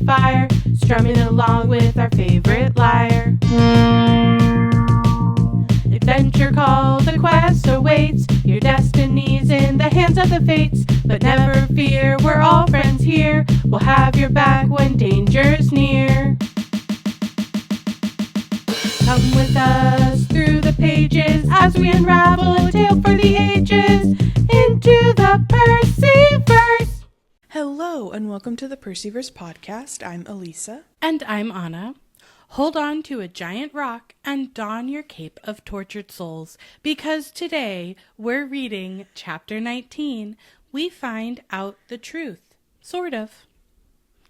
fire, strumming along with our favorite lyre. Adventure called the quest awaits, your destiny's in the hands of the fates. But never fear, we're all friends here, we'll have your back when danger's near. Come with us through the pages as we unravel a tale for the ages into the Percy-Verse. Hello and welcome to the Percy-Verse Podcast. I'm Alisa. And I'm Anna. Hold on to a giant rock and don your cape of tortured souls, because today we're reading Chapter 19, We Find Out the Truth. Sort of.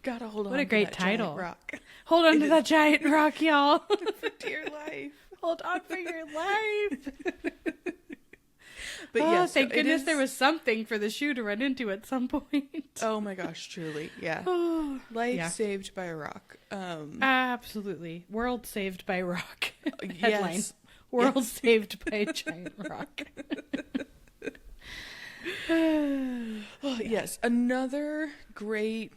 Gotta hold on What a to great that title. giant rock. Hold on to that giant rock, y'all. For dear life. Hold on for your life. But yes, yes, thank goodness there was something for the shoe to run into at some point. Oh my gosh, truly. Yeah. Life saved by a rock. Absolutely. World saved by rock. Headline. Yes. World saved by a giant rock. Yes, another great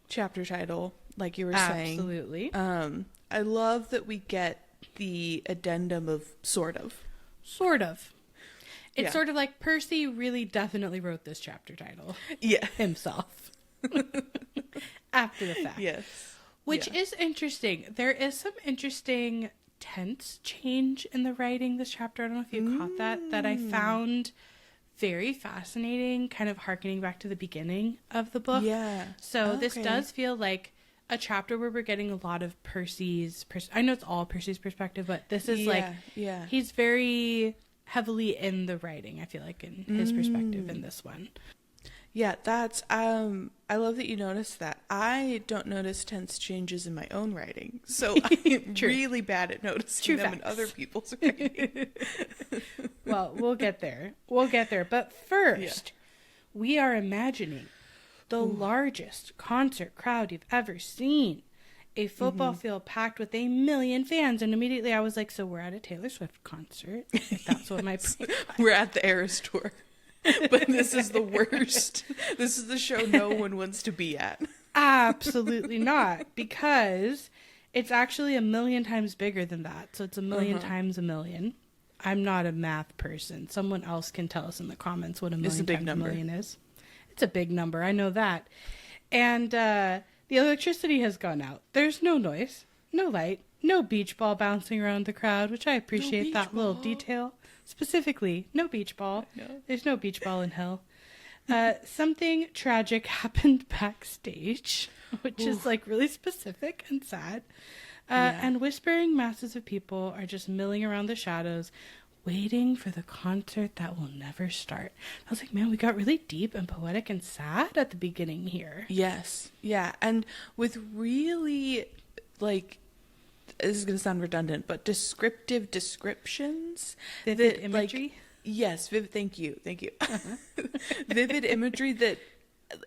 chapter title, like you were saying. Absolutely. I love that we get the addendum of sort of. Sort of. It's sort of like Percy really definitely wrote this chapter title. Yeah. Himself. After the fact. Yes. Which is interesting. There is some interesting tense change in the writing this chapter. I don't know if you caught that I found very fascinating, kind of harkening back to the beginning of the book. Yeah. So this does feel like a chapter where we're getting a lot of Percy's I know it's all Percy's perspective, but this is he's very heavily in the writing, I feel like, in his perspective in this one. Yeah, that's I love that you noticed that. I don't notice tense changes in my own writing, so I'm really bad at noticing them in other people's writing. Well, we'll get there. But first, we are imagining the largest concert crowd you've ever seen. A football field packed with 1 million fans. And immediately I was like, so we're at a Taylor Swift concert. If that's what my... We're at the Eras Tour. But this is the worst. This is the show no one wants to be at. Absolutely not. Because it's actually 1 million times bigger than that. So it's 1 million times 1 million. I'm not a math person. Someone else can tell us in the comments what 1 million times 1 million is. It's a big number. I know that. And the electricity has gone out. There's no noise, no light, no beach ball bouncing around the crowd, which I appreciate that little detail. Specifically, no beach ball. No. There's no beach ball in hell. Something tragic happened backstage, which is like really specific and sad. And whispering masses of people are just milling around the shadows, waiting for the concert that will never start. I was like, man, we got really deep and poetic and sad at the beginning here. Yes. Yeah. And with really, like, this is going to sound redundant, but descriptive descriptions. Vivid imagery? Yes. Thank you. Vivid imagery that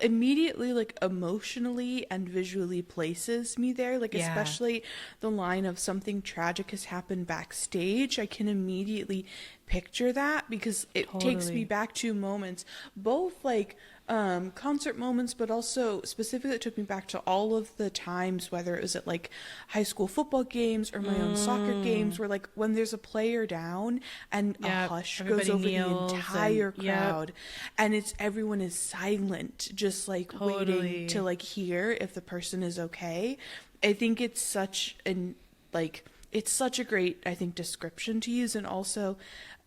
immediately, like, emotionally and visually places me there. Like, especially the line of something tragic has happened backstage. I can immediately picture that because it takes me back to moments, both like concert moments, but also specifically it took me back to all of the times, whether it was at like high school football games or my own soccer games, where like when there's a player down and a hush goes over the entire crowd and everyone is silent, just like waiting to like hear if the person is okay. I think it's such a great, I think, description to use, and also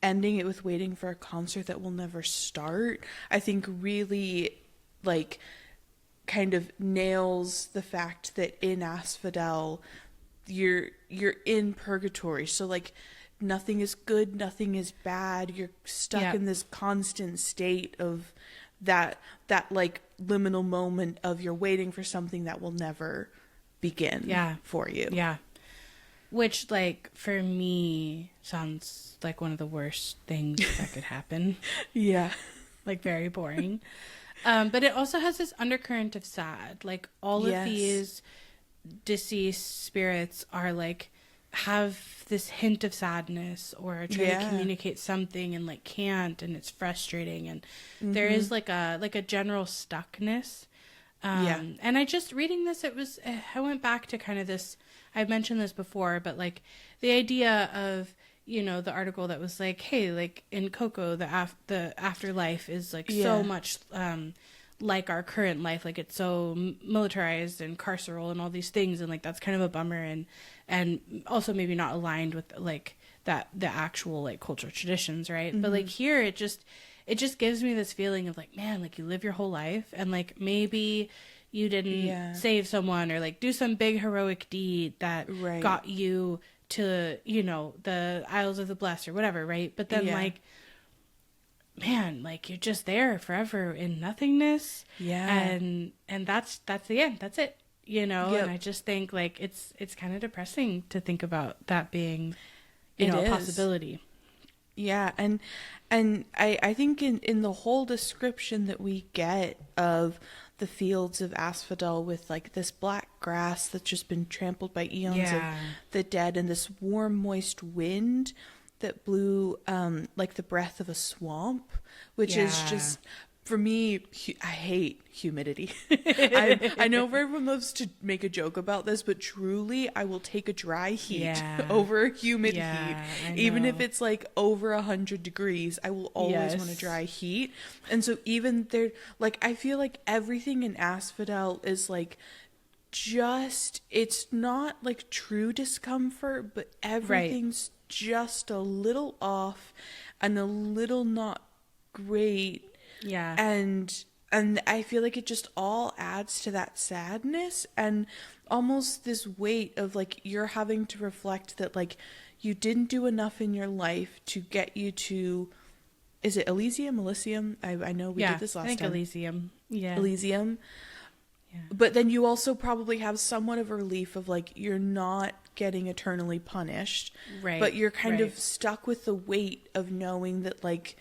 ending it with waiting for a concert that will never start, I think really like kind of nails the fact that in Asphodel you're in purgatory. So like nothing is good, nothing is bad. You're stuck in this constant state of that like liminal moment of you're waiting for something that will never begin for you. Yeah. Which, like, for me, sounds like one of the worst things that could happen. Yeah. Like, very boring. But it also has this undercurrent of sad. Like, all of these deceased spirits are, like, have this hint of sadness or trying to communicate something and, like, can't, and it's frustrating. And there is, like a general stuckness And I just reading this, I went back to kind of this, I've mentioned this before, but like the idea of, you know, the article that was like, hey, like in Coco, the afterlife is like so much like our current life, like it's so militarized and carceral and all these things, and like that's kind of a bummer, and also maybe not aligned with like that the actual like cultural traditions, right? But like here, it just gives me this feeling of like, man, like you live your whole life and like maybe you didn't save someone or like do some big heroic deed that got you to, you know, the Isles of the Blessed or whatever, right? But then like, man, like you're just there forever in nothingness. And that's the end. That's it. You know, and I just think like it's kind of depressing to think about that being, you know, a possibility. Yeah, and I think in the whole description that we get of the fields of Asphodel with like this black grass that's just been trampled by eons of the dead, and this warm, moist wind that blew like the breath of a swamp, which is just, for me, I hate humidity. I know everyone loves to make a joke about this, but truly, I will take a dry heat over humid heat. Even if it's like over 100 degrees, I will always want a dry heat. And so even there, like, I feel like everything in Asphodel is like, just, it's not like true discomfort, but everything's just a little off and a little not great. And I feel like it just all adds to that sadness and almost this weight of like you're having to reflect that like you didn't do enough in your life to get you to, is it Elysium? I know we did this last time. I think Elysium. Elysium. But then you also probably have somewhat of a relief of like you're not getting eternally punished, but you're kind of stuck with the weight of knowing that like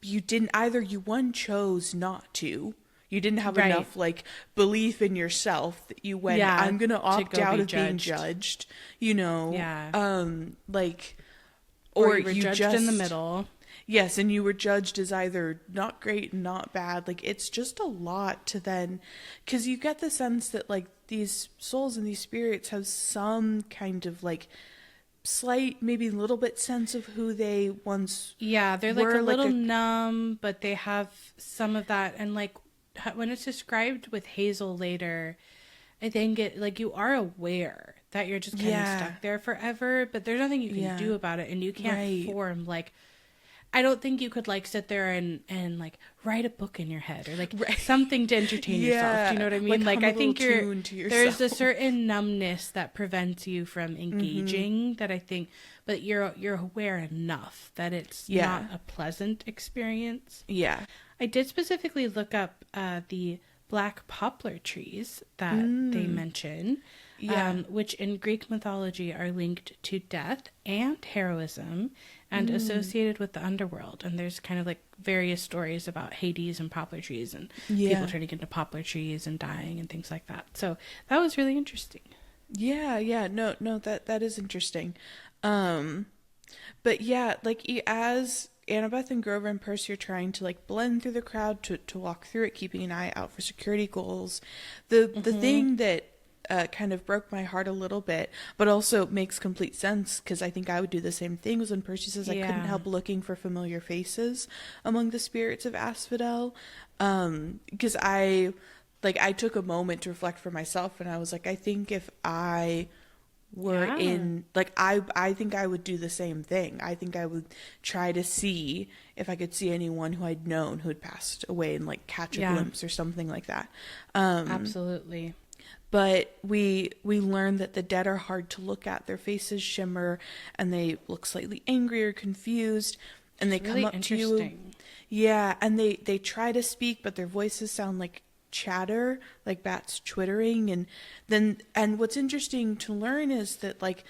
you didn't, either you chose not to, you didn't have enough like belief in yourself that you went, I'm gonna opt out of being judged, you know, like, or you were judged just in the middle. Yes, and you were judged as either not great and not bad. Like, it's just a lot to then, because you get the sense that, like, these souls and these spirits have some kind of, like, slight, maybe a little bit sense of who they once they're, like, a little numb, but they have some of that. And, like, when it's described with Hazel later, I think it, like, you are aware that you're just kind of stuck there forever, but there's nothing you can do about it, and you can't form, like, I don't think you could like sit there and like write a book in your head or like something to entertain yourself. Do you know what I mean? Like I think there's a certain numbness that prevents you from engaging that I think, but you're aware enough that it's not a pleasant experience. I did specifically look up the black poplar trees that they mention, which in Greek mythology are linked to death and heroism and associated with the underworld. And there's kind of like various stories about Hades and poplar trees and people turning into poplar trees and dying and things like that. So that was really interesting. No, that is interesting. But yeah, like as Annabeth and Grover and Percy are trying to like blend through the crowd to walk through it, keeping an eye out for security goals. The thing that kind of broke my heart a little bit, but also makes complete sense because I think I would do the same thing, was when Percy says I couldn't help looking for familiar faces among the spirits of Asphodel, because I took a moment to reflect for myself, and I was like, I think if I were in, like, I think I would do the same thing. I think I would try to see if I could see anyone who I'd known who had passed away and like catch a glimpse or something like that. Absolutely. But we learn that the dead are hard to look at. Their faces shimmer and they look slightly angry or confused, and they come up to you. Yeah, and they try to speak, but their voices sound like chatter, like bats twittering. And what's interesting to learn is that like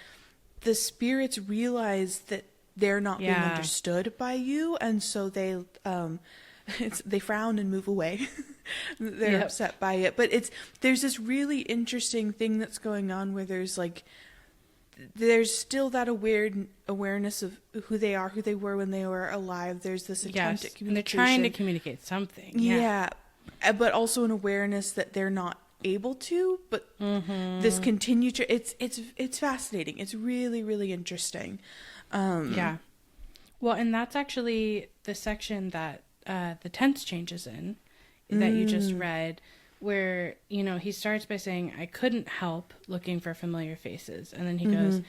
the spirits realize that they're not being understood by you, and so they frown and move away. They're upset by it, but there's this really interesting thing that's going on where there's still that awareness of who they were when they were alive. There's this attempt at communication, and they're trying to communicate something. but also an awareness that they're not able to, but this continue to, it's fascinating. It's really, really interesting. Yeah. Well, and that's actually the section that the tense changes in that you just read, where, you know, he starts by saying, I couldn't help looking for familiar faces. And then he goes,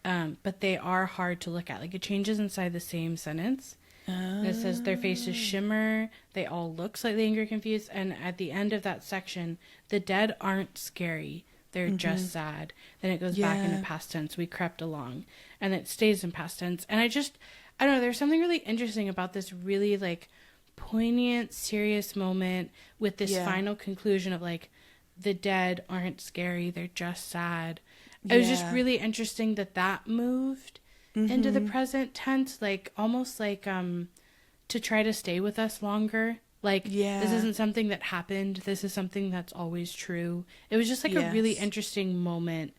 but they are hard to look at. Like, it changes inside the same sentence. And it says, their faces shimmer. They all look slightly angry, confused. And at the end of that section, the dead aren't scary. They're just sad. Then it goes back into past tense. We crept along. And it stays in past tense. And I don't know, there's something really interesting about this really, like, poignant, serious moment with this final conclusion of, like, the dead aren't scary. They're just sad. It was just really interesting that moved into the present tense, like, almost like, to try to stay with us longer. Like, this isn't something that happened. This is something that's always true. It was just like a really interesting moment,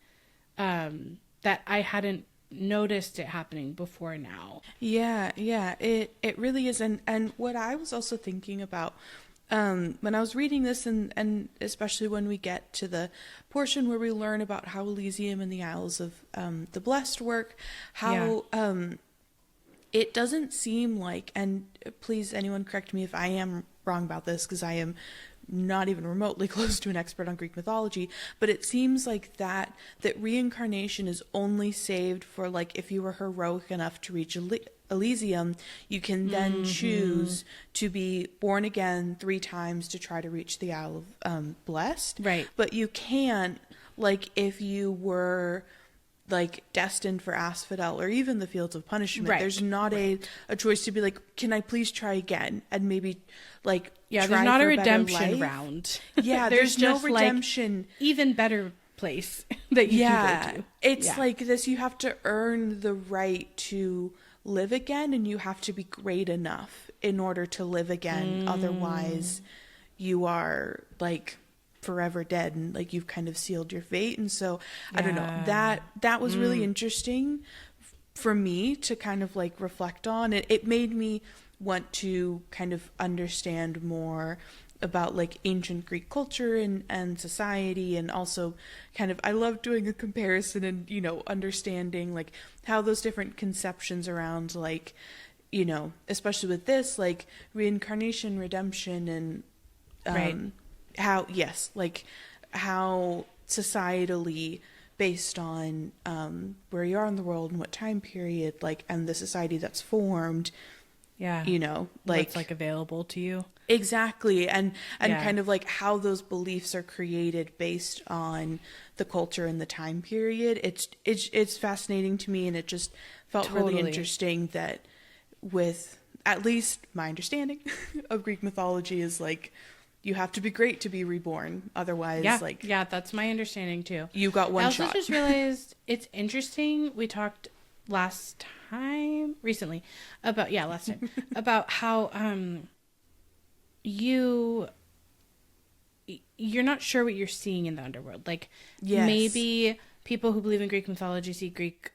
that I hadn't noticed it happening before now. It really is. And what I was also thinking about, when I was reading this, and especially when we get to the portion where we learn about how Elysium and the Isles of the Blessed work, how it doesn't seem like, and please anyone correct me if I am wrong about this, because I am not even remotely close to an expert on Greek mythology, but it seems like that reincarnation is only saved for, like, if you were heroic enough to reach Elysium, you can then choose to be born again 3 times to try to reach the Isle of Blessed. Right. But you can't, like, if you were, like, destined for Asphodel or even the Fields of Punishment. Right. There's not a choice to be like, can I please try again? And maybe, like, there's not a redemption round. Yeah, there's no redemption. Like, even better place that you can go to. It's like this, you have to earn the right to live again, and you have to be great enough in order to live again. Otherwise, you are, like, forever dead, and, like, you've kind of sealed your fate. And so I don't know, that was really interesting for me to kind of, like, reflect on. It made me want to kind of understand more about, like, ancient Greek culture and society, and also kind of, I love doing a comparison and, you know, understanding, like, how those different conceptions around, like, you know, especially with this, like, reincarnation, redemption, and how societally, based on where you are in the world and what time period, like, and the society that's formed, you know, like, what's, like, available to you. Exactly. And kind of, like, how those beliefs are created based on the culture and the time period. It's fascinating to me, and it just felt really interesting that, with at least my understanding of Greek mythology, is, like, you have to be great to be reborn. Otherwise, that's my understanding too. You got one shot. I also just realized it's interesting. We talked recently about how you're not sure what you're seeing in the underworld. Like, maybe people who believe in Greek mythology see Greek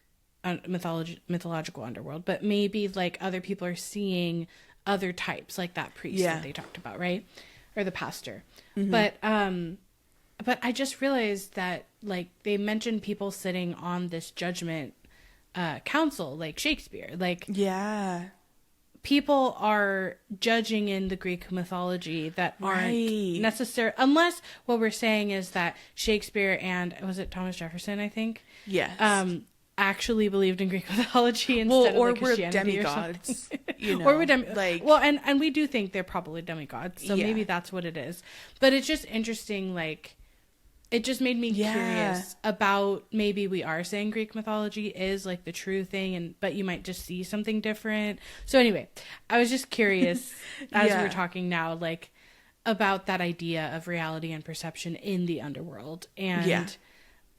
mythological underworld, but maybe, like, other people are seeing other types, like that priest that they talked about, right? Or the pastor. But I just realized that, like, they mentioned people sitting on this judgment council, like Shakespeare. Like, people are judging in the Greek mythology that aren't necessary, unless what we're saying is that Shakespeare and, was it Thomas Jefferson, I think? Yes. Actually believed in Greek mythology instead of, like, Christianity demigods, or something. You know, or we're and we do think they're probably demigods, so maybe that's what it is. But it's just interesting, like, it just made me curious about, maybe we are saying Greek mythology is, like, the true thing, but you might just see something different. So anyway, I was just curious as we're talking now, like, about that idea of reality and perception in the underworld, and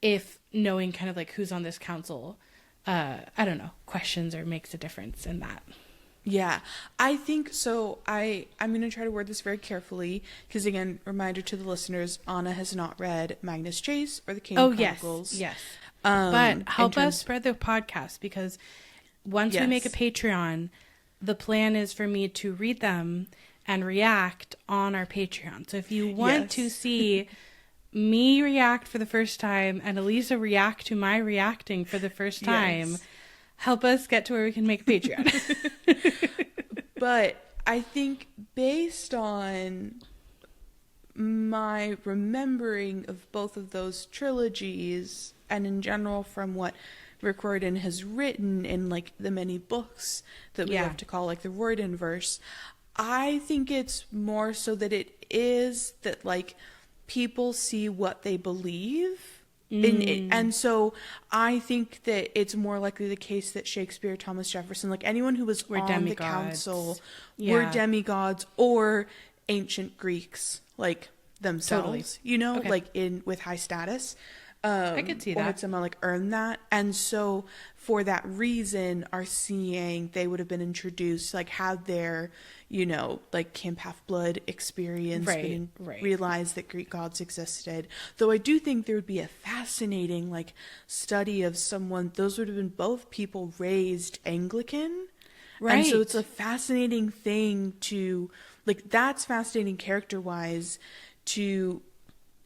if knowing kind of, like, who's on this council, I don't know, questions or makes a difference in that. Yeah, I think so. I'm going to try to word this very carefully, because, again, reminder to the listeners, Anna has not read Magnus Chase or the King Chronicles. Yes. But help us spread the podcast, because once we make a Patreon, the plan is for me to read them and react on our Patreon. So if you want to see me react for the first time and Alisa react to my reacting for the first time, help us get to where we can make a Patreon. But I think based on my remembering of both of those trilogies, and in general from what Rick Riordan has written in like the many books that we have to call like the Riordan-verse, I think it's more so that it is that like people see what they believe in it. And so I think that it's more likely the case that Shakespeare, Thomas Jefferson, like anyone who was on the council were demigods, or ancient Greeks like themselves, you know, like in with high status. I could see that. Or had someone like earn that. And so for that reason are seeing they would have been introduced, like had their, you know, like Camp Half-Blood experience, realized that Greek gods existed. Though I do think there would be a fascinating like study of someone, those would have been both people raised Anglican. Right. And so it's a fascinating thing to, like, that's fascinating character-wise to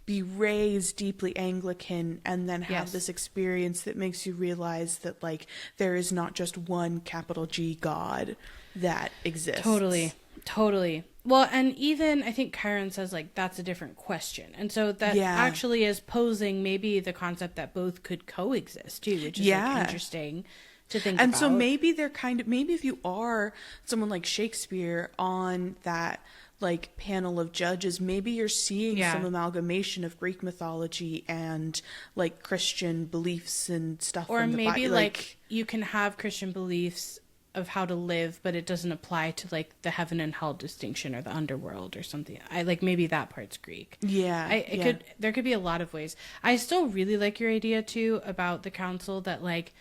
be raised deeply Anglican and then have this experience that makes you realize that, like, there is not just one capital G God that exists. Totally. Well, and even I think Chiron says, like, that's a different question. And so that actually is posing maybe the concept that both could coexist, too, which is, like, interesting to think about. And so maybe they're kind of, maybe if you are someone like Shakespeare on that, like, panel of judges, maybe you're seeing some amalgamation of Greek mythology and like Christian beliefs and stuff. Or maybe like you can have Christian beliefs of how to live, but it doesn't apply to like the heaven and hell distinction or the underworld or something. I like maybe that part's Greek. There could be a lot of ways. I still really like your idea too about the council, that like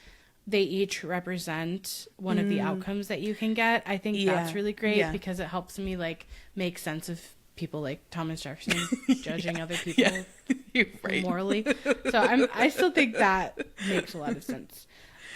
they each represent one of the outcomes that you can get. I think that's really great because it helps me like make sense of people like Thomas Jefferson judging other people morally. So I still think that makes a lot of sense.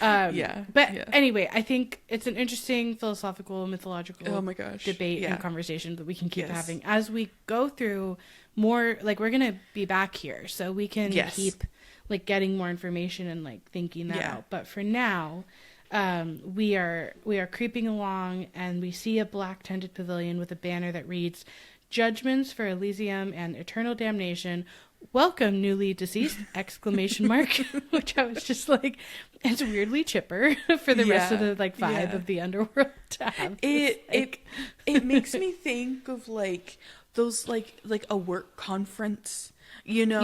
Anyway, I think it's an interesting philosophical, mythological debate and conversation that we can keep having as we go through more. Like, we're gonna be back here, so we can keep like getting more information and like thinking that out. But for now, we are creeping along, and we see a black tented pavilion with a banner that reads, "Judgments for Elysium and eternal damnation. Welcome, newly deceased!" ! Which I was just like, it's weirdly chipper for the rest of the like vibe of the underworld to have. It makes me think of like those like a work conference, you know?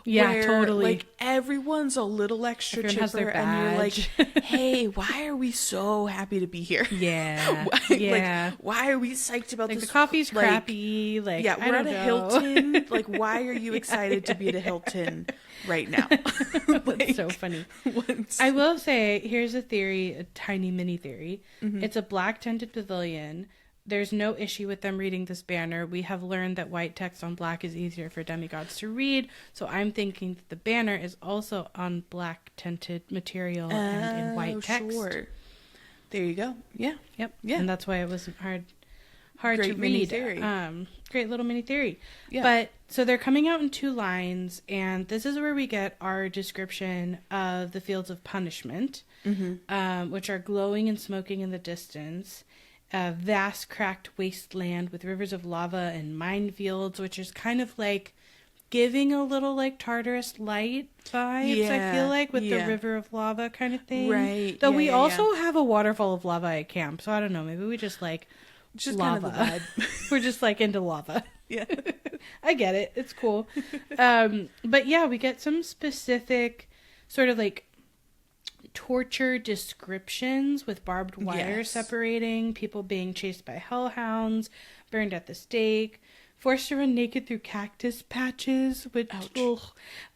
Where, totally. Like everyone's a little extra Everyone chipper, has their and you're badge. like, hey, why are we so happy to be here? Like, why are we psyched about like this? The coffee's crappy. Like, we're at a Hilton. Like, why are you excited to be at a Hilton right now? That's so funny. I will say, here's a theory, a tiny mini theory. It's a black tented pavilion. There's no issue with them reading this banner. We have learned that white text on black is easier for demigods to read. So I'm thinking that the banner is also on black tinted material and in white text. Sure. There you go. Yeah. Yep. Yeah. And that's why it was hard to read. Mini theory. Great little mini theory. Yeah. But so they're coming out in 2 lines, and this is where we get our description of the fields of punishment, which are glowing and smoking in the distance. A vast cracked wasteland with rivers of lava and minefields, which is kind of like giving a little like Tartarus Light vibes, I feel like, with the river of lava kind of thing. Right. Though we also have a waterfall of lava at camp, so I don't know, maybe we just like just lava. Kind of the vibe. We're just like into lava. Yeah. I get it. It's cool. But yeah, we get some specific sort of like torture descriptions with barbed wire separating, people being chased by hellhounds, burned at the stake, forced to run naked through cactus patches, which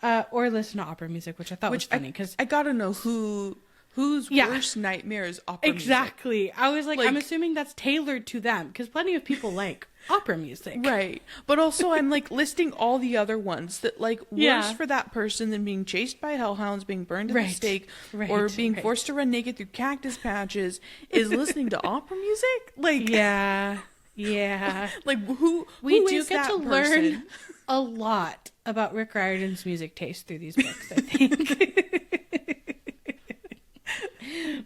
or listen to opera music, which I thought was funny because I gotta know whose worst nightmare is opera music. Exactly. I was like, I'm assuming that's tailored to them because plenty of people like opera music. Right. But also I'm like listing all the other ones that like worse for that person than being chased by hellhounds, being burned at the stake, or being forced to run naked through cactus patches is listening to opera music. Like Yeah. Like who We do is get that to person? learn a lot about Rick Riordan's music taste through these books, I think.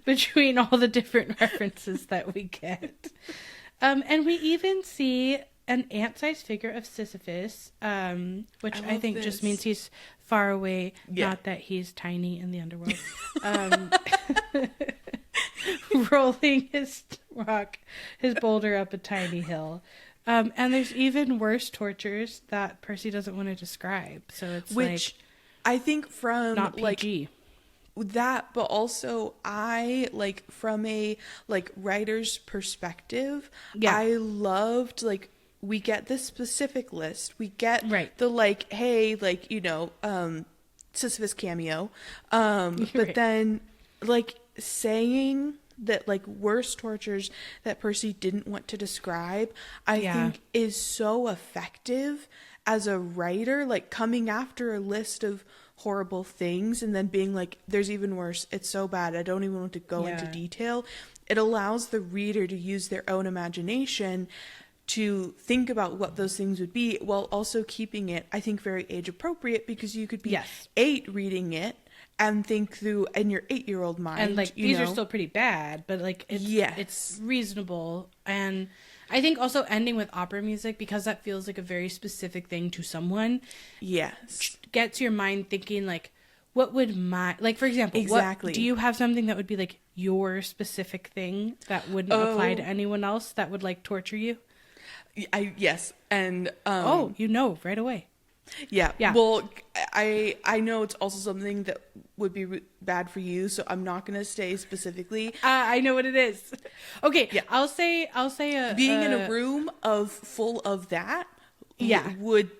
Between all the different references that we get. And we even see an ant-sized figure of Sisyphus, which I think just means he's far away, not that he's tiny in the underworld. Rolling his boulder up a tiny hill. And there's even worse tortures that Percy doesn't want to describe. So it's I think from not PG. That, but also I from a writer's perspective, I loved we get this specific list. We get the hey, Sisyphus cameo. But then saying that worst tortures that Percy didn't want to describe, I think is so effective as a writer, coming after a list of horrible things and then being there's even worse, it's so bad I don't even want to go into detail. It allows the reader to use their own imagination to think about what those things would be, while also keeping it, I think, very age appropriate, because you could be 8 reading it and think through in your 8-year-old mind, and these are still pretty bad, but it's reasonable. And I think also ending with opera music, because that feels like a very specific thing to someone, gets your mind thinking what would for example, do you have something that would be your specific thing that wouldn't apply to anyone else that would torture you? Yes, and right away. Yeah. Well, I know it's also something that would be bad for you, so I'm not going to say specifically. I know what it is. Okay. Yeah. I'll say being in a room full of that. Would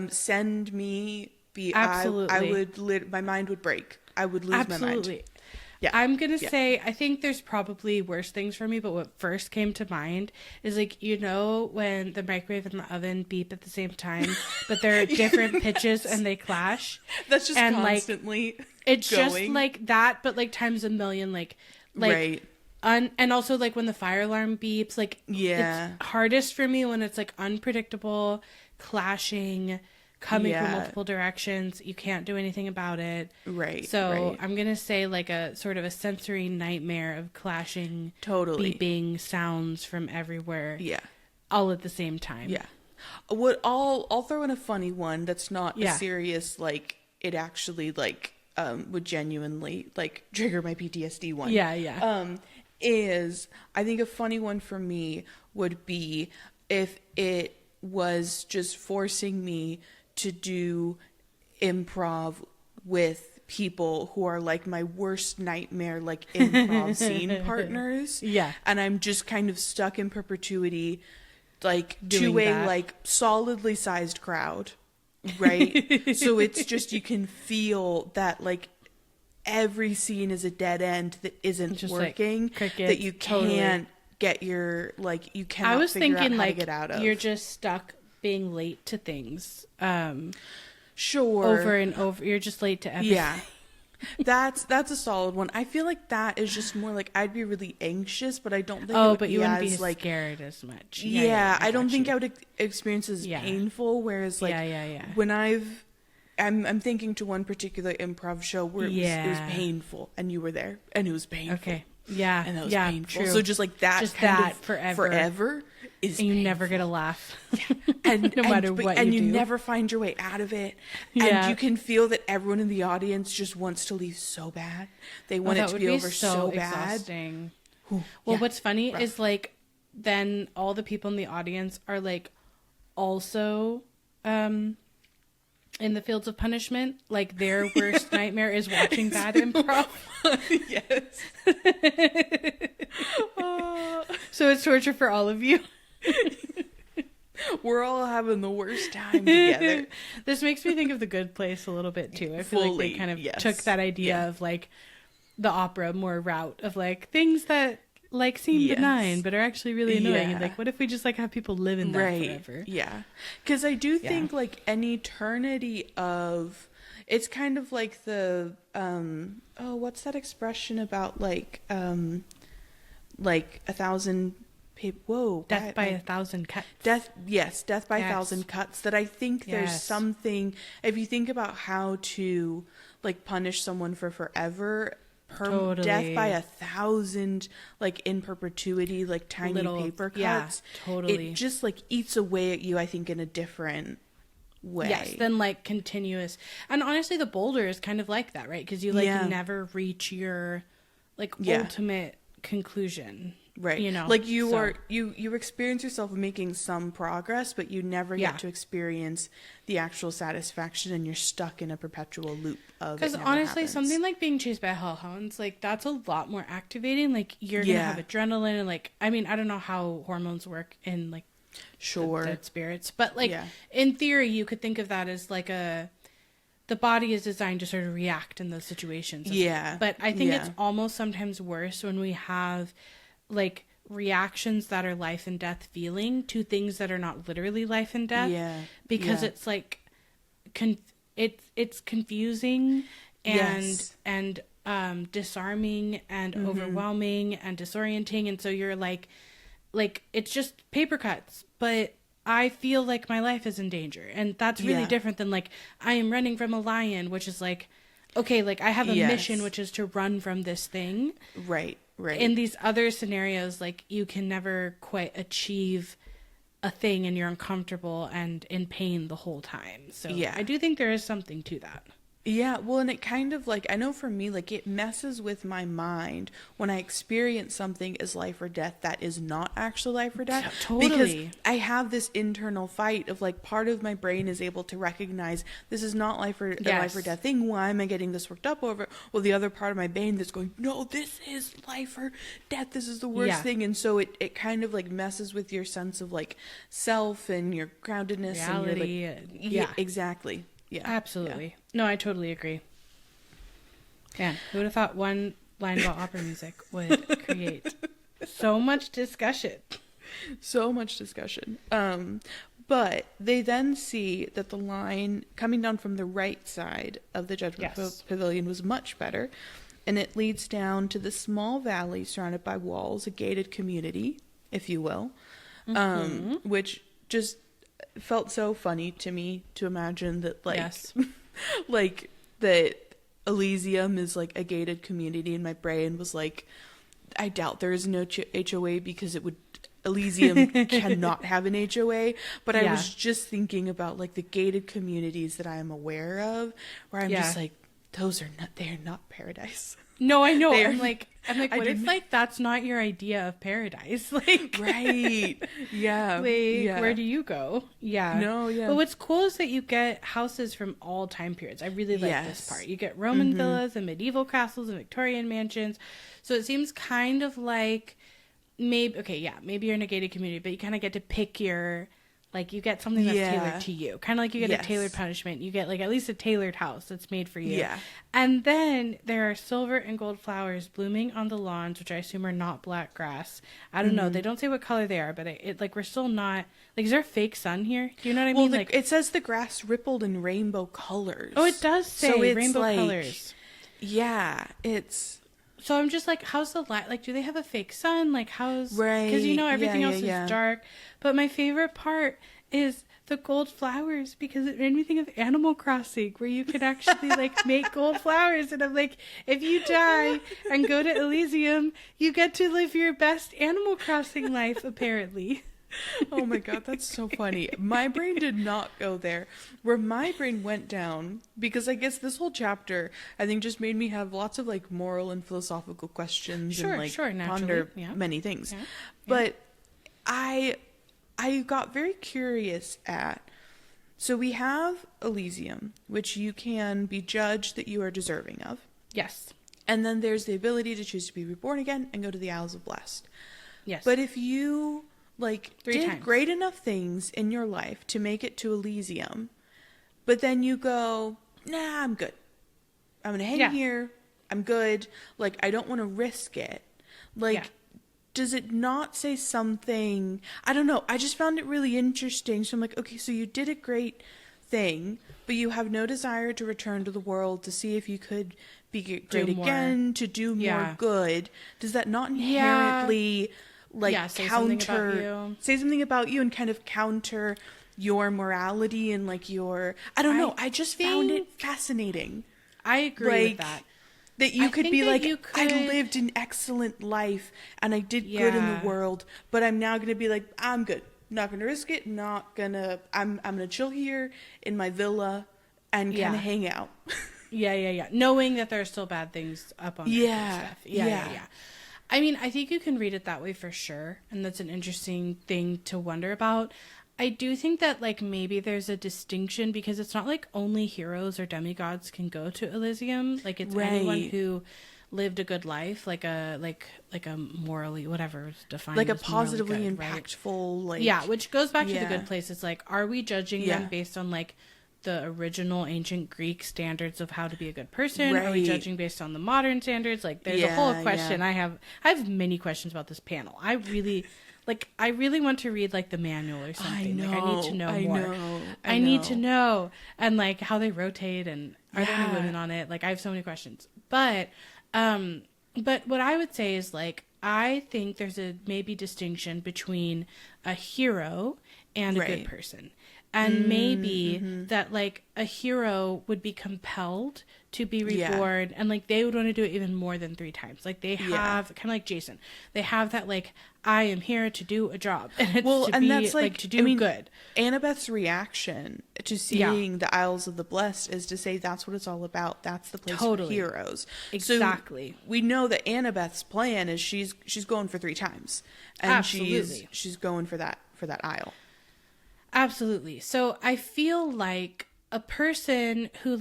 send me absolutely. My mind would break. I would lose my mind. Yeah. I'm going to say, I think there's probably worse things for me, but what first came to mind is when the microwave and the oven beep at the same time, but they're different pitches and they clash. That's just constantly it's going. just that, but times a million, right. And also when the fire alarm beeps, it's hardest for me when it's unpredictable, clashing, coming from multiple directions. You can't do anything about it. Right. So I'm going to say a sort of a sensory nightmare of clashing, beeping sounds from everywhere. Yeah. All at the same time. Yeah. I'll throw in a funny one that's not a serious, it actually would genuinely trigger my PTSD one. Yeah. Is I think a funny one for me would be if it was just forcing me to do improv with people who are my worst nightmare improv scene partners. Yeah. And I'm just kind of stuck in perpetuity to a solidly sized crowd, right? So it's just, you can feel that every scene is a dead end that isn't just working, that you can't get your you cannot I was figure thinking out how to get out of. You're just stuck being late to things. Sure. Over and over. You're just late to everything. Yeah. That's a solid one. I feel that is just more I'd be really anxious, but I don't think it would but you wouldn't be scared as much. Yeah, I don't think I would experience as painful, whereas when I'm thinking to one particular improv show where it was painful and you were there and it was painful. Okay. Yeah. And that was painful. True. So just that just kind that of forever is and you painful. never get a laugh. Yeah. And no matter what and you you do. never find your way out of it. Yeah. And you can feel that everyone in the audience just wants to leave so bad. They want it to be over so bad. Exhausting. Well, what's funny is then all the people in the audience are also in the fields of punishment, their worst nightmare is watching bad improv. Yes. So it's torture for all of you. We're all having the worst time together. This makes me think of The Good Place a little bit too. I feel they kind of took that idea of the opera more route of things that seem benign but are actually really annoying. And what if we just have people live in that forever? Yeah. Because I do think an eternity of, it's kind of the what's that expression about 1,000 Death by a Thousand Cuts. Death by a Thousand Cuts. That I think there's something, if you think about how to like punish someone for forever, Totally. death by 1,000, like in perpetuity, like tiny Little paper cuts. Yeah, totally. It just like eats away at you, I think, in a different way. Yes, then like continuous. And honestly, the boulder is kind of like that, right? Because you like never reach your like ultimate conclusion. Right. You know, like you experience yourself making some progress, but you never get to experience the actual satisfaction, and you're stuck in a perpetual loop of. Because honestly, something like being chased by hellhounds, like that's a lot more activating. Like you're gonna have adrenaline, and like I mean, I don't know how hormones work in like the dead spirits, but like in theory, you could think of that as like the body is designed to sort of react in those situations. But I think it's almost sometimes worse when we have like reactions that are life and death feeling to things that are not literally life and death, because it's like it's confusing and disarming and overwhelming and disorienting, and so you're like it's just paper cuts, but I feel like my life is in danger, and that's really different than like I am running from a lion, which is like, okay, like I have a mission, which is to run from this thing. Right. In these other scenarios, like you can never quite achieve a thing, and you're uncomfortable and in pain the whole time. So I do think there is something to that. Yeah, well, and it kind of like, I know for me, like it messes with my mind when I experience something as life or death that is not actually life or death. Yeah, totally. Because I have this internal fight of like, part of my brain is able to recognize this is not life or death thing. Why am I getting this worked up over it? Well, the other part of my brain that's going, no, this is life or death. This is the worst thing. And so it kind of like messes with your sense of like self and your groundedness. Reality. And you're like, exactly. Yeah, absolutely. No, I totally agree. Man, who would have thought one line about opera music would create so much discussion? So much discussion. But they then see that the line coming down from the right side of the Judgment Pavilion was much better, and it leads down to the small valley surrounded by walls, a gated community, if you will, which just felt so funny to me to imagine that like like that Elysium is like a gated community, and my brain was like, I doubt there is no HOA because Elysium cannot have an HOA, but I was just thinking about like the gated communities that I am aware of, where I'm just like, they're not paradise. No, I know. I'm like, what if like that's not your idea of paradise? Like, right? Yeah. Like, where do you go? Yeah. No. Yeah. But what's cool is that you get houses from all time periods. I really like this part. You get Roman villas and medieval castles and Victorian mansions. So it seems kind of like maybe you're in a gated community, but you kind of get to pick your. Like, you get something that's tailored to you. Kind of like you get a tailored punishment. You get, like, at least a tailored house that's made for you. Yeah. And then there are silver and gold flowers blooming on the lawns, which I assume are not black grass. I don't know. They don't say what color they are, but it like, we're still not... Like, is there a fake sun here? Do you know what I mean? Like, it says the grass rippled in rainbow colors. Oh, it does say so rainbow colors. Yeah, it's... So I'm just like, how's the light? Like, do they have a fake sun? Like, how's... Right. Because, you know, everything else is dark. But my favorite part is the gold flowers, because it made me think of Animal Crossing, where you could actually, like, make gold flowers. And I'm like, if you die and go to Elysium, you get to live your best Animal Crossing life, apparently. Oh my god, that's so funny. My brain did not go there. Where my brain went down, because I guess this whole chapter I think just made me have lots of like moral and philosophical questions and like ponder many things. But I got very curious at, so we have Elysium, which you can be judged that you are deserving of. Yes. And then there's the ability to choose to be reborn again and go to the Isles of Blessed. Yes. But if you like did great enough things in your life to make it to Elysium, but then you go, nah, I'm good. I'm going to hang here. I'm good. Like, I don't want to risk it. Like, does it not say something? I don't know. I just found it really interesting. So I'm like, okay, so you did a great thing, but you have no desire to return to the world to see if you could be great again, to do more good. Does that not inherently like say something about you and kind of counter your morality and like your, I don't know. I just found it fascinating. I agree with that. That you could be like, I lived an excellent life and I did good in the world, but I'm now going to be like, I'm good. Not going to risk it. I'm going to chill here in my villa and kind of hang out. Yeah. Knowing that there are still bad things up on stuff. Yeah. I mean, I think you can read it that way for sure. And that's an interesting thing to wonder about. I do think that, like, maybe there's a distinction because it's not like only heroes or demigods can go to Elysium. Like, it's anyone who lived a good life, like a morally, whatever is defined like a as positively good, impactful, right? Like, which goes back to the good place. It's like, are we judging them based on like the original ancient Greek standards of how to be a good person? Are we judging based on the modern standards? Like, there's a whole question. I have many questions about this panel. I really want to read like the manual or something. I need to know more. I need to know, and like how they rotate, and are there any women on it? Like, I have so many questions. But what I would say is, like, I think there's a maybe distinction between a hero and a good person. And maybe that, like, a hero would be compelled to be reborn, and, like, they would want to do it even more than 3 times. Like, they have, kind of like Jason, they have that, like, I am here to do a job. And it's to do good. Annabeth's reaction to seeing the Isles of the Blessed is to say that's what it's all about. That's the place for heroes. Exactly. So we know that Annabeth's plan is she's going for 3 times. And she's going for that isle. Absolutely. So I feel like a person who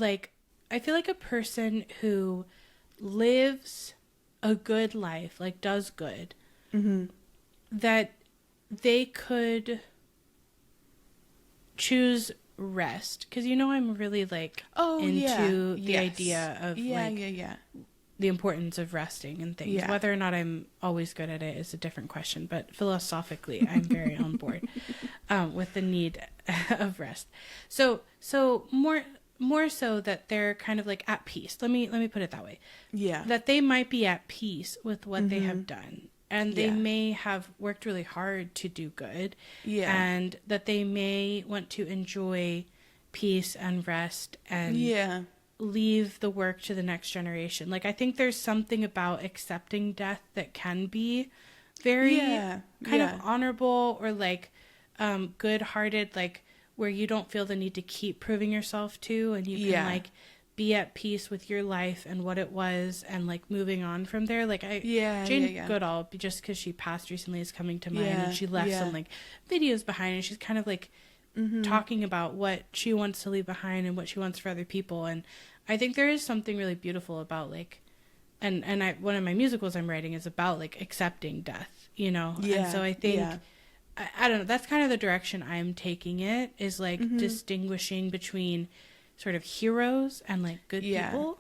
lives a good life, like does good, that they could choose rest. Because, I'm really like into the idea of the importance of resting and things. Whether or not I'm always good at it is a different question, but philosophically I'm very on board with the need of rest. So more so that they're kind of like at peace. Let me put it that way. Yeah. That they might be at peace with what they have done. And they may have worked really hard to do good. Yeah. And that they may want to enjoy peace and rest and leave the work to the next generation. Like, I think there's something about accepting death that can be very kind of honorable or like good-hearted, like where you don't feel the need to keep proving yourself to, and you can like be at peace with your life and what it was and like moving on from there. Like Jane Goodall, just because she passed recently, is coming to mind, and she left some like videos behind, and she's kind of like talking about what she wants to leave behind and what she wants for other people. And I think there is something really beautiful about like, and one of my musicals I'm writing is about like accepting death, and so I think I don't know, that's kind of the direction I'm taking it, is like distinguishing between sort of heroes and like good people,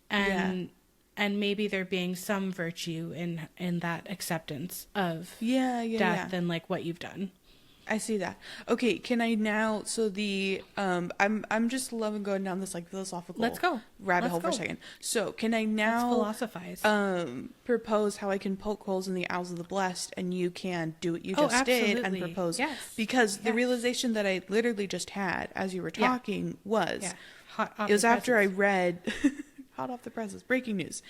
and maybe there being some virtue in that acceptance of death and like what you've done. I see that. Okay, can I now? So I'm just loving going down this like philosophical rabbit hole for a second. So can I now philosophize? Propose how I can poke holes in the Isles of the Blessed, and you can do what you just did and propose. Yes. Because the realization that I literally just had as you were talking was, it was after I read. Hot off the presses, breaking news.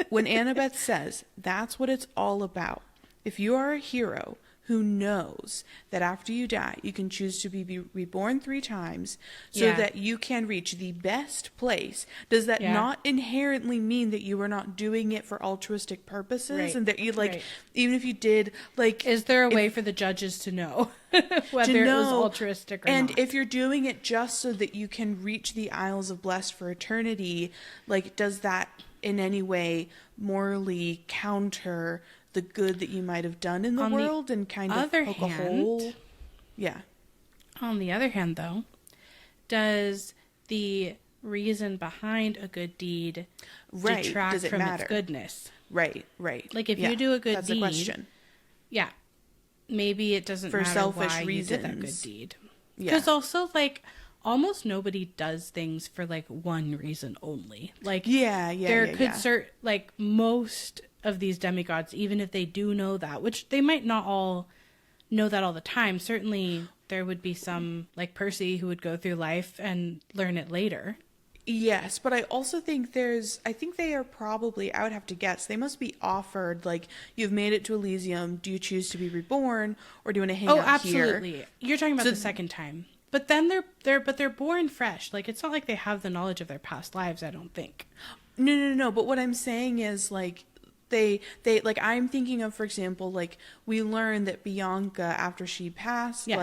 When Annabeth says, that's what it's all about. If you are a hero who knows that after you die, you can choose to be reborn 3 times so that you can reach the best place, does that not inherently mean that you are not doing it for altruistic purposes? And that you even if you did, like... Is there a way for the judges to know whether it was altruistic or not? And if you're doing it just so that you can reach the Isles of Blessed for eternity, like, does that in any way morally counter the good that you might have done in the world and kind of poke a hole? On the other hand, though, does the reason behind a good deed detract from its goodness? Right. Like, if you do a good deed... That's the question. Yeah. Maybe it doesn't matter selfish why reasons. You did that good deed. Because also, like, almost nobody does things for, like, one reason only. Like, there could like, most... of these demigods, even if they do know that, which they might not all know that all the time. Certainly there would be some, like Percy, who would go through life and learn it later. Yes, but I also think I think they are probably, I would have to guess, they must be offered, like, you've made it to Elysium, do you choose to be reborn, or do you want to hang out here? Oh, absolutely. You're talking about the second time. But then they're born fresh. Like, it's not like they have the knowledge of their past lives, I don't think. No. But what I'm saying is, like, they like, I'm thinking of, for example, like, we learn that Bianca, after she passed, yes.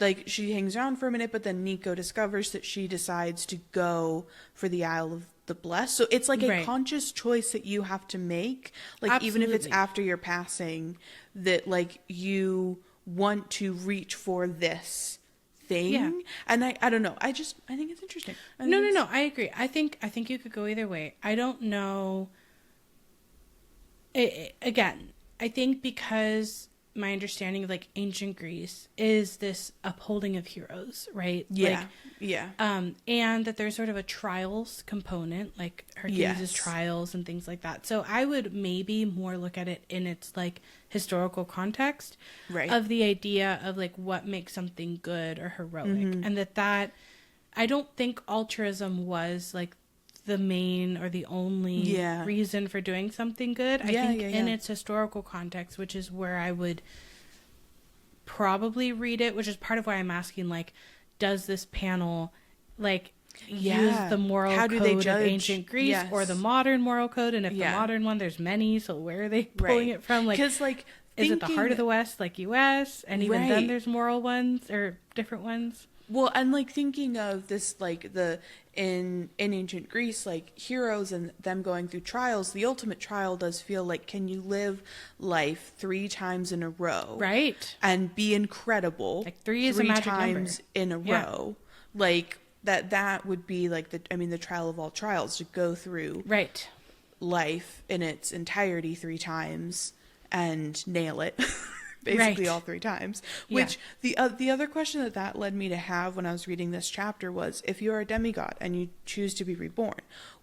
like she hangs around for a minute, but then Nico discovers that she decides to go for the Isle of the Blessed. So it's like a conscious choice that you have to make. Like, absolutely. Even if it's after your passing, that, like, you want to reach for this thing. Yeah. And I don't know. I think it's interesting. No. I agree. I think you could go either way. I don't know. Again, I think because my understanding of, like, ancient Greece is this upholding of heroes, right? Yeah. Like, yeah. And that there's sort of a trials component, like Hercules' trials and things like that. So I would maybe more look at it in its, like, historical context of the idea of, like, what makes something good or heroic. Mm-hmm. And that I don't think altruism was, like, the main or the only reason for doing something good. I think in its historical context, which is where I would probably read it, which is part of why I'm asking, like, does this panel, like, use the moral code of ancient Greece or the modern moral code? And if the modern one, there's many, so where are they pulling it from? Like, 'cause, like, is it the heart of the West, like US? And even then there's moral ones or different ones? Well, and, like, thinking of this, like, in ancient Greece, like, heroes and them going through trials, the ultimate trial does feel like, can you live life 3 times in a row? Right. And be incredible. Like, 3 is a magic times number. In a row. Like, that would be, like, the trial of all trials, to go through life in its entirety 3 times and nail it. Basically all 3 times. Which the other question that led me to have when I was reading this chapter was, if you're a demigod and you choose to be reborn,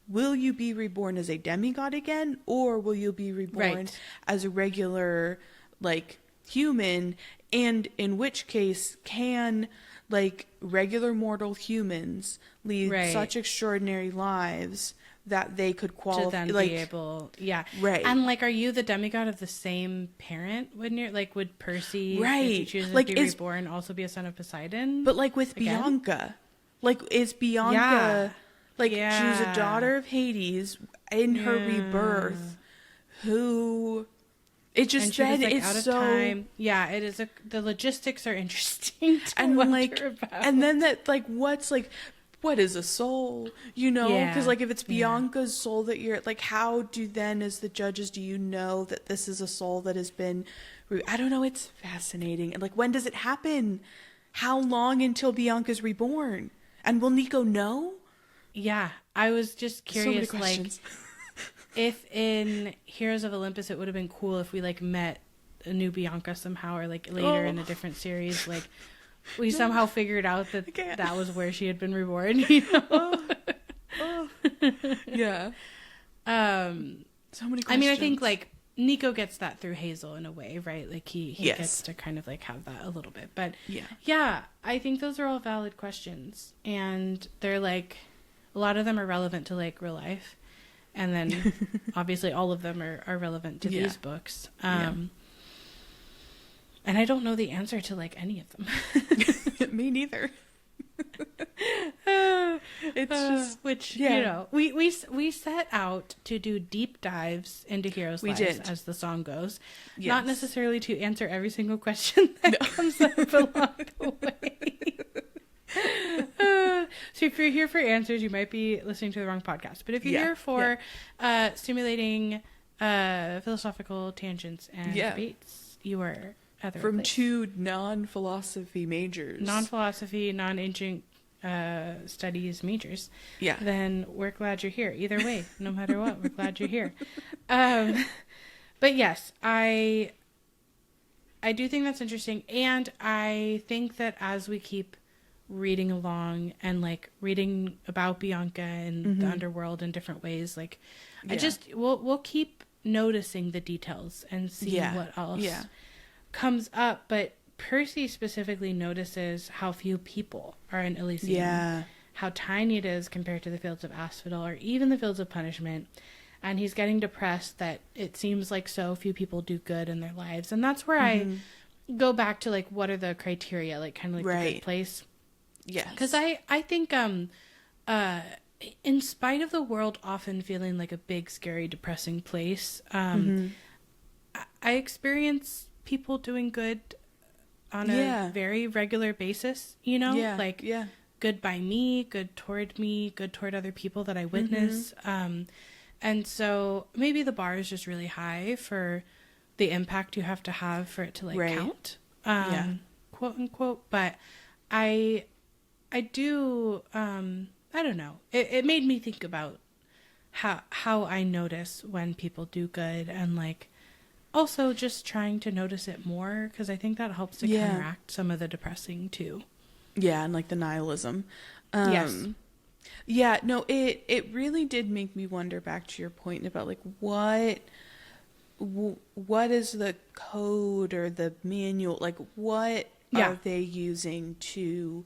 will you be reborn as a demigod again, or will you be reborn as a regular, like, human? And in which case, can, like, regular mortal humans lead such extraordinary lives that they could qualify, to then like, be able, and, like, are you the demigod of the same parent when you're, like, would Percy, if he chooses to be reborn, also be a son of Poseidon? But, like, with Bianca, like, is Bianca, like, she was a daughter of Hades in her rebirth, who, it just said, like, it's out of so time. Yeah, it is. The logistics are interesting to and wonder like about. And then that, like, what's, like, what is a soul, you know? Because, like, if it's Bianca's soul that you're, like, how do then, as the judges, do you know that this is a soul that has been, I don't know, it's fascinating. And, like, when does it happen? How long until Bianca's reborn? And will Nico know? Yeah, I was just curious, so many like, if in Heroes of Olympus it would have been cool if we, like, met a new Bianca somehow, or, like, later in a different series, like, we somehow figured out that that was where she had been reborn, you know? Yeah. So many questions. I mean, I think, like, Nico gets that through Hazel in a way, right? Like, he gets to kind of, like, have that a little bit. But, yeah, I think those are all valid questions. And they're, like, a lot of them are relevant to, like, real life. And then, obviously, all of them are relevant to these books. And I don't know the answer to, like, any of them. Me neither. It's just, which, you know, we set out to do deep dives into heroes' lives, as the song goes. Yes. Not necessarily to answer every single question that comes up along the way. So if you're here for answers, you might be listening to the wrong podcast. But if you're here for stimulating philosophical tangents and debates, you are from place. 2 non-philosophy majors. Non-philosophy, non-ancient studies majors. Yeah. Then we're glad you're here. Either way, no matter what, we're glad you're here. But yes, I do think that's interesting. And I think that as we keep reading along and, like, reading about Bianca and the underworld in different ways, like, we'll keep noticing the details and seeing what else comes up. But Percy specifically notices how few people are in Elysium, how tiny it is compared to the Fields of Asphodel or even the Fields of Punishment. And he's getting depressed that it seems like so few people do good in their lives. And that's where I go back to, like, what are the criteria, like, kind of like the good place. Yes. Because I think in spite of the world often feeling like a big, scary, depressing place, I experience people doing good on a very regular basis, you know? Good by me, good toward other people that I witness. And so maybe the bar is just really high for the impact you have to have for it to, like, count, quote unquote. But I do, I don't know. It made me think about how I notice when people do good, and, like, also just trying to notice it more, because I think that helps to counteract some of the depressing too. Yeah, and, like, the nihilism. Yes. Yeah, no, it really did make me wonder, back to your point about, like, what is the code or the manual, like, what are they using to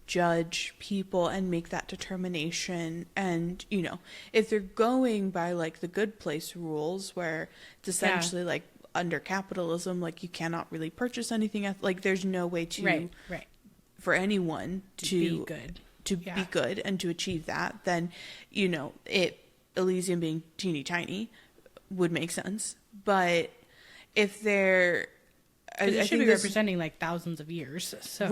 judge people and make that determination? And, you know, if they're going by, like, the good place rules, where it's essentially like under capitalism, like, you cannot really purchase anything, like, there's no way to for anyone to be good, be good and to achieve that, then, you know, Elysium being teeny tiny would make sense. But if they're, it should be representing, like, thousands of years, so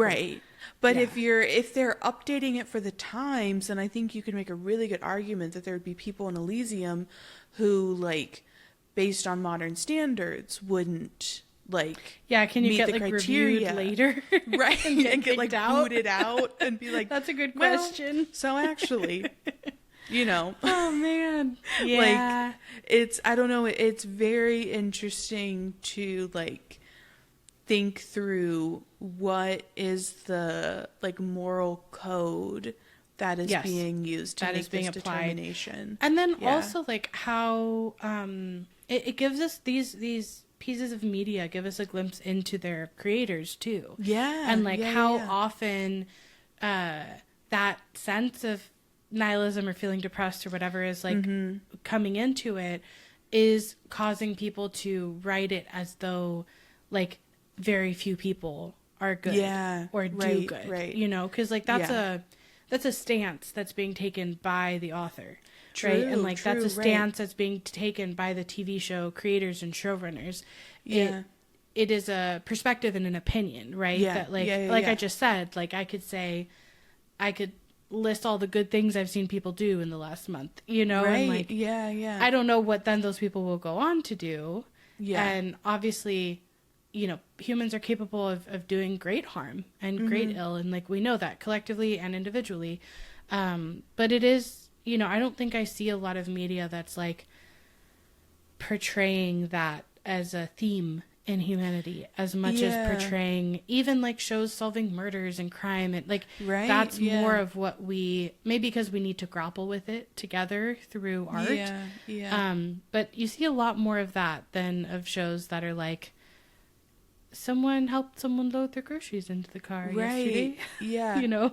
but if they're updating it for the times, then I think you could make a really good argument that there would be people in Elysium who, like, based on modern standards, wouldn't, like, can you meet get, the like, criteria reviewed later, and get like booted out and be like, that's a good question. Well, so actually, you know, oh man, like, it's, I don't know, it's very interesting to, like, think through what is the, like, moral code that is being used to that make is being this applied. Determination. And then also, like, how it gives us these pieces of media give us a glimpse into their creators too. And, like, how often that sense of nihilism or feeling depressed or whatever is, like, coming into it is causing people to write it as though, like, very few people are good or do good, you know, because, like, that's a stance that's being taken by the author, right? And, like, that's a stance that's being taken by the TV show creators and showrunners. It is a perspective and an opinion, right? That, like, I just said, like, I could list all the good things I've seen people do in the last month, you know, and, like, I don't know what then those people will go on to do, and obviously, you know, humans are capable of doing great harm and great ill, and, like, we know that collectively and individually. But it is, you know, I don't think I see a lot of media that's, like, portraying that as a theme in humanity as much as portraying even, like, shows solving murders and crime, and, like, that's more of what we, maybe because we need to grapple with it together through art. But you see a lot more of that than of shows that are like, someone helped someone load their groceries into the car yesterday. You know?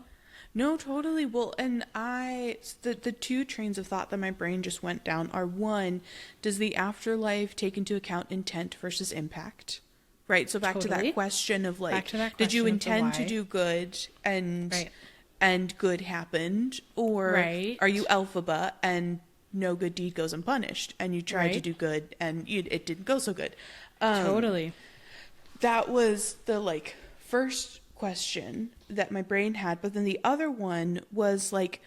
No, totally. Well, and the two trains of thought that my brain just went down are, one, does the afterlife take into account intent versus impact? Right. So back to that question of, like, did you intend to do good and good happened, or are you Elphaba and no good deed goes unpunished, and you tried to do good and it didn't go so good? Totally. That was the, like, first question that my brain had. But then the other one was, like,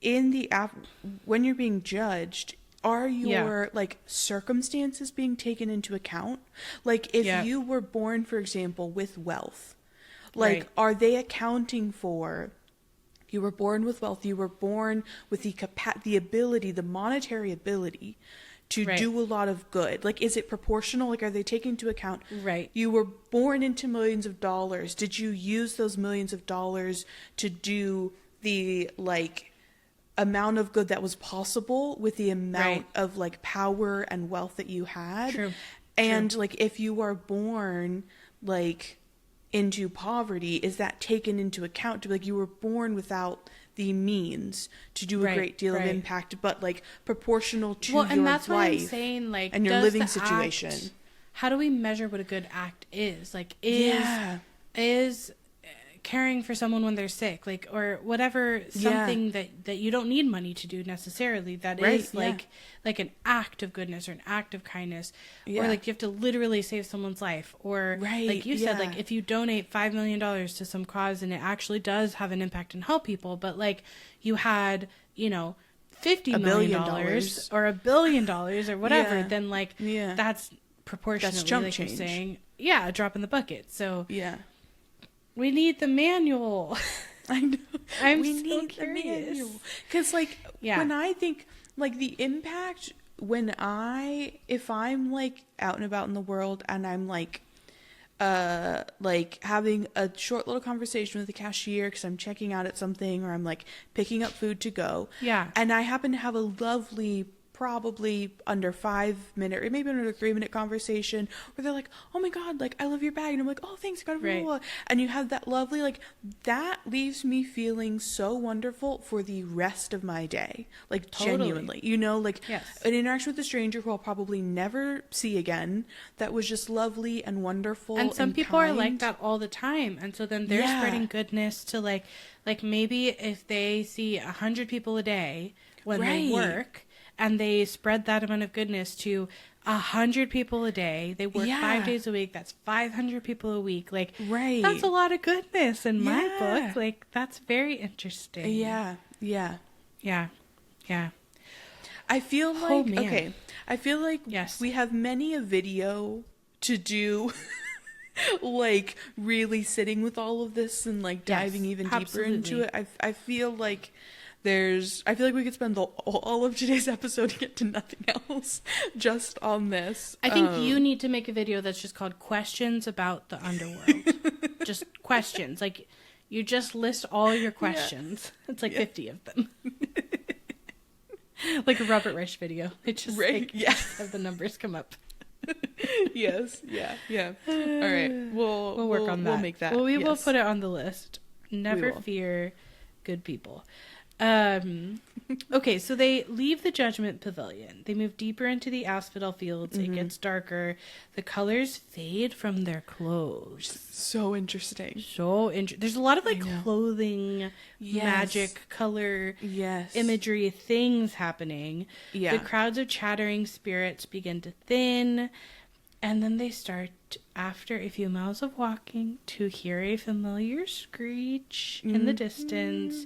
when you're being judged, are your like, circumstances being taken into account? Like, if you were born, for example, with wealth, like, are they accounting for, you were born with wealth, you were born with the ability, the monetary ability to do a lot of good. Like, is it proportional? Like, are they taking into account, you were born into millions of dollars. Did you use those millions of dollars to do the, like, amount of good that was possible with the amount of like power and wealth that you had. True. And like if you are born like into poverty, is that taken into account to like you were born without the means to do a great deal of impact, but like proportional to your and that's life why I'm saying, like, and your living situation. How do we measure what a good act is? Like, is caring for someone when they're sick, like, or whatever, something that you don't need money to do necessarily, that is like an act of goodness or an act of kindness, or like you have to literally save someone's life, or like you said, like if you donate $5 million to some cause and it actually does have an impact and help people, but like you had, you know, $50 million or $1 billion or whatever, then like that's proportionally, that's chump like change. you're saying, a drop in the bucket. So we need the manual. I know. We need the manual. Because, like, when I think, like, the impact, if I'm, like, out and about in the world and I'm, like having a short little conversation with the cashier because I'm checking out at something, or I'm, like, picking up food to go. Yeah. And I happen to have a lovely, probably under 5 minute or maybe under 3 minute conversation where they're like, oh my god, like I love your bag, and I'm like, oh thanks god, and you have that lovely, like, that leaves me feeling so wonderful for the rest of my day, like genuinely, you know, like an interaction with a stranger who I'll probably never see again, that was just lovely and wonderful, and some people are like that all the time, and so then they're spreading goodness to like maybe if they see 100 people a day when they work, and they spread that amount of goodness to 100 people a day. They work 5 days a week. That's 500 people a week. Like, that's a lot of goodness in my book. Like, that's very interesting. Yeah. I feel like, I feel like we have many a video to do, like, really sitting with all of this and, like, diving even deeper into it. I feel like we could spend all of today's episode to get to nothing else just on this. I think you need to make a video that's just called Questions About the Underworld. Just questions. Like, you just list all your questions. It's like 50 of them. Like a Robert Reich video. It just have the numbers come up. Yes. Yeah. All right. We'll work on that. We'll make that. Well, we will put it on the list. Never fear good people. Okay, so they leave the Judgment Pavilion. They move deeper into the asphodel fields. It gets darker. The colors fade from their clothes. So interesting. There's a lot of like clothing, magic, color, imagery things happening. The crowds of chattering spirits begin to thin, and then they start, after a few miles of walking, to hear a familiar screech in the distance.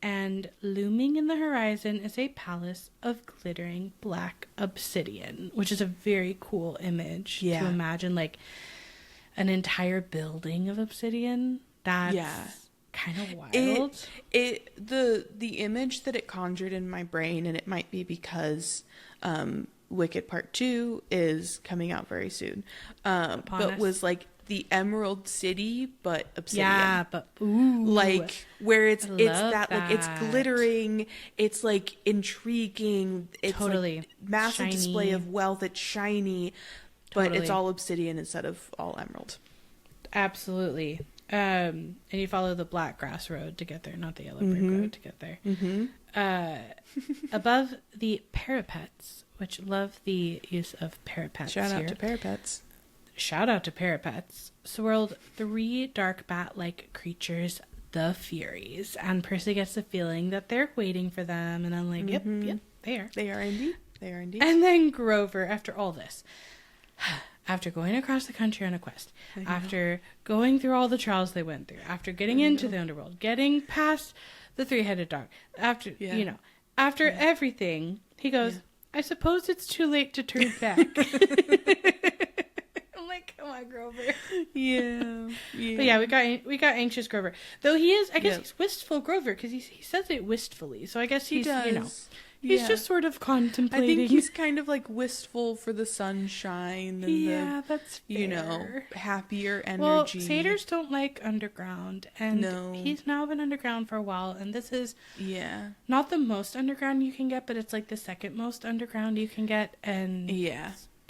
And looming in the horizon is a palace of glittering black obsidian, which is a very cool image to imagine, like an entire building of obsidian. That's kind of wild. The image that it conjured in my brain, and it might be because Wicked Part 2 is coming out very soon, but was like the Emerald City, but obsidian. Yeah, but like where it's that like it's glittering, it's like intriguing, it's like massive shiny display of wealth. It's shiny, but it's all obsidian instead of all emerald. Absolutely. And you follow the black grass road to get there, not the yellow brick road to get there. Above the parapets, which love the use of parapets. Shout out to parapets. Shout out to parapets. Swirled 3 dark bat-like creatures, the Furies. And Percy gets the feeling that they're waiting for them. And I'm like, yep, they are. They are indeed. And then Grover, after all this, after going across the country on a quest, after going through all the trials they went through, after getting into the underworld, getting past the 3-headed dog, after, after everything, he goes, I suppose it's too late to turn back. Come on, Grover. Yeah. But yeah, we got anxious Grover. Though he is, I guess he's wistful Grover, because he says it wistfully. So I guess he's, He's just sort of contemplating. I think he's kind of like wistful for the sunshine and that's fair. You know, happier energy. Well, satyrs don't like underground, and he's now been underground for a while, and this is not the most underground you can get, but it's like the second most underground you can get, and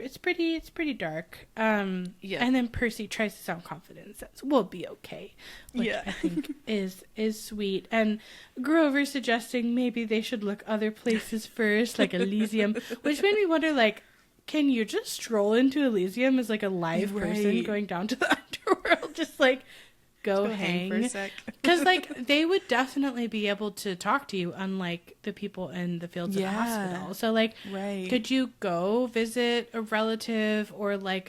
it's pretty dark. And then Percy tries to sound confident and says, "We'll be okay," which I think is sweet. And Grover's suggesting maybe they should look other places first, like Elysium, which made me wonder, like, can you just stroll into Elysium as like a live person going down to the underworld, just like go hang for a sec? Because like they would definitely be able to talk to you, unlike the people in the fields of the hospital. So like, could you go visit a relative or like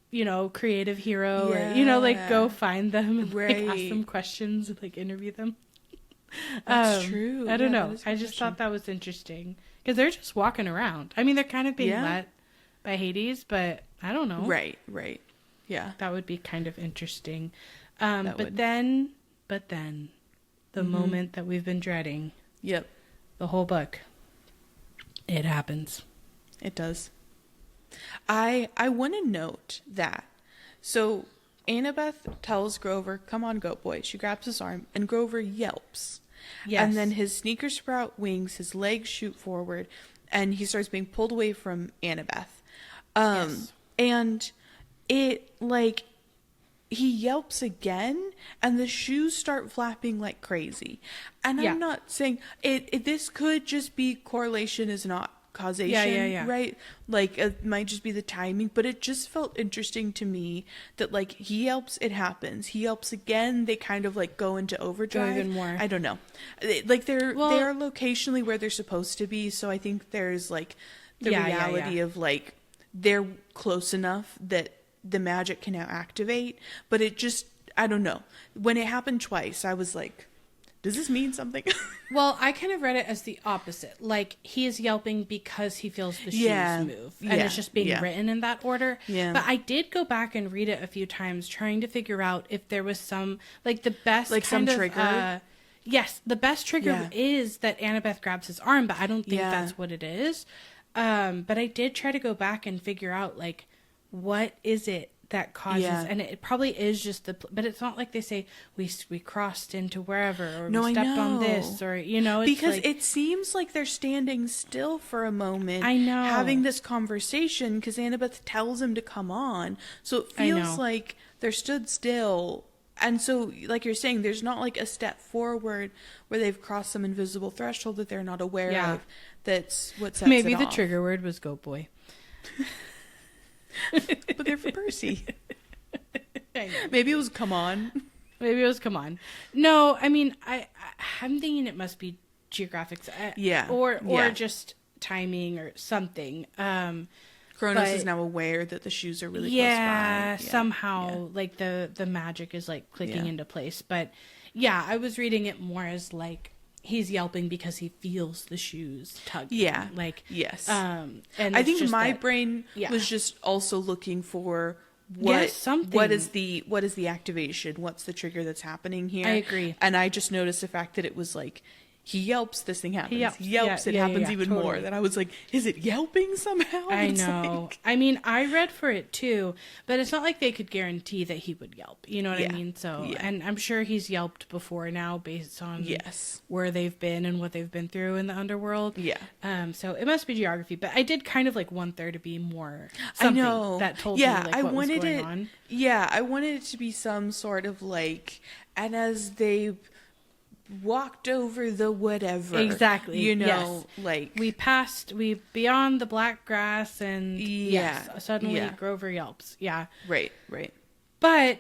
you know, creative hero, or you know, like go find them and like ask them questions and like interview them? That's true. I don't know. I just thought that was interesting because they're just walking around. I mean, they're kind of being let by Hades, but I don't know. Right. Yeah. That would be kind of interesting. But then the moment that we've been dreading. Yep. The whole book. It happens. It does. I want to note that. So Annabeth tells Grover, "Come on, goat boy." She grabs his arm and Grover yelps. Yes. And then his sneakers sprout wings, his legs shoot forward, and he starts being pulled away from Annabeth. And it, like, he yelps again, and the shoes start flapping like crazy. And I'm not saying this could just be correlation is not causation, right? Like, it might just be the timing, but it just felt interesting to me that, like, he yelps, it happens. He yelps again, they kind of, like, go into overdrive. Even more. I don't know. Like, they're locationally where they're supposed to be, so I think there's, like, the reality of, like, they're close enough that the magic can now activate, but it just, I don't know. When it happened twice, I was like, does this mean something? Well, I kind of read it as the opposite. Like, he is yelping because he feels the shoes move. And it's just being written in that order. Yeah. But I did go back and read it a few times trying to figure out if there was some, like, the best like kind some of, trigger. Yes, the best trigger is that Annabeth grabs his arm, but I don't think that's what it is. But I did try to go back and figure out, like, what is it that causes, and it probably is just but it's not like they say we crossed into wherever, or we stepped on this, or, you know, it's because like, it seems like they're standing still for a moment. I know, having this conversation because Annabeth tells him to come on, so it feels like they're stood still. And so, like you're saying, there's not like a step forward where they've crossed some invisible threshold that they're not aware of. That's what sets maybe it the off. Trigger word was goat boy. But they're for Percy. Maybe it was come on. Maybe it was come on. No, I mean, I'm thinking it must be geographics. Or just timing or something. Cronus is now aware that the shoes are really close by. Somehow, like, the magic is, like, clicking into place. But, yeah, I was reading it more as, like, he's yelping because he feels the shoes tugging. Yeah. Like, yes. And I think my brain was just also looking for what is the activation? What's the trigger that's happening here? I agree. And I just noticed the fact that it was like, he yelps, this thing happens. He yelps, it happens even more. Then I was like, is it yelping somehow? I know. Like... I mean, I read for it too, but it's not like they could guarantee that he would yelp. You know what I mean? So, and I'm sure he's yelped before now based on where they've been and what they've been through in the underworld. Yeah. So it must be geography, but I did kind of like want there to be more something that told me like what was going on. Yeah, I wanted it to be some sort of like, and as they walked over the whatever, exactly, you know, like we beyond the black grass, and suddenly Grover yelps. Right. But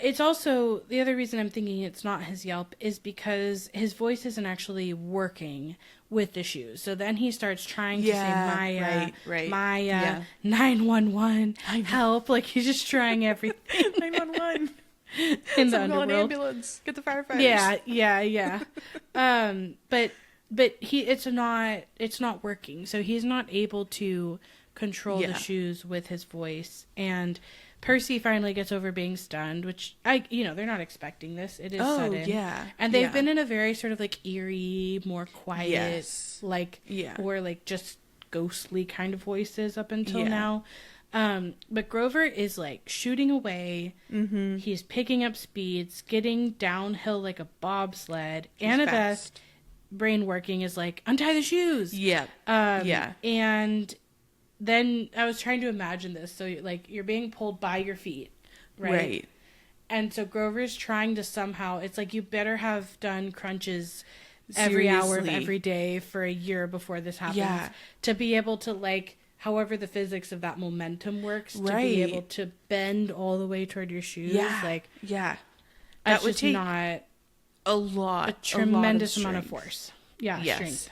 it's also, the other reason I'm thinking it's not his yelp is because his voice isn't actually working with the shoes. So then he starts trying to say Maya, 911, help. Like, he's just trying everything. 911. In the underworld. An ambulance. Get the firefighters. Yeah. But it's not working. So he's not able to control the shoes with his voice. And Percy finally gets over being stunned, which they're not expecting this. It is sudden. Yeah. And they've been in a very sort of like eerie, more quiet, or like just ghostly kind of voices up until now. But Grover is like shooting away. Mm-hmm. He's picking up speed, skidding downhill like a bobsled. Annabeth, brain working, is like, untie the shoes. Yeah. And then I was trying to imagine this. So like you're being pulled by your feet, right? And so Grover's trying to somehow, it's like you better have done crunches every hour of every day for a year before this happens to be able to like, however the physics of that momentum works, to be able to bend all the way toward your shoes. That would take not a tremendous amount of force. Strength.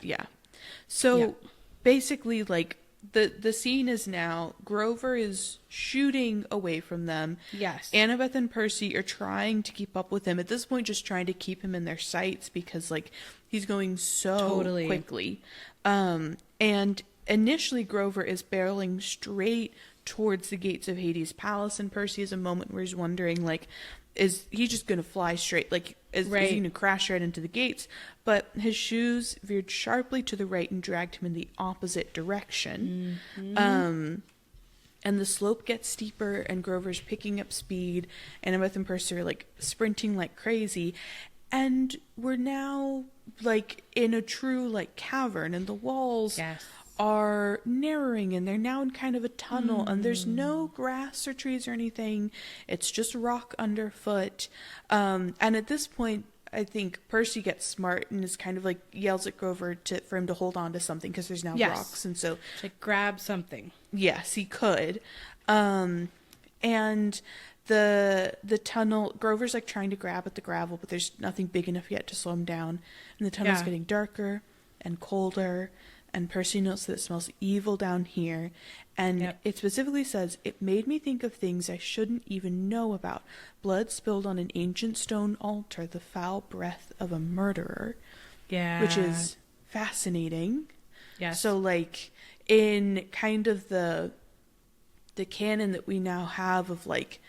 So basically, like, the scene is now Grover is shooting away from them. Yes. Annabeth and Percy are trying to keep up with him. At this point, just trying to keep him in their sights because, like, he's going so quickly. And initially, Grover is barreling straight towards the gates of Hades' palace, and Percy has a moment where he's wondering, like, is he just going to fly straight? Like, is he going to crash right into the gates? But his shoes veered sharply to the right and dragged him in the opposite direction. Mm-hmm. And the slope gets steeper, and Grover's picking up speed. Annabeth and Percy are, like, sprinting like crazy. And we're now, like, in a true, like, cavern, and the walls are narrowing, and they're now in kind of a tunnel, and there's no grass or trees or anything. It's just rock underfoot. And at this point, I think Percy gets smart and is kind of like yells at Grover for him to hold on to something because there's now rocks, and so like grab something. Yes, he could. And the tunnel, Grover's like trying to grab at the gravel, but there's nothing big enough yet to slow him down, and the tunnel's getting darker and colder. And Percy notes that it smells evil down here. And it specifically says, it made me think of things I shouldn't even know about. Blood spilled on an ancient stone altar, the foul breath of a murderer. Yeah. Which is fascinating. Yeah. So, like, in kind of the canon that we now have of, like,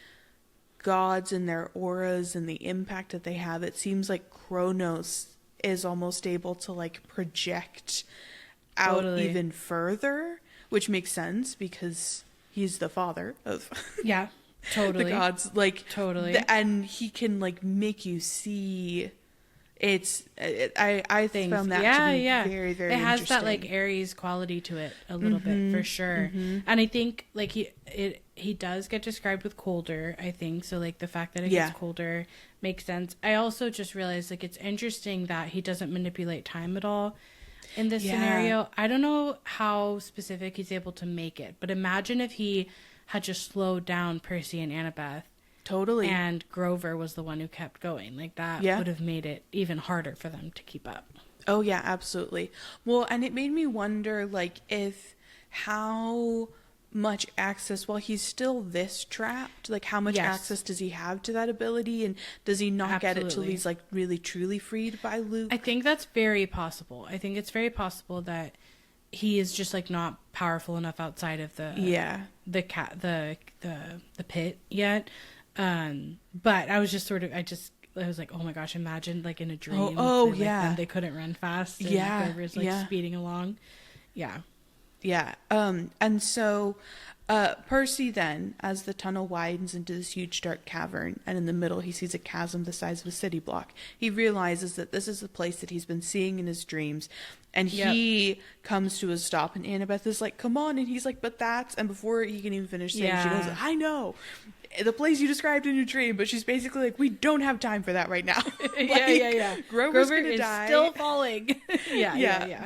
gods and their auras and the impact that they have, it seems like Kronos is almost able to, like, project out even further, which makes sense because he's the father of the gods, like and he can like make you see. I found that to be very, very it has interesting. that like Aries quality to it a little bit for sure. And I think like he does get described with colder, I think, so like the fact that it gets colder makes sense. I also just realized like it's interesting that he doesn't manipulate time at all in this scenario. I don't know how specific he's able to make it, but imagine if he had just slowed down Percy and Annabeth. Totally. And Grover was the one who kept going. Like that would have made it even harder for them to keep up. Oh yeah, absolutely. Well, and it made me wonder like how much access, while he's still this trapped, like how much access does he have to that ability, and does he not get it till he's like really truly freed by Luke? I think that's very possible. I think it's very possible that he is just like not powerful enough outside of the pit yet. But I was just sort of I was like, oh my gosh, imagine like in a dream. And they couldn't run fast. And Grover's like speeding along. Yeah. And so Percy then, as the tunnel widens into this huge dark cavern, and in the middle he sees a chasm the size of a city block, he realizes that this is the place that he's been seeing in his dreams, and he comes to a stop, and Annabeth is like, come on, and he's like, but that's, and before he can even finish saying, she goes, I know the place you described in your dream, but she's basically like, we don't have time for that right now. Grover's gonna die. Still falling.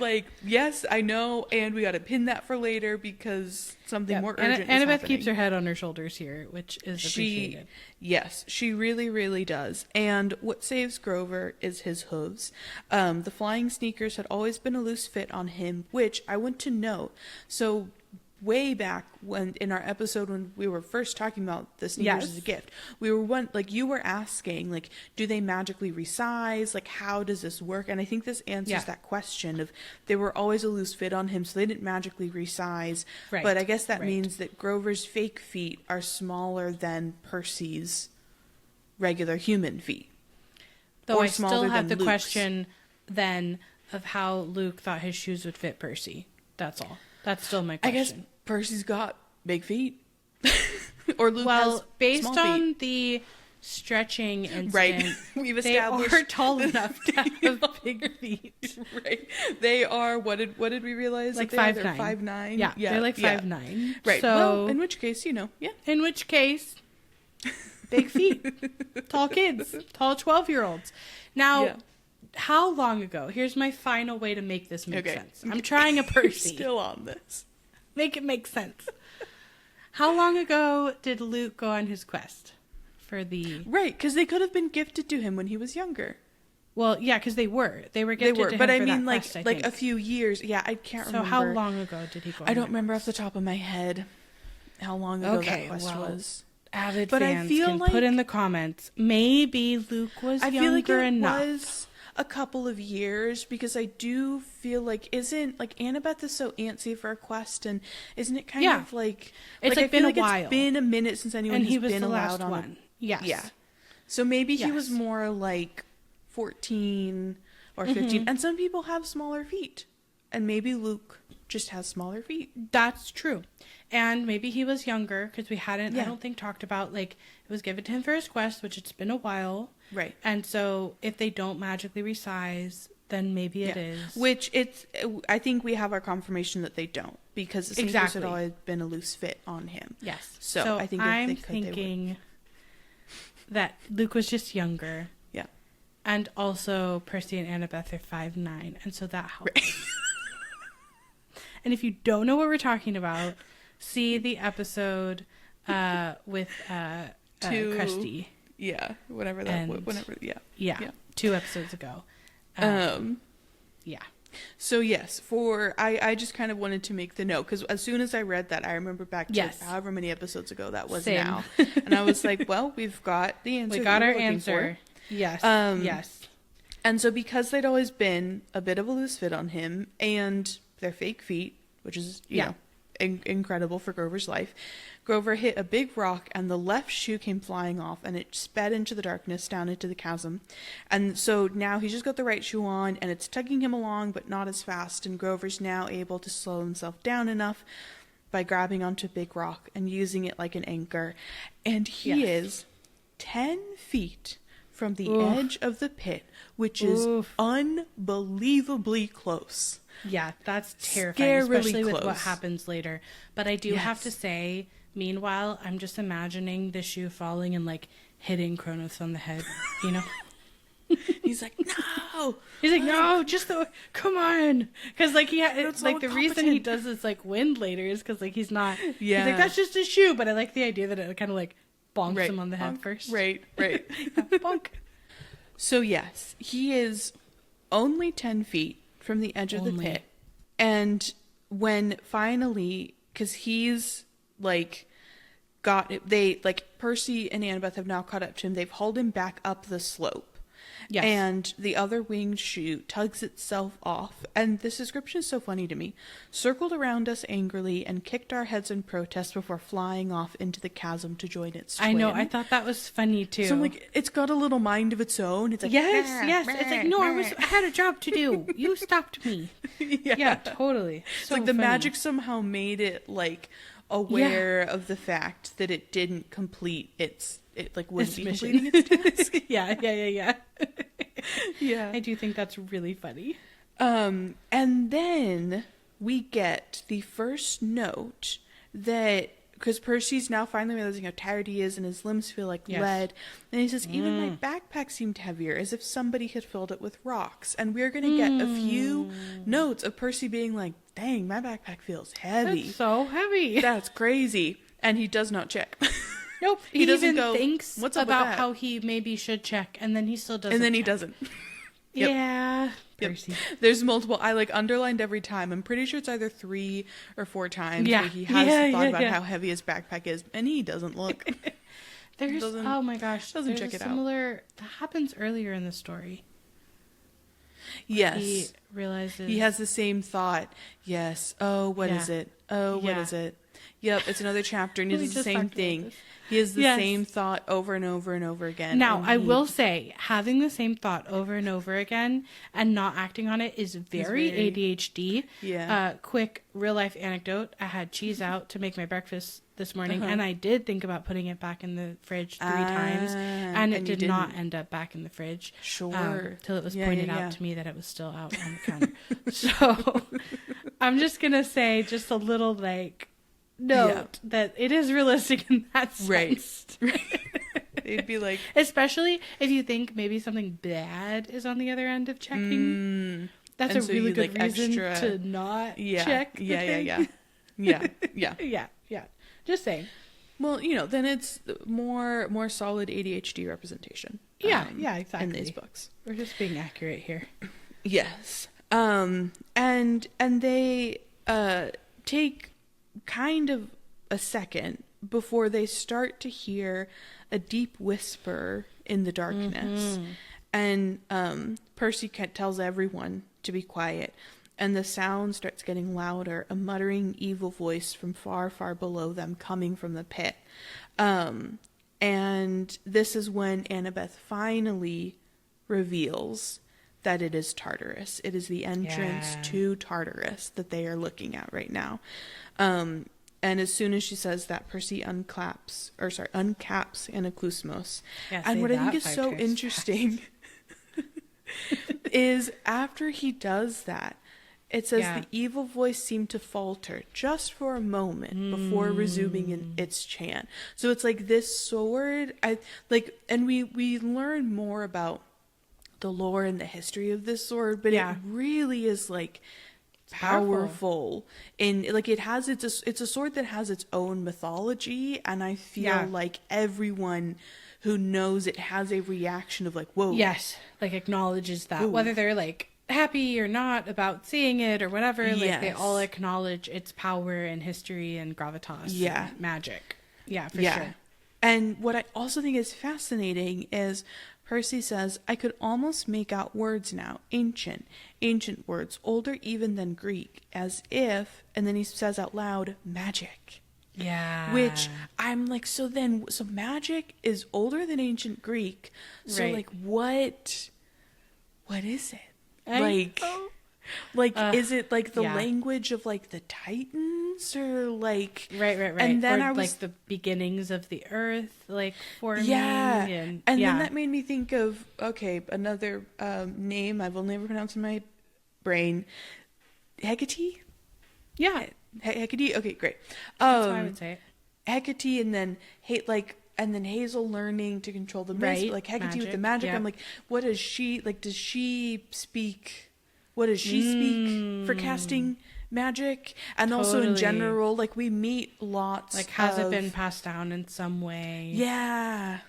Like, yes, I know, and we gotta pin that for later because something more urgent is Annabeth happening. keeps her head on her shoulders here, which is appreciated. Yes, she really, really does. And what saves Grover is his hooves. The flying sneakers had always been a loose fit on him, which I want to note. So way back when in our episode when we were first talking about the sneakers as a gift, we were you were asking, like, do they magically resize? Like, how does this work? And I think this answers that question of they were always a loose fit on him, so they didn't magically resize. Right. But I guess that means that Grover's fake feet are smaller than Percy's regular human feet. Though I still have the question then of how Luke thought his shoes would fit Percy. That's all. That's still my question. I guess Percy's got big feet. Or Luke has based small on feet. The stretching incident, right. We've established they are tall enough to have big feet. Right. They are, what did we realize? Like 5'9". 5'9". Yeah, they're like 5'9". Right. So, well, in which case, yeah. In which case, big feet. Tall kids. Tall 12-year-olds. Now, how long ago? Here's my final way to make this make sense. I'm trying a Percy. Still on this. Make it make sense. How long ago did Luke go on his quest for the... Right, because they could have been gifted to him when he was younger. Well, yeah, because they were. They were gifted to him but for I mean, that quest, I like think. a few years. Yeah, I can't remember. So how long ago did he go on I don't remember off the top of my head how long ago that quest was. Avid but fans I feel can put in the comments. Maybe Luke was younger enough. I feel like it was a couple of years, because I do feel like Annabeth is so antsy for a quest, and isn't it kind of like it's like been a while. It's been a minute since anyone has been allowed on one. Yes. Yeah. So maybe he was more like 14 or 15, and some people have smaller feet, and maybe Luke just has smaller feet. That's true. And maybe he was younger, because we hadn't, I don't think, talked about, like, it was given to him for his quest, which it's been a while. Right. And so if they don't magically resize, then maybe it is. Which I think we have our confirmation that they don't, because the sneakers had always been a loose fit on him. Yes. So I think I'm if they could, thinking that Luke was just younger. Yeah. And also Percy and Annabeth are 5'9", and so that helps. Right. And if you don't know what we're talking about, see the episode with Krusty. Yeah, whenever that. Yeah, 2 episodes ago. Yeah. So yes, I just kind of wanted to make the note, because as soon as I read that, I remember back to however many episodes ago that was now, and I was like, well, we've got the answer. We got our answer. Yes. Yes. And so because they'd always been a bit of a loose fit on him, and their fake feet, which is you know incredible for Grover's life, Grover hit a big rock, and the left shoe came flying off, and it sped into the darkness down into the chasm. And so now he's just got the right shoe on, and it's tugging him along, but not as fast. And Grover's now able to slow himself down enough by grabbing onto a big rock and using it like an anchor. And he is 10 feet from the edge of the pit, which is unbelievably close. Yeah, that's terrifying, especially with what happens later. But I do have to say, meanwhile, I'm just imagining the shoe falling and, like, hitting Kronos on the head, you know? He's like, no! He's like, no, just come on! Because, like, it's like, the reason he does this, like, wind later is because, like, he's not... He's like, that's just a shoe, but I like the idea that it kind of, like, bonks him on the head first. Right. Bonk. So, yes, he is only 10 feet from the edge of the pit. And when finally, because he's like Percy and Annabeth have now caught up to him, they've hauled him back up the slope. Yes. And the other winged shoe tugs itself off, and this description is so funny to me. Circled around us angrily and kicked our heads in protest before flying off into the chasm to join its twin. I know, I thought that was funny too. So I'm like, it's got a little mind of its own. It's like, yes. It's like, no, I had a job to do. You stopped me. Yeah, totally. So like the magic somehow made it like aware of the fact that it didn't complete it wouldn't be completing its task. Yeah. Yeah. I do think that's really funny. And then we get the first note that, because Percy's now finally realizing how tired he is and his limbs feel like lead. And he says, even my backpack seemed heavier, as if somebody had filled it with rocks. And we're going to get a few notes of Percy being like, dang, my backpack feels heavy. It's so heavy. That's crazy. And he does not check. Nope. He doesn't even go, thinks what's up about with that? how he maybe should check, and then he still doesn't. And then he check. doesn't. Yeah. Percy. There's multiple. I like underlined every time. I'm pretty sure it's either 3 or 4 times where he has thought about how heavy his backpack is, and he doesn't look. Oh my gosh, doesn't check it out. That happens earlier in the story. Yes. He realizes he has the same thought. Yes. Oh, what is it? Oh, what is it? Yep, it's another chapter, and he does the same thing. He has the same thought over and over and over again. Now, I will say, having the same thought over and over again and not acting on it is very ADHD. Yeah. Quick real-life anecdote. I had cheese out to make my breakfast this morning, and I did think about putting it back in the fridge 3 times, and it did not end up back in the fridge. Sure. Till it was pointed out to me that it was still out on the counter. So, I'm just going to say just a little, note that it is realistic in that sense. Right. They'd be like, especially if you think maybe something bad is on the other end of checking. That's a really good reason to not check. Yeah. Just saying. Well, then it's more solid ADHD representation. Yeah, exactly. In these books, we're just being accurate here. Yes. And they take kind of a second before they start to hear a deep whisper in the darkness. And Percy tells everyone to be quiet, and the sound starts getting louder, a muttering evil voice from far, far below them coming from the pit. And this is when Annabeth finally reveals that it is Tartarus. It is the entrance to Tartarus that they are looking at right now. And as soon as she says that, Percy uncaps Anaklusmos. And what I think is so interesting is after he does that, it says the evil voice seemed to falter just for a moment before resuming in its chant. So it's like this sword, and we learn more about the lore and the history of this sword, but it really is powerful. And it's a sword that has its own mythology, and I feel like everyone who knows it has a reaction of whoa. Yes, acknowledges that. Ooh. Whether they're happy or not about seeing it or whatever, they all acknowledge its power and history and gravitas and magic. Yeah, for sure. And what I also think is fascinating is Percy says, I could almost make out words now, ancient words, older even than Greek, as if, and then he says out loud, magic. Yeah. Which I'm so magic is older than ancient Greek. So what is it? Is it the language of the Titans or right, and then or I was the beginnings of the earth forming and then that made me think of another name I've only ever pronounced in my brain, Hecate. Hecate. Okay, great. That's how I would say it. Hecate, and then and then Hazel learning to control the mist, Hecate magic, with the magic. Yeah. I'm what does she Does she speak? What does she speak for casting magic? And also in general, we meet lots. Has it been passed down in some way? Yeah.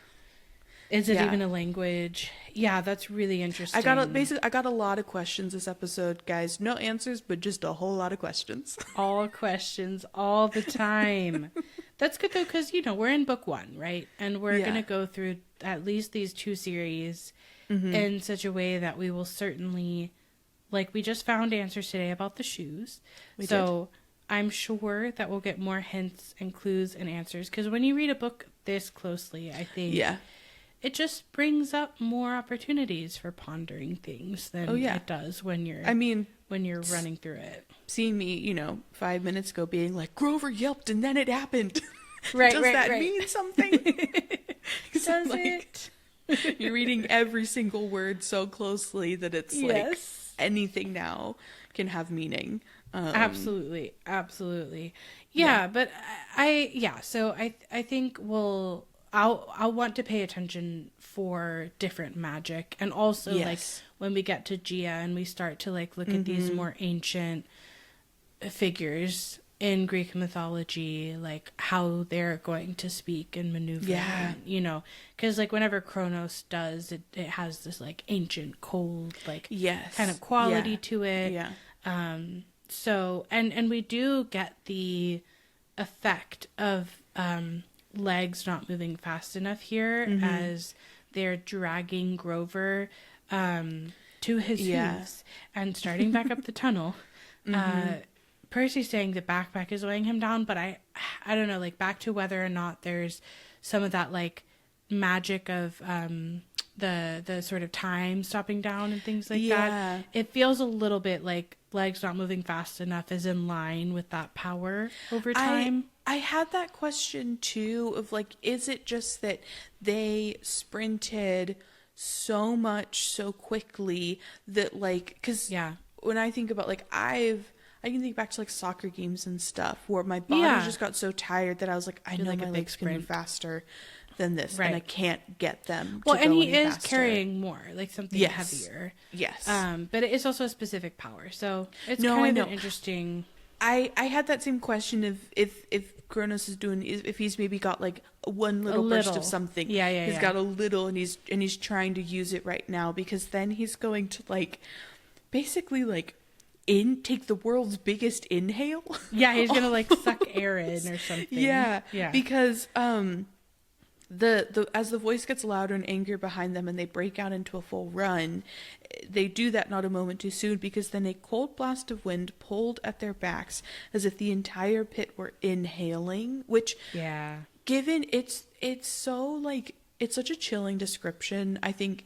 Is it even a language? Yeah, that's really interesting. I got a lot of questions this episode, guys. No answers, but just a whole lot of questions. All questions, all the time. That's good, though, because, we're in book 1, right? And we're going to go through at least these 2 series in such a way that we will certainly, we just found answers today about the shoes. We did. I'm sure that we'll get more hints and clues and answers, because when you read a book this closely, I think it just brings up more opportunities for pondering things than it does when you're running through it. Seeing me, 5 minutes ago being Grover yelped and then it happened. Right, Does that mean something? Does it? You're reading every single word so closely that it's anything now can have meaning. Absolutely. Yeah, but so I think I'll want to pay attention for different magic, and also when we get to Gia and we start to look at these more ancient figures in Greek mythology, like how they're going to speak and maneuver. Yeah. You know, because like whenever Kronos does, it has this like ancient, cold, like Yes. kind of quality Yeah. to it. Yeah. So, and we do get the effect of legs not moving fast enough here as they're dragging Grover to his hooves and starting back up the tunnel. Percy's saying the backpack is weighing him down, but I don't know, like back to whether or not there's some of that like magic of the sort of time stopping down and things like that. It feels a little bit like legs not moving fast enough is in line with that power over time. I had that question too of like, is it just that they sprinted so much so quickly that like, because when I think about like I can think back to like soccer games and stuff where my body just got so tired that I was like, I know like my a big legs can be faster than this, and I can't get them. Well, to and go he any is faster. carrying more, like something heavier. Yes. But it is also a specific power, so it's I kind know. of an interesting. I had that same question of if Kronos is doing, if he's maybe got like one little burst of something. He's got a little, and he's trying to use it right now, because then he's going to like basically like take the world's biggest inhale. Yeah, he's gonna like suck air in or something. Yeah. Because the as the voice gets louder and angrier behind them and they break out into a full run, they do that not a moment too soon, because then a cold blast of wind pulled at their backs as if the entire pit were inhaling, which given it's so like, it's such a chilling description, I think,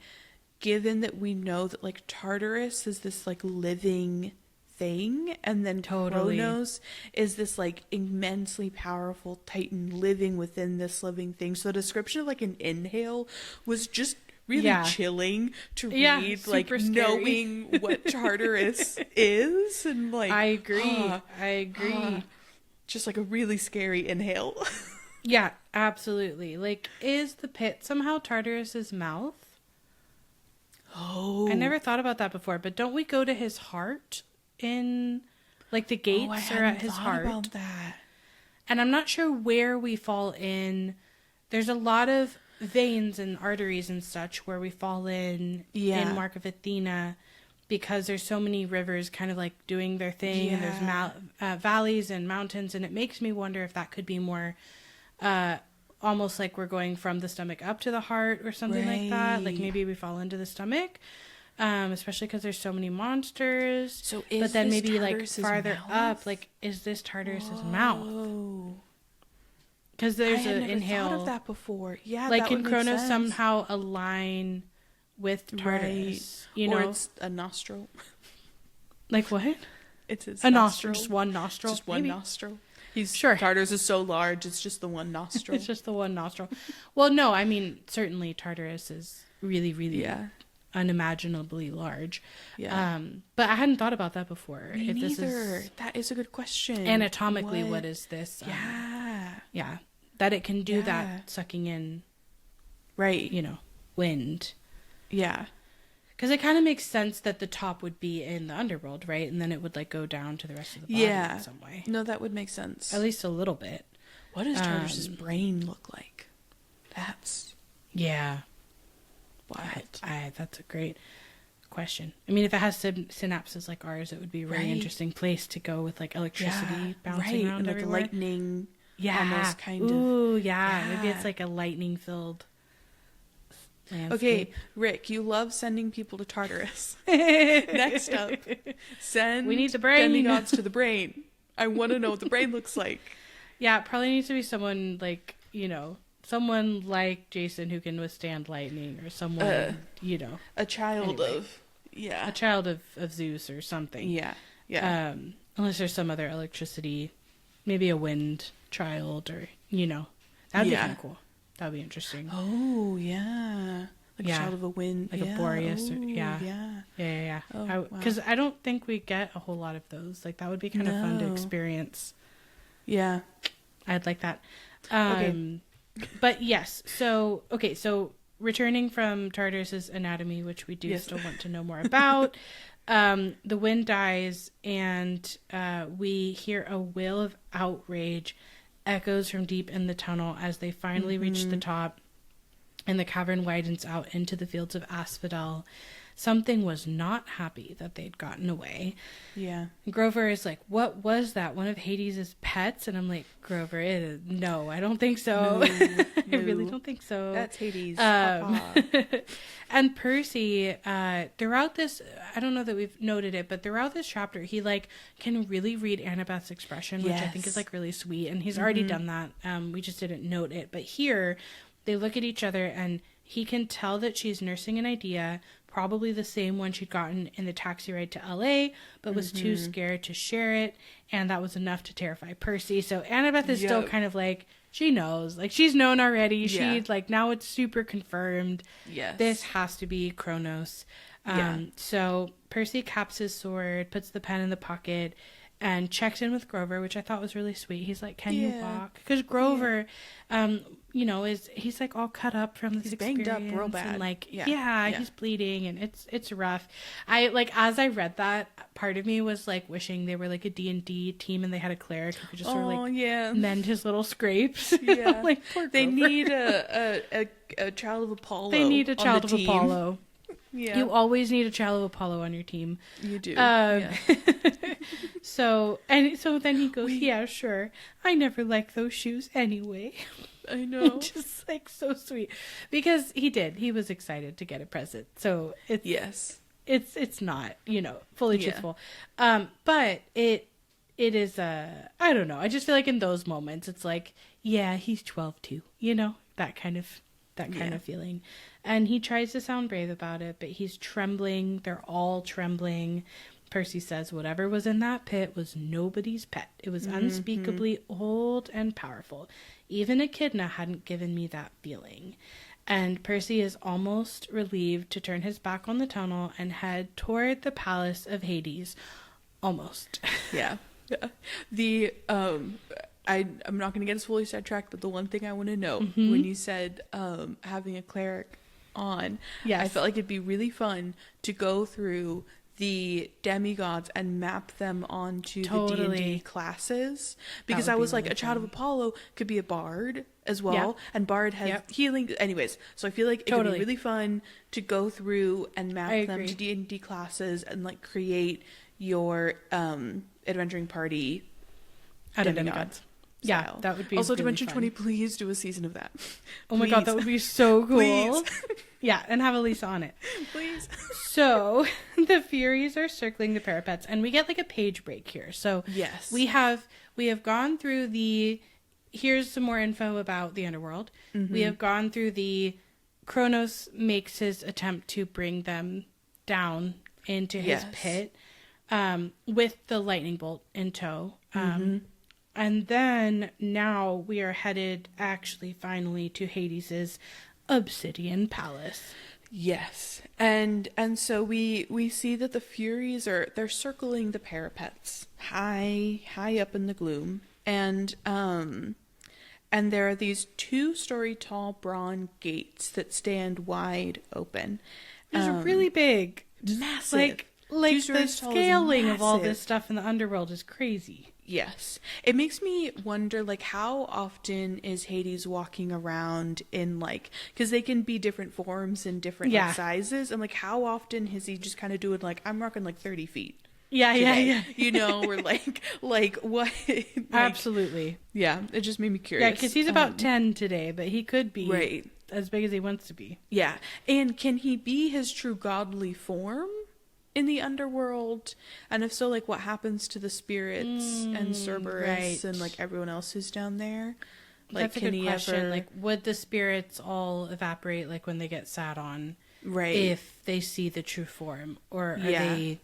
given that we know that like Tartarus is this like living thing, and then Kronos is this like immensely powerful titan living within this living thing. So the description of like an inhale was just really chilling to read, like scary. Knowing what Tartarus is, and like I agree. Just like a really scary inhale. Yeah, absolutely. Like, is the pit somehow Tartarus's mouth? Oh, I never thought about that before, but don't we go to his heart in, like, the gates are at his heart? About that. And I'm not sure where we fall in. There's a lot of veins and arteries and such where we fall in Mark of Athena, because there's so many rivers kind of like doing their thing, and there's valleys and mountains, and it makes me wonder if that could be more almost like we're going from the stomach up to the heart or something like that. Like maybe we fall into the stomach, especially because there's so many monsters. So but then maybe Tartarus's like farther mouth? up, like is this Tartarus's mouth? Because there's an inhale. Thought of that before. Yeah, like that can would make Kronos sense. somehow align with Tartarus? You know, or it's a nostril. Like what? It's his a nostril, just one nostril. Just one maybe? nostril. He's Sure. Tartarus is so large, it's just the one nostril. It's just the one nostril. Well, no, I mean certainly Tartarus is really, really unimaginably large. Yeah. But I hadn't thought about that before. Me if neither. This is that is a good question. anatomically, what is this? Yeah. That it can do that, sucking in, right? You know, wind. Yeah. Because it kind of makes sense that the top would be in the underworld, right? And then it would like go down to the rest of the body in some way. No, that would make sense. At least a little bit. What does Tartarus's brain look like? That's what? That's a great question. I mean, if it has synapses like ours, it would be a really interesting place to go with like electricity bouncing around and like everywhere. lightning. Almost kind of. Ooh, maybe it's like a lightning filled landscape. Okay, Rick, you love sending people to Tartarus. Next up, we need the brain. Demigods to the brain. I want to know what the brain looks like. Yeah, it probably needs to be someone like, you know, someone like Jason who can withstand lightning, or someone, you know, a child of Zeus or something. Yeah. Unless there's some other electricity, maybe a wind child, or you know, that'd be kind of cool. That'd be interesting. Oh yeah, like a child of a wind, like a Boreas. Yeah. Because I don't think we get a whole lot of those. Like that would be kind of fun to experience. Yeah, I'd like that. But yes, so returning from Tartarus's anatomy, which we do still want to know more about, The wind dies, and we hear a wail of outrage echoes from deep in the tunnel as they finally reach the top, and the cavern widens out into the fields of asphodel. Something was not happy that they'd gotten away. Yeah. Grover is like, what was that? One of Hades' pets? And I'm like, Grover, no, I don't think so. No, I really don't think so. That's Hades. And Percy, throughout this, I don't know that we've noted it, but throughout this chapter, he like can really read Annabeth's expression, which I think is like really sweet. And he's already done that. We just didn't note it. But here, they look at each other and he can tell that she's nursing an idea, probably the same one she'd gotten in the taxi ride to LA, but was too scared to share it. And that was enough to terrify Percy. So Annabeth is still kind of like, she knows. Like, she's known already. Yeah. She, like, now it's super confirmed. Yes. This has to be Kronos. So Percy caps his sword, puts the pen in the pocket, and checks in with Grover, which I thought was really sweet. He's like, can you walk? Because Grover, you know, he's like all cut up from this experience. Banged up real bad. And like, he's bleeding and it's rough. I like, as I read that, part of me was like wishing they were like a D&D team and they had a cleric who could just sort of like mend his little scrapes. Yeah. Like, poor they Grover. need a child of Apollo. They need a child of team. Apollo. Yeah. You always need a child of Apollo on your team. You do. So then he goes, yeah, sure. I never liked those shoes anyway. I know. Just like so sweet. Because he was excited to get a present. So it's not, you know, fully truthful. But it is I don't know. I just feel like in those moments it's like, yeah, he's 12 too, you know, that kind of feeling. And he tries to sound brave about it, but he's trembling. They're all trembling. Percy says whatever was in that pit was nobody's pet. It was unspeakably old and powerful. Even Echidna hadn't given me that feeling. And Percy is almost relieved to turn his back on the tunnel and head toward the palace of Hades. Almost. Yeah. The I'm not going to get us fully sidetracked, but the one thing I want to know, when you said having a cleric on, I felt like it'd be really fun to go through the demigods and map them onto the D&D classes, because I was like, a child of Apollo could be a bard as well, and bard has healing. Anyways, so I feel like it would be really fun to go through and map them to D&D classes and like create your adventuring party out of demigods. Yeah, that would be also really Dimension fun. 20. Please do a season of that. Oh my god, that would be so cool. Please. Yeah, and have Alisa on it. Please. So the Furies are circling the parapets, and we get like a page break here. So yes, we have gone through the. Here's some more info about the underworld. We have gone through the. Kronos makes his attempt to bring them down into his pit, with the lightning bolt in tow. And then now we are headed actually finally to Hades's Obsidian Palace. Yes. And so we see that the Furies they're circling the parapets high up in the gloom. And there are these 2-story tall bronze gates that stand wide open. They're really big. Massive. Like the scaling of all this stuff in the underworld is crazy. Yes. It makes me wonder, like, how often is Hades walking around in, like, because they can be different forms and different like, sizes, and, like, how often is he just kind of doing, like, I'm rocking, like, 30 feet. Yeah. You know, or, like what? Like, absolutely. Yeah, it just made me curious. Yeah, because he's about 10 today, but he could be as big as he wants to be. Yeah. And can he be his true godly form in the underworld? And if so, like, what happens to the spirits and Cerberus and like everyone else who's down there? Like, that's a good question. Like, would the spirits all evaporate like when they get sat on? Right. If they see the true form, or are they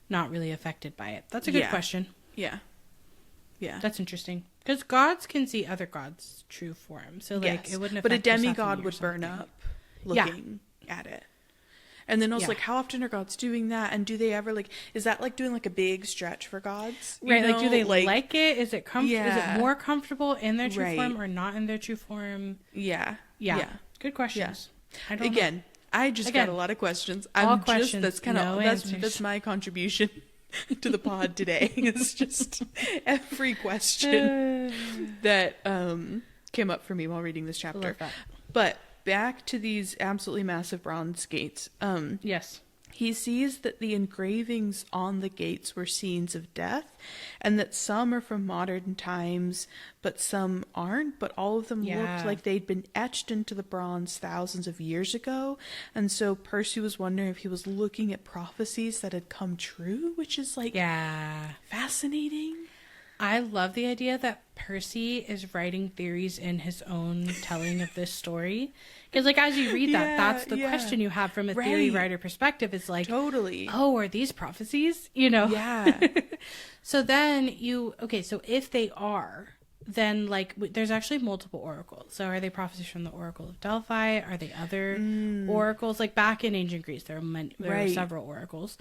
not really affected by it? That's a good question. Yeah. That's interesting. Because gods can see other gods' true form, so like it wouldn't affect. But a demigod would burn up looking at it. And then also, like, how often are gods doing that? And do they ever, like, is that, like, doing, like, a big stretch for gods? Right, know? Like, do they like it? Is it Is it more comfortable in their true form or not in their true form? Yeah. Good questions. Yeah. I don't know. I just Again, got a lot of questions. all questions, that's kind of no that's answers. my contribution to the pod today. It's just every question that came up for me while reading this chapter. Love that. But back to these absolutely massive bronze gates. Yes. He sees that the engravings on the gates were scenes of death, and that some are from modern times, but some aren't. But all of them looked like they'd been etched into the bronze thousands of years ago. And so Percy was wondering if he was looking at prophecies that had come true, which is like fascinating. I love the idea that Percy is writing theories in his own telling of this story. Because, like, as you read that, that's the question you have from a theory writer perspective. Is like, totally. Oh, are these prophecies? You know? Yeah. So then so if they are, then, like, there's actually multiple oracles. So are they prophecies from the Oracle of Delphi? Are they other oracles? Like, back in ancient Greece, there were several oracles.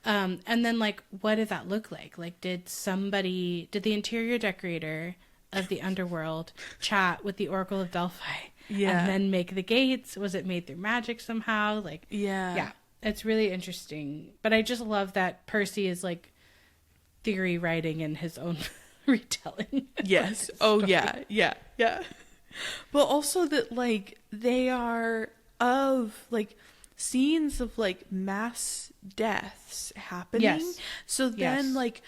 And then, like, what did that look like? Like, did the interior decorator of the underworld chat with the Oracle of Delphi and then make the gates? Was it made through magic somehow? Like, yeah, it's really interesting. But I just love that Percy is, like, theory writing in his own retelling. Yes. Oh, yeah. But also that, like, they are of, like, scenes of, like, mass deaths happening. Yes. So then, like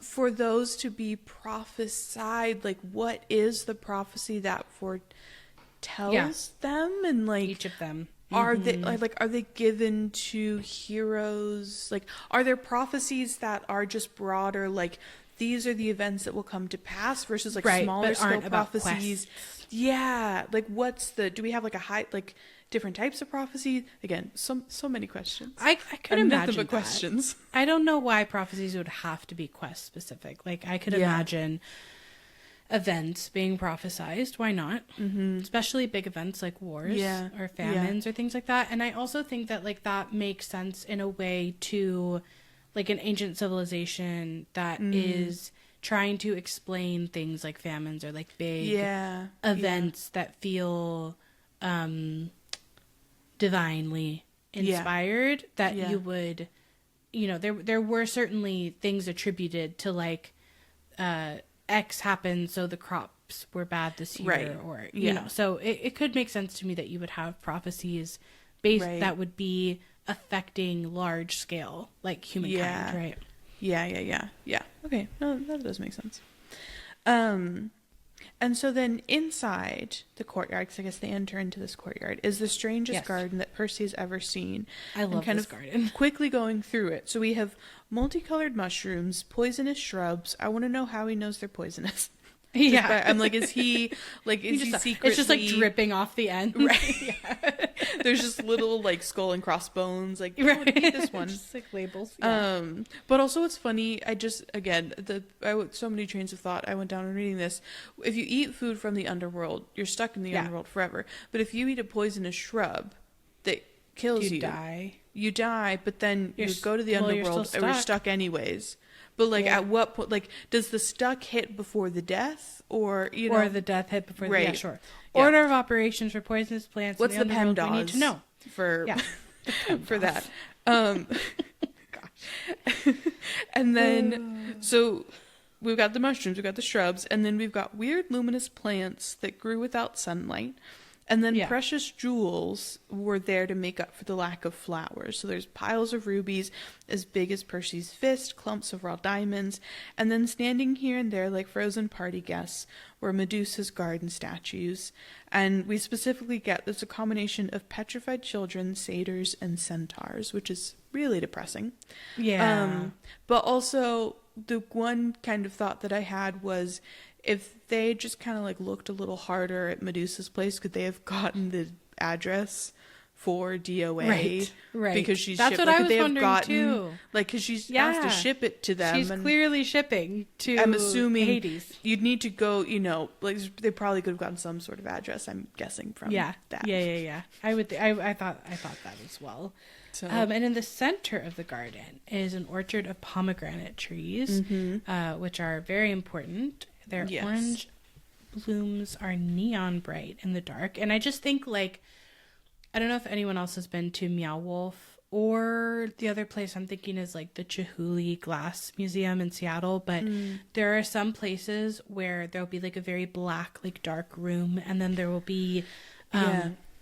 for those to be prophesied, like, what is the prophecy that foretells them? And, like, each of them. Are they given to heroes? Like, are there prophecies that are just broader, like, these are the events that will come to pass, versus, like, smaller scale prophecies? Yeah. Like, do we have, like, a high, like, different types of prophecy? Again, so many questions. I could imagine nothing but that. questions. I don't know why prophecies would have to be quest specific. Like, I could imagine events being prophesized. Why not? Mm-hmm. Especially big events like wars or famines or things like that. And I also think that, like, that makes sense in a way to, like, an ancient civilization that is trying to explain things like famines or, like, big events that feel divinely inspired, that you would, you know, there were certainly things attributed to, like, X happened, so the crops were bad this year, or you know, so it could make sense to me that you would have prophecies based that would be affecting large scale, like, humankind, right? Yeah. Okay, no, that does make sense. And so then inside the courtyard, because I guess they enter into this courtyard, is the strangest garden that Percy has ever seen. I love this garden. Quickly going through it. So we have multicolored mushrooms, poisonous shrubs. I want to know how he knows they're poisonous. I'm like, is he secretly... It's just, like, dripping off the end. Right. There's just little, like, skull and crossbones. Like, you would eat this one. Just, like, labels. But also it's funny. So many trains of thought I went down in reading this. If you eat food from the underworld, you're stuck in the underworld forever. But if you eat a poisonous shrub that kills you, you die. But then you go to the underworld and you're stuck anyways. But, like, at what point, like, does the stuck hit before the death, or, you know? Or the death hit before the death, sure. Yeah. Order of operations for poisonous plants. What's the PEMDAS? We need to know. For that. Gosh. And then, so we've got the mushrooms, we've got the shrubs, and then we've got weird luminous plants that grew without sunlight. And then precious jewels were there to make up for the lack of flowers. So there's piles of rubies as big as Percy's fist, clumps of raw diamonds, and then standing here and there like frozen party guests were Medusa's garden statues. And we specifically get there's a combination of petrified children, satyrs, and centaurs, which is really depressing. Yeah. But also the one kind of thought that I had was, if they just kind of like looked a little harder at Medusa's place, could they have gotten the address for DOA? Right. Because she's that's what I was wondering too. Like, because she's asked to ship it to them. She's clearly shipping to. I'm assuming Hades. You'd need to go. You know, like they probably could have gotten some sort of address. I'm guessing from that. Yeah. I would. I thought that as well. So. And in the center of the garden is an orchard of pomegranate trees, which are very important. Their orange blooms are neon bright in the dark. And I just think, like, I don't know if anyone else has been to Meow Wolf, or the other place I'm thinking is like the Chihuly Glass Museum in Seattle. But there are some places where there'll be like a very black, like dark room. And then there will be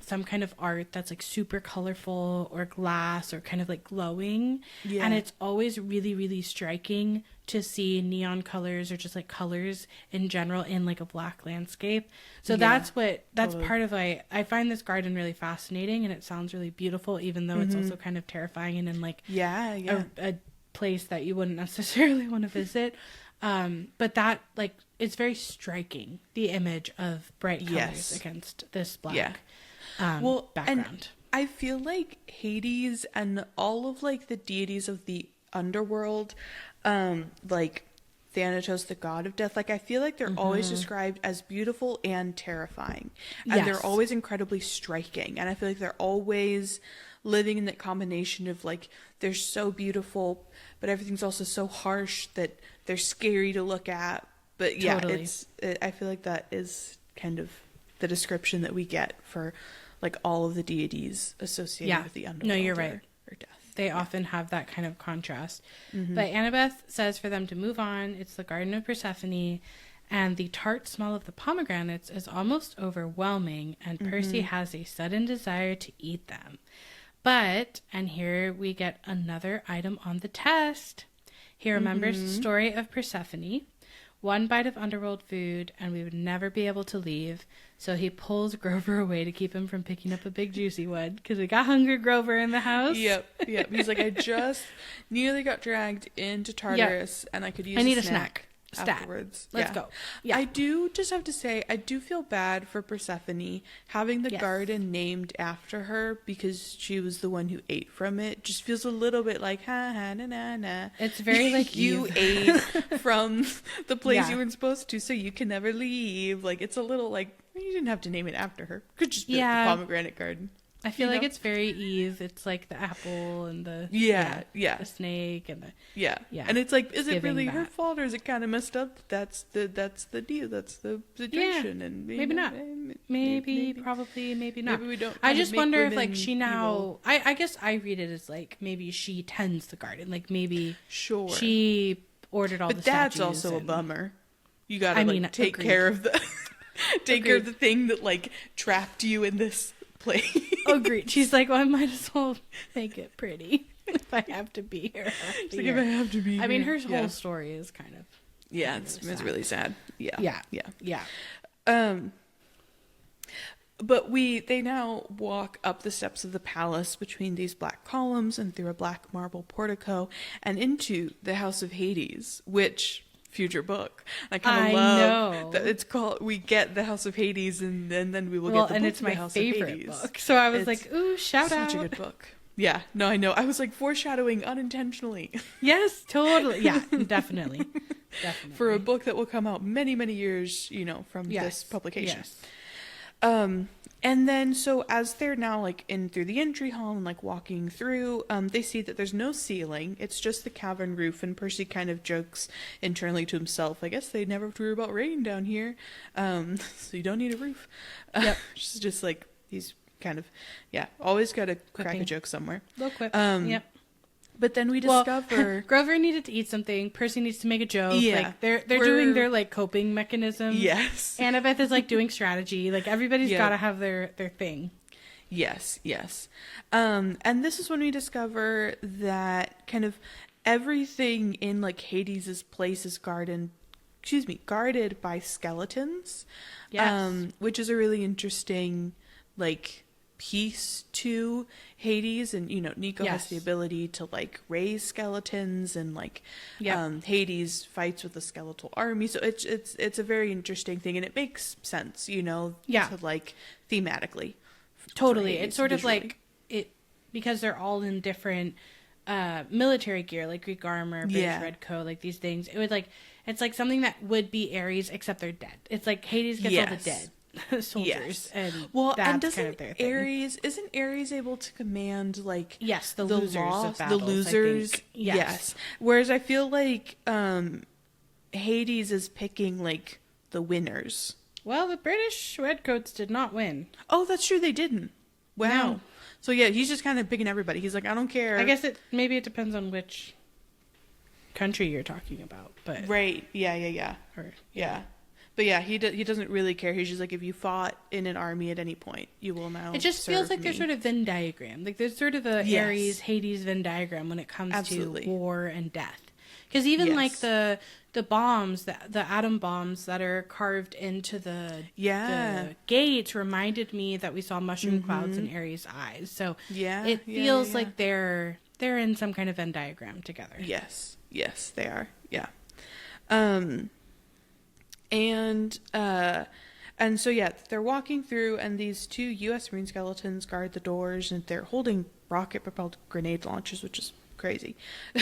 some kind of art that's like super colorful or glass or kind of like glowing. Yeah. And it's always really, really striking to see neon colors or just like colors in general in like a black landscape. So that's part of I find this garden really fascinating, and it sounds really beautiful, even though it's also kind of terrifying and in like a place that you wouldn't necessarily want to visit. But that like it's very striking, the image of bright colors against this black background. And I feel like Hades and all of like the deities of the underworld, like Thanatos, the god of death, like I feel like they're always described as beautiful and terrifying, and they're always incredibly striking, and I feel like they're always living in that combination of like they're so beautiful but everything's also so harsh that they're scary to look at. But I feel like that is kind of the description that we get for like all of the deities associated with the underworld. No, you're right. Or death. They often have that kind of contrast. But Annabeth says for them to move on. It's the Garden of Persephone, and the tart smell of the pomegranates is almost overwhelming, and Percy has a sudden desire to eat them. But, and here we get another item on the test. He remembers the story of Persephone. One bite of underworld food, and we would never be able to leave. So he pulls Grover away to keep him from picking up a big juicy one, because we got hungry Grover in the house. Yep. He's like, I just nearly got dragged into Tartarus, and I could use a snack. Afterwards. Let's go. Yeah. I do just have to say, I do feel bad for Persephone having the garden named after her, because she was the one who ate from it. Just feels a little bit like na. It's very like you ate from the place you weren't supposed to, so you can never leave. Like it's a little like you didn't have to name it after her. Could just be the pomegranate garden. I feel like it's very Eve. It's like the apple and the the snake and the and it's like, is it really her fault, or is it kind of messed up? That's the deal. That's the situation. And maybe not. Maybe probably maybe not. Maybe we don't. I just wonder if like she now. I guess I read it as like maybe she tends the garden. Like maybe she ordered all the statues. But that's also a bummer. You gotta take care of the care of the thing that like trapped you in this place. Agreed. She's like, well, I might as well make it pretty if I have to be here. If I have to be here. I mean, her whole story is kind of it's really sad. Yeah. But they now walk up the steps of the palace between these black columns and through a black marble portico and into the House of Hades, which future book. I kind of love that it's called. We get the House of Hades, and then we will get the book. And it's my favorite book. So I was like, "Ooh, shout out!" Such a good book. Yeah, no, I know. I was like foreshadowing unintentionally. Yes, totally. Yeah, definitely. For a book that will come out many, many years, from this publication. Yes. And then, so as they're now like in through the entry hall and like walking through, they see that there's no ceiling. It's just the cavern roof, and Percy kind of jokes internally to himself, I guess they never worry about rain down here. So you don't need a roof. Yep. just like he's kind of, always got to crack a joke somewhere. Little quip. Yep. But then we discover Grover needed to eat something. Percy needs to make a joke. Yeah, like they're doing their like coping mechanism. Yes. Annabeth is like doing strategy. Like everybody's got to have their thing. Yes. And this is when we discover that kind of everything in like Hades's place is guarded by skeletons. Yes. Which is a really interesting like piece to Hades, and Nico has the ability to like raise skeletons, and like Hades fights with a skeletal army, so it's a very interesting thing, and it makes sense to like thematically. Totally. It's sort visually. Of like it, because they're all in different military gear, like Greek armor, British red coat, like these things. It would like, it's like something that would be Ares, except they're dead. It's like Hades gets all the dead soldiers, and that's kind of their thing. Isn't Ares able to command like the losers of battles, the losers? Yes. Whereas I feel like Hades is picking like the winners. Well, the British redcoats did not win. Oh, that's true, they didn't. Wow. No. So yeah, he's just kind of picking everybody. He's like, I don't care. I guess maybe it depends on which country you're talking about, but right. Yeah. or Yeah. But yeah, he doesn't really care. He's just like, if you fought in an army at any point, you will now. It just feels like there's sort of Venn diagram. Like there's sort of the Ares Hades Venn diagram when it comes to war and death. Because even like the bombs, the atom bombs that are carved into the gates reminded me that we saw mushroom clouds in Ares' eyes. So it feels like they're in some kind of Venn diagram together. Yes, they are. Yeah. And so they're walking through, and these 2 U.S. Marine skeletons guard the doors, and they're holding rocket-propelled grenade launchers, which is crazy.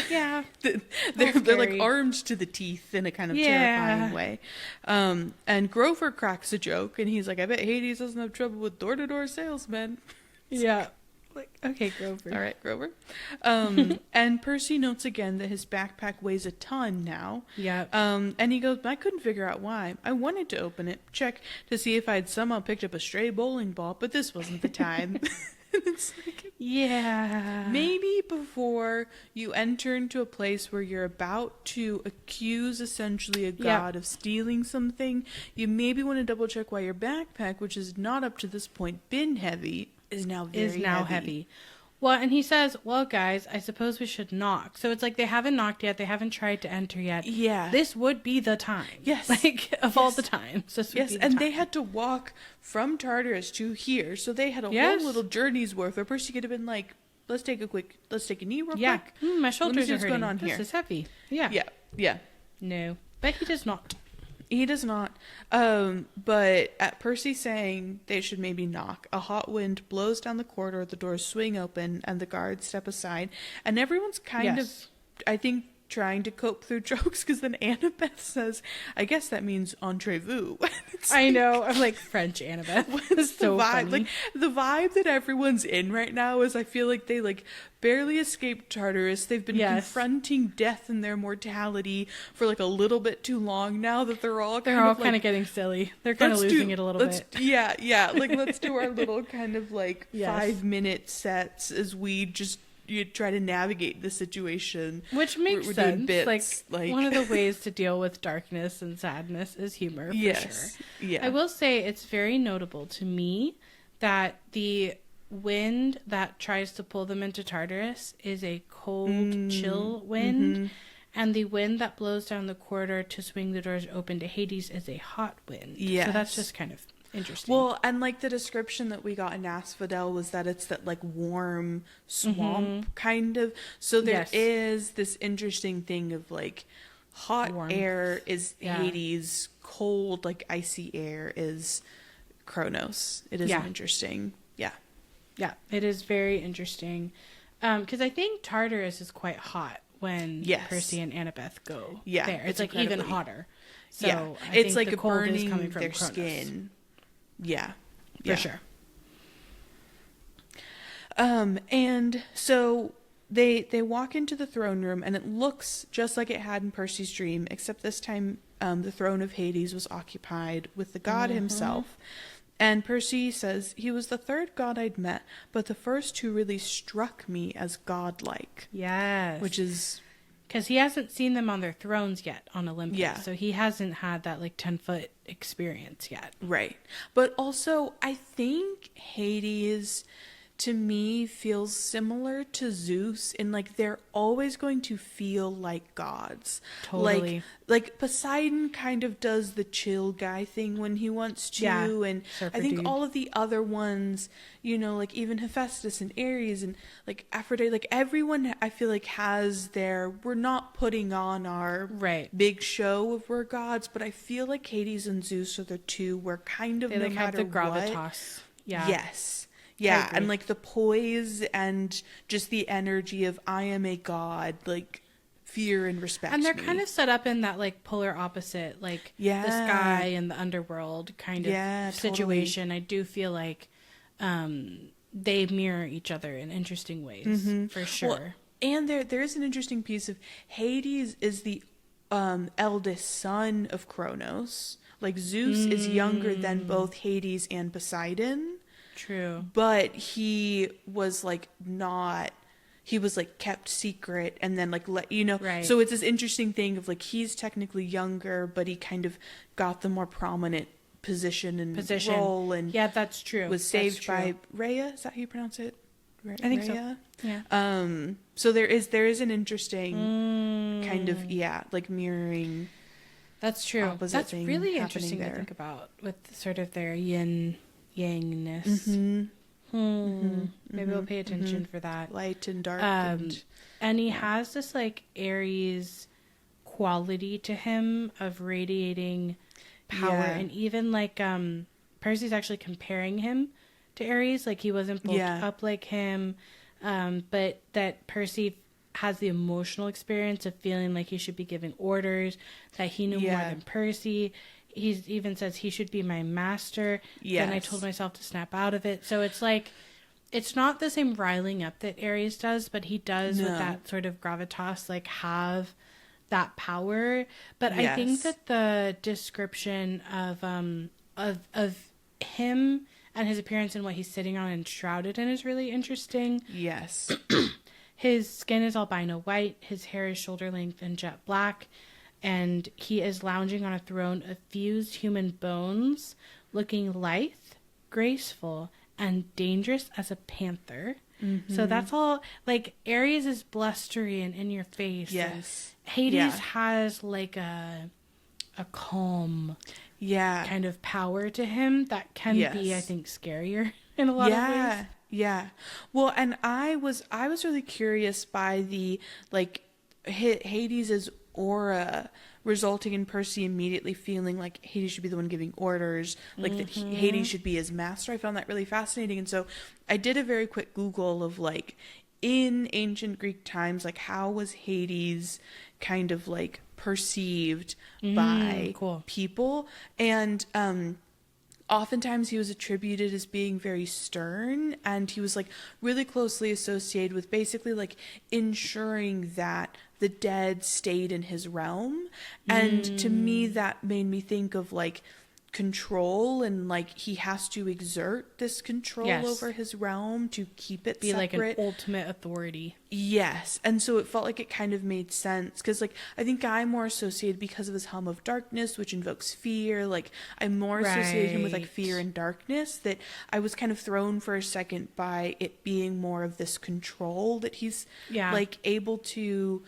Yeah, they're like armed to the teeth in a kind of terrifying way. And Grover cracks a joke, and he's like, "I bet Hades doesn't have trouble with door-to-door salesmen." Yeah. Like, okay, Grover. All right, Grover. And Percy notes again that his backpack weighs a ton now. Yeah. And he goes, I couldn't figure out why. I wanted to open it, check to see if I'd somehow picked up a stray bowling ball, but this wasn't the time. It's like, maybe before you enter into a place where you're about to accuse essentially a god of stealing something, you maybe want to double check why your backpack, which is not up to this point been heavy, is now heavy. Well, and he says, well, guys, I suppose we should knock. So it's like they haven't knocked yet. They haven't tried to enter yet. Yeah. This would be the time. Yes. Like, of all the times. This would be the time. They had to walk from Tartarus to here. So they had a whole little journey's worth. Or Percy could have been like, let's take a knee real quick. My shoulders are hurting. What's going on here? This is heavy. Yeah. No. But he does not. He does not. But at Percy saying they should maybe knock, a hot wind blows down the corridor, the doors swing open, and the guards step aside. And everyone's kind of, I think, trying to cope through jokes, because then Annabeth says, I guess that means entrez-vous. I know. I'm like, French Annabeth. What's so the vibe? Funny. Like, the vibe that everyone's in right now is I feel like they like barely escaped Tartarus. They've been confronting death and their mortality for like a little bit too long now that they're all kind of getting silly. They're kind of losing it a little bit. Yeah. Like, let's do our little kind of like 5-minute sets as we just you try to navigate the situation, which makes sense. Like one of the ways to deal with darkness and sadness is humor, for sure. Yeah, I will say it's very notable to me that the wind that tries to pull them into Tartarus is a cold, chill wind, and the wind that blows down the corridor to swing the doors open to Hades is a hot wind. Yeah, so that's just kind of interesting. Well, and like the description that we got in Asphodel was that it's that like warm swamp kind of. So there is this interesting thing of like hot air is Hades, cold like icy air is Kronos. It is interesting. Yeah, it is very interesting. Because I think Tartarus is quite hot when Percy and Annabeth go there. It's like even hotter. So I it's think like the cold burning is coming from their Kronos. skin. Yeah. For sure. And so they walk into the throne room, and it looks just like it had in Percy's dream, except this time the throne of Hades was occupied with the god himself. And Percy says, he was the third god I'd met, but the first who really struck me as godlike. Yes. Which is... Because he hasn't seen them on their thrones yet on Olympus. Yeah. So he hasn't had that like 10-foot experience yet. Right. But also, I think Hades, to me, feels similar to Zeus in like they're always going to feel like gods. Totally. Like Poseidon kind of does the chill guy thing when he wants to. Yeah. And Surfer I think dude. All of the other ones, you know, like even Hephaestus and Ares and like Aphrodite, like everyone I feel like has their, we're not putting on our big show of we're gods, but I feel like Hades and Zeus are the two where kind of they no like matter have the gravitas. What. Yeah. Yes. Yeah, and like the poise and just the energy of I am a god, like fear and respect. And they're kind of set up in that like polar opposite, like the sky and the underworld kind of situation. Totally. I do feel like they mirror each other in interesting ways, for sure. Well, and there is an interesting piece of Hades is the eldest son of Kronos. Like Zeus is younger than both Hades and Poseidon. True. But he was like not, he was like kept secret and then like let you know. Right. So it's this interesting thing of like he's technically younger, but he kind of got the more prominent position role, and yeah, that's true. Was saved by Rhea. Is that how you pronounce it? I think Rhea? so. Yeah. So there is an interesting kind of like mirroring. That's true. That's really interesting there. to think about with sort of their yin yangness. Maybe I'll pay attention for that. Light and dark. And he has this like Aries quality to him of radiating power, and even like Percy's actually comparing him to Aries, like he wasn't bulked up like him, but that Percy has the emotional experience of feeling like he should be giving orders, that he knew more than Percy. He even says he should be my master. Then I told myself to snap out of it. So it's like, it's not the same riling up that Aries does, but he does with that sort of gravitas, like have that power. But I think that the description of him and his appearance and what he's sitting on and shrouded in is really interesting. Yes. His skin is albino white, his hair is shoulder length and jet black, and he is lounging on a throne of fused human bones, looking lithe, graceful, and dangerous as a panther. So that's all, like, Aries is blustery and in your face. Yes. Hades has like a calm kind of power to him that can be, I think, scarier in a lot of ways. Yeah. Well, and I was really curious by the, like, Hades' aura resulting in Percy immediately feeling like Hades should be the one giving orders, like that Hades should be his master. I found that really fascinating. And so I did a very quick Google of like, in ancient Greek times, like how was Hades kind of like perceived by people? And oftentimes he was attributed as being very stern, and he was like really closely associated with basically like ensuring that the dead stayed in his realm. And to me, that made me think of like control, and like he has to exert this control over his realm to keep it separate. Be like an ultimate authority. Yes. And so it felt like it kind of made sense, because like I think I'm more associated because of his helm of darkness, which invokes fear. Like I'm more associated him with like fear and darkness, that I was kind of thrown for a second by it being more of this control that he's like able to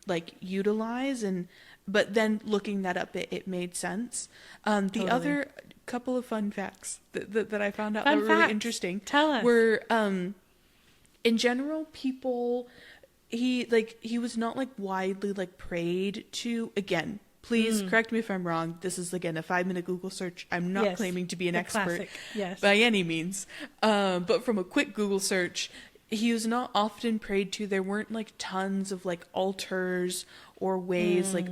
like utilize. And but then looking that up, it made sense. The other couple of fun facts that I found out that were really interesting were in general, people, he was not like widely like prayed to. Again, please correct me if I'm wrong. This is again a 5-minute Google search. I'm not claiming to be an expert by any means. But from a quick Google search, he was not often prayed to. There weren't like tons of like altars or ways like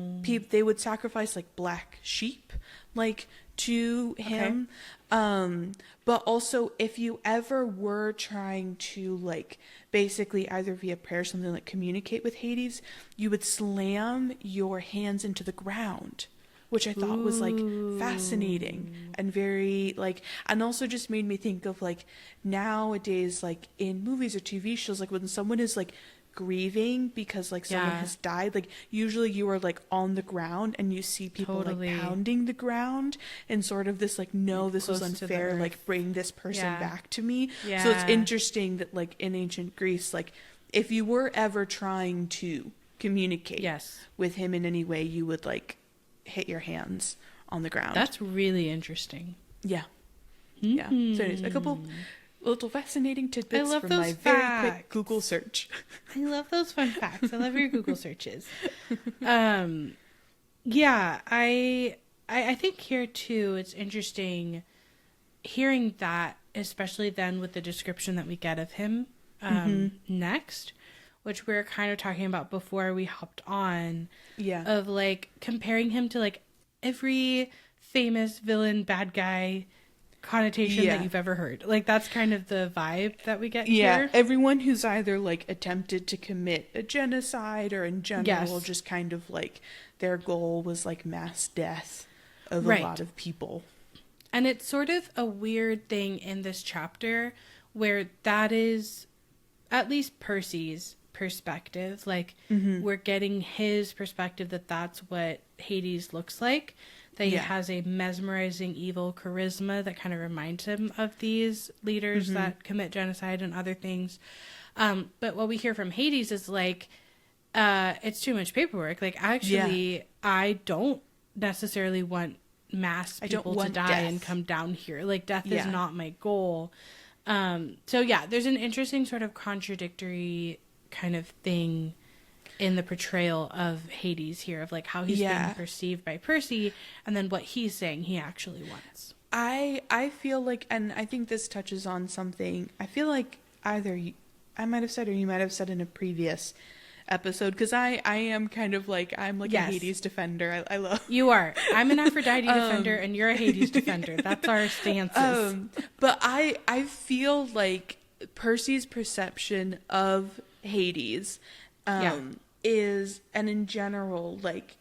they would sacrifice like black sheep like to him. But also if you ever were trying to like basically either via prayer or something like communicate with Hades, you would slam your hands into the ground, which I thought was like fascinating and very like, and also just made me think of like nowadays, like in movies or TV shows, like when someone is like grieving because like someone has died, like usually you are like on the ground and you see people like pounding the ground and sort of this like, no, this was unfair, like bring this person back to me. So it's interesting that like in ancient Greece, like if you were ever trying to communicate with him in any way, you would like hit your hands on the ground. That's really interesting. So anyways, a couple little fascinating tidbits from my very quick Google search. I love those fun facts. I love your Google searches. I think here too, it's interesting hearing that, especially then with the description that we get of him next, which we were kind of talking about before we hopped on, of like comparing him to like every famous villain, bad guy connotation that you've ever heard. Like that's kind of the vibe that we get here. Everyone who's either like attempted to commit a genocide or in general just kind of like their goal was like mass death of a lot of people. And it's sort of a weird thing in this chapter where that is at least Percy's perspective. Like, we're getting his perspective that that's what Hades looks like. That he has a mesmerizing evil charisma that kind of reminds him of these leaders that commit genocide and other things. But what we hear from Hades is like, it's too much paperwork. Like, actually, I don't necessarily want mass people to die and come down here. Like, death is not my goal. So yeah, there's an interesting sort of contradictory kind of thing in the portrayal of Hades here, of like how he's being perceived by Percy and then what he's saying he actually wants. I feel like, and I think this touches on something I feel like either I might have said or you might have said in a previous episode, because I am kind of like, I'm like a Hades defender. I love... You are. I'm an Aphrodite defender and you're a Hades defender. That's our stances. But I feel like Percy's perception of Hades is, and in general, like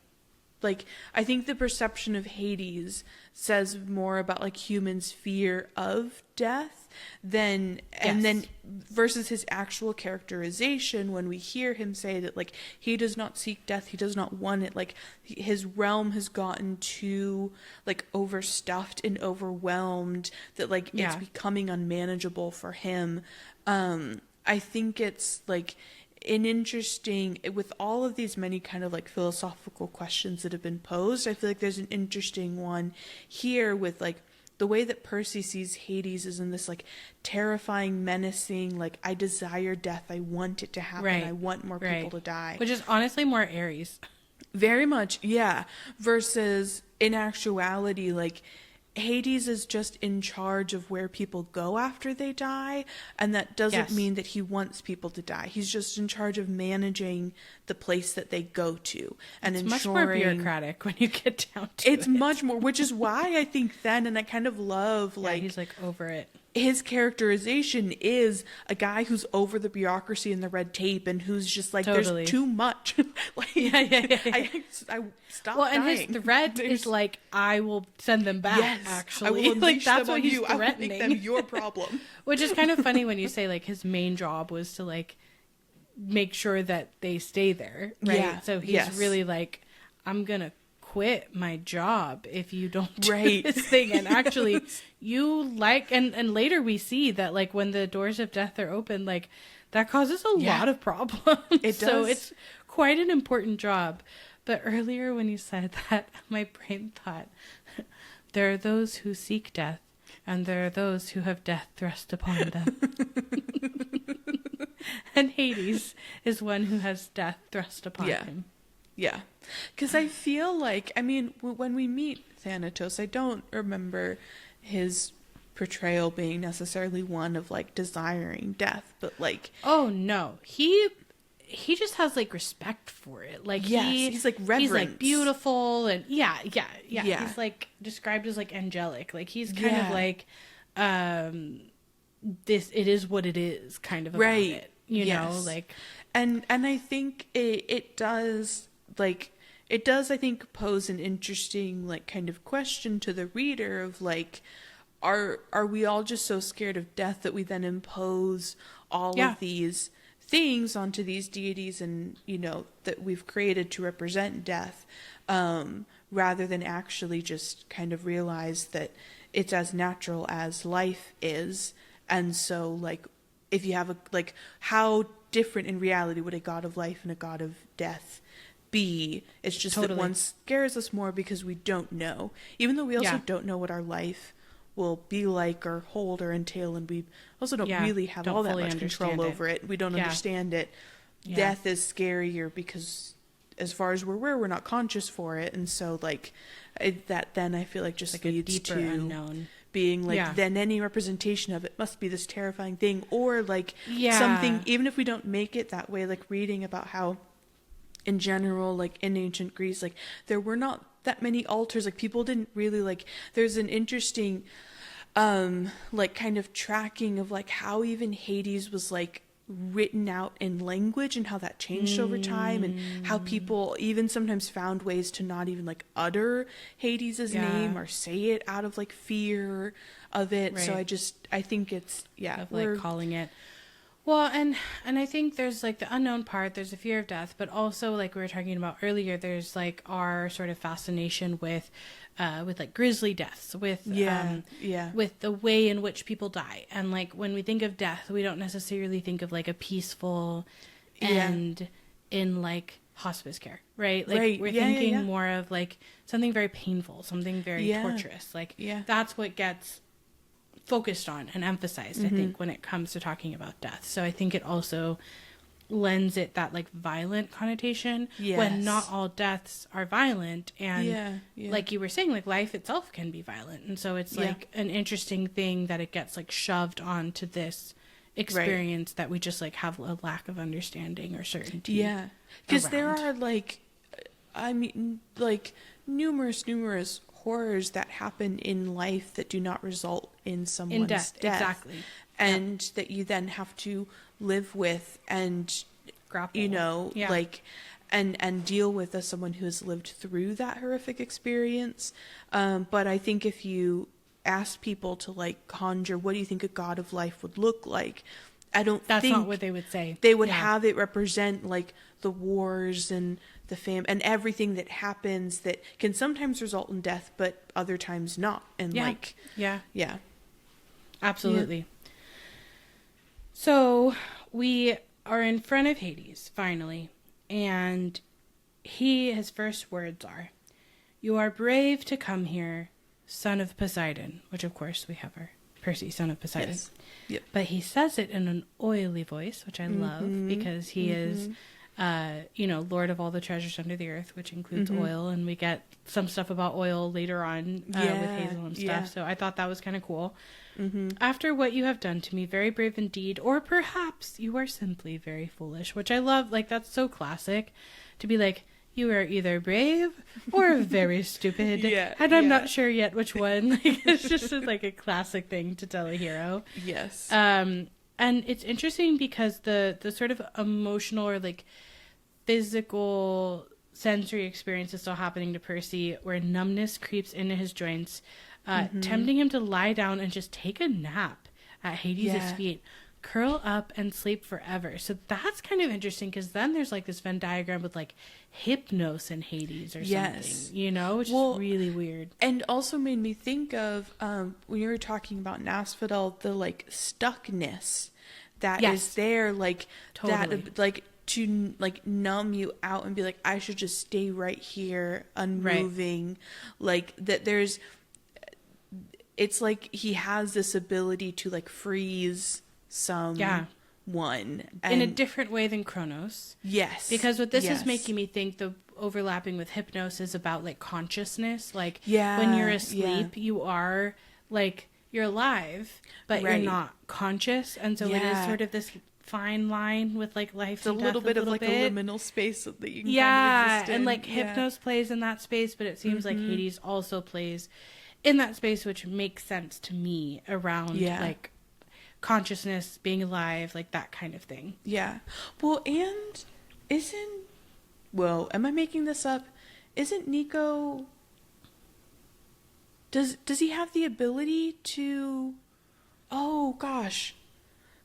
I think the perception of Hades says more about like humans' fear of death than and then versus his actual characterization when we hear him say that like he does not seek death, he does not want it, like his realm has gotten too like overstuffed and overwhelmed that like it's becoming unmanageable for him. I think it's like an interesting, with all of these many kind of like philosophical questions that have been posed, I feel like there's an interesting one here with like the way that Percy sees Hades is in this like terrifying, menacing, like I desire death, I want it to happen, I want more people to die. Which is honestly more Aries. Very much, yeah. Versus in actuality, like Hades is just in charge of where people go after they die, and that doesn't mean that he wants people to die. He's just in charge of managing the place that they go to, and it's much more bureaucratic when you get down to it. It's much more, which is why I think then, and I kind of love like he's like over it. His characterization is a guy who's over the bureaucracy and the red tape, and who's just like, there's too much. Like, I stop. Well, dying. and his threat is like, I will send them back. Yes, actually, I will like that's what he's you. threatening. I will make them your problem. Which is kind of funny when you say like his main job was to like make sure that they stay there, right? Yeah. So he's really like, I'm gonna quit my job if you don't do this thing. And actually you like, and later we see that like when the doors of death are open, like that causes a lot of problems. It does. So it's quite an important job. But earlier when you said that, my brain thought, there are those who seek death and there are those who have death thrust upon them. And Hades is one who has death thrust upon him. Yeah, because I feel like, I mean, when we meet Thanatos, I don't remember his portrayal being necessarily one of like desiring death, but like, oh no, he just has like respect for it. Like he's like reverence. He's like beautiful, and yeah. He's like described as like angelic. Like he's kind of like this. It is what it is, kind of about it. You know, like, and I think it does. Like, it does, I think, pose an interesting, like, kind of question to the reader of, like, are we all just so scared of death that we then impose all of these things onto these deities and, you know, that we've created to represent death, rather than actually just kind of realize that it's as natural as life is. And so, like, if you have a, like, how different in reality would a god of life and a god of death be? It's just that one scares us more because we don't know, even though we also don't know what our life will be like or hold or entail, and we also don't really have all that much control over it. We don't understand it. Death is scarier because as far as we're not conscious for it, and so like that then I feel like just like leads to unknown being like then any representation of it must be this terrifying thing, or like something, even if we don't make it that way, like reading about how in general, like in ancient Greece, like there were not that many altars, like people didn't really like, there's an interesting like kind of tracking of like how even Hades was like written out in language and how that changed over time, and how people even sometimes found ways to not even like utter Hades' name or say it out of like fear of it. Right. So I think it's of like calling it. Well, and I think there's like the unknown part, there's the fear of death, but also like we were talking about earlier, there's like our sort of fascination with like grisly deaths, with with the way in which people die. And like when we think of death, we don't necessarily think of like a peaceful end in like hospice care, right? Like we're thinking more of like something very painful, something very torturous. Like that's what gets focused on and emphasized, I think, when it comes to talking about death. So I think it also lends it that like violent connotation when not all deaths are violent, and like you were saying, like life itself can be violent, and so it's like an interesting thing that it gets like shoved onto this experience that we just like have a lack of understanding or certainty. Because there are like, I mean, like numerous horrors that happen in life that do not result in someone's death. Exactly. And that you then have to live with and grapple, you know, like and deal with as someone who has lived through that horrific experience. But I think if you ask people to like conjure what do you think a god of life would look like, that's not what they would say. They would have it represent like the wars and the and everything that happens that can sometimes result in death, but other times not. And absolutely. So we are in front of Hades finally, and his first words are, "You are brave to come here, son of Poseidon," which of course we have our Percy, son of Poseidon. Yes. Yep. But he says it in an oily voice, which I love, because he is Lord of all the treasures under the earth, which includes oil, and we get some stuff about oil later on with Hazel and stuff. So I thought that was kind of cool. "After what you have done to me, very brave indeed, or perhaps you are simply very foolish," which I love. Like, that's so classic to be like, you are either brave or very stupid, and I'm not sure yet which one. Like, it's just like a classic thing to tell a hero. Yes. And it's interesting because the sort of emotional or like physical sensory experience is still happening to Percy, where numbness creeps into his joints, tempting him to lie down and just take a nap at Hades' feet, curl up and sleep forever. So that's kind of interesting, because then there's like this Venn diagram with like Hypnos in Hades or something, you know, which is really weird. And also made me think of when you were talking about Asphodel, the like stuckness that is there, like that, like to like numb you out and be like, I should just stay right here, unmoving, like that. It's like he has this ability to like freeze someone in a different way than Kronos. Yes, because what this is making me think, the overlapping with Hypnos, is about like consciousness. Like when you're asleep, you are like, you're alive, but you're not conscious, and so it is sort of this fine line with like life and death, a little bit. A liminal space that you can kind of exist in. And like Hypnos plays in that space, but it seems like Hades also plays in that space, which makes sense to me around like consciousness, being alive, like that kind of thing. Well, and am I making this up? Isn't Nico, does he have the ability to, oh gosh,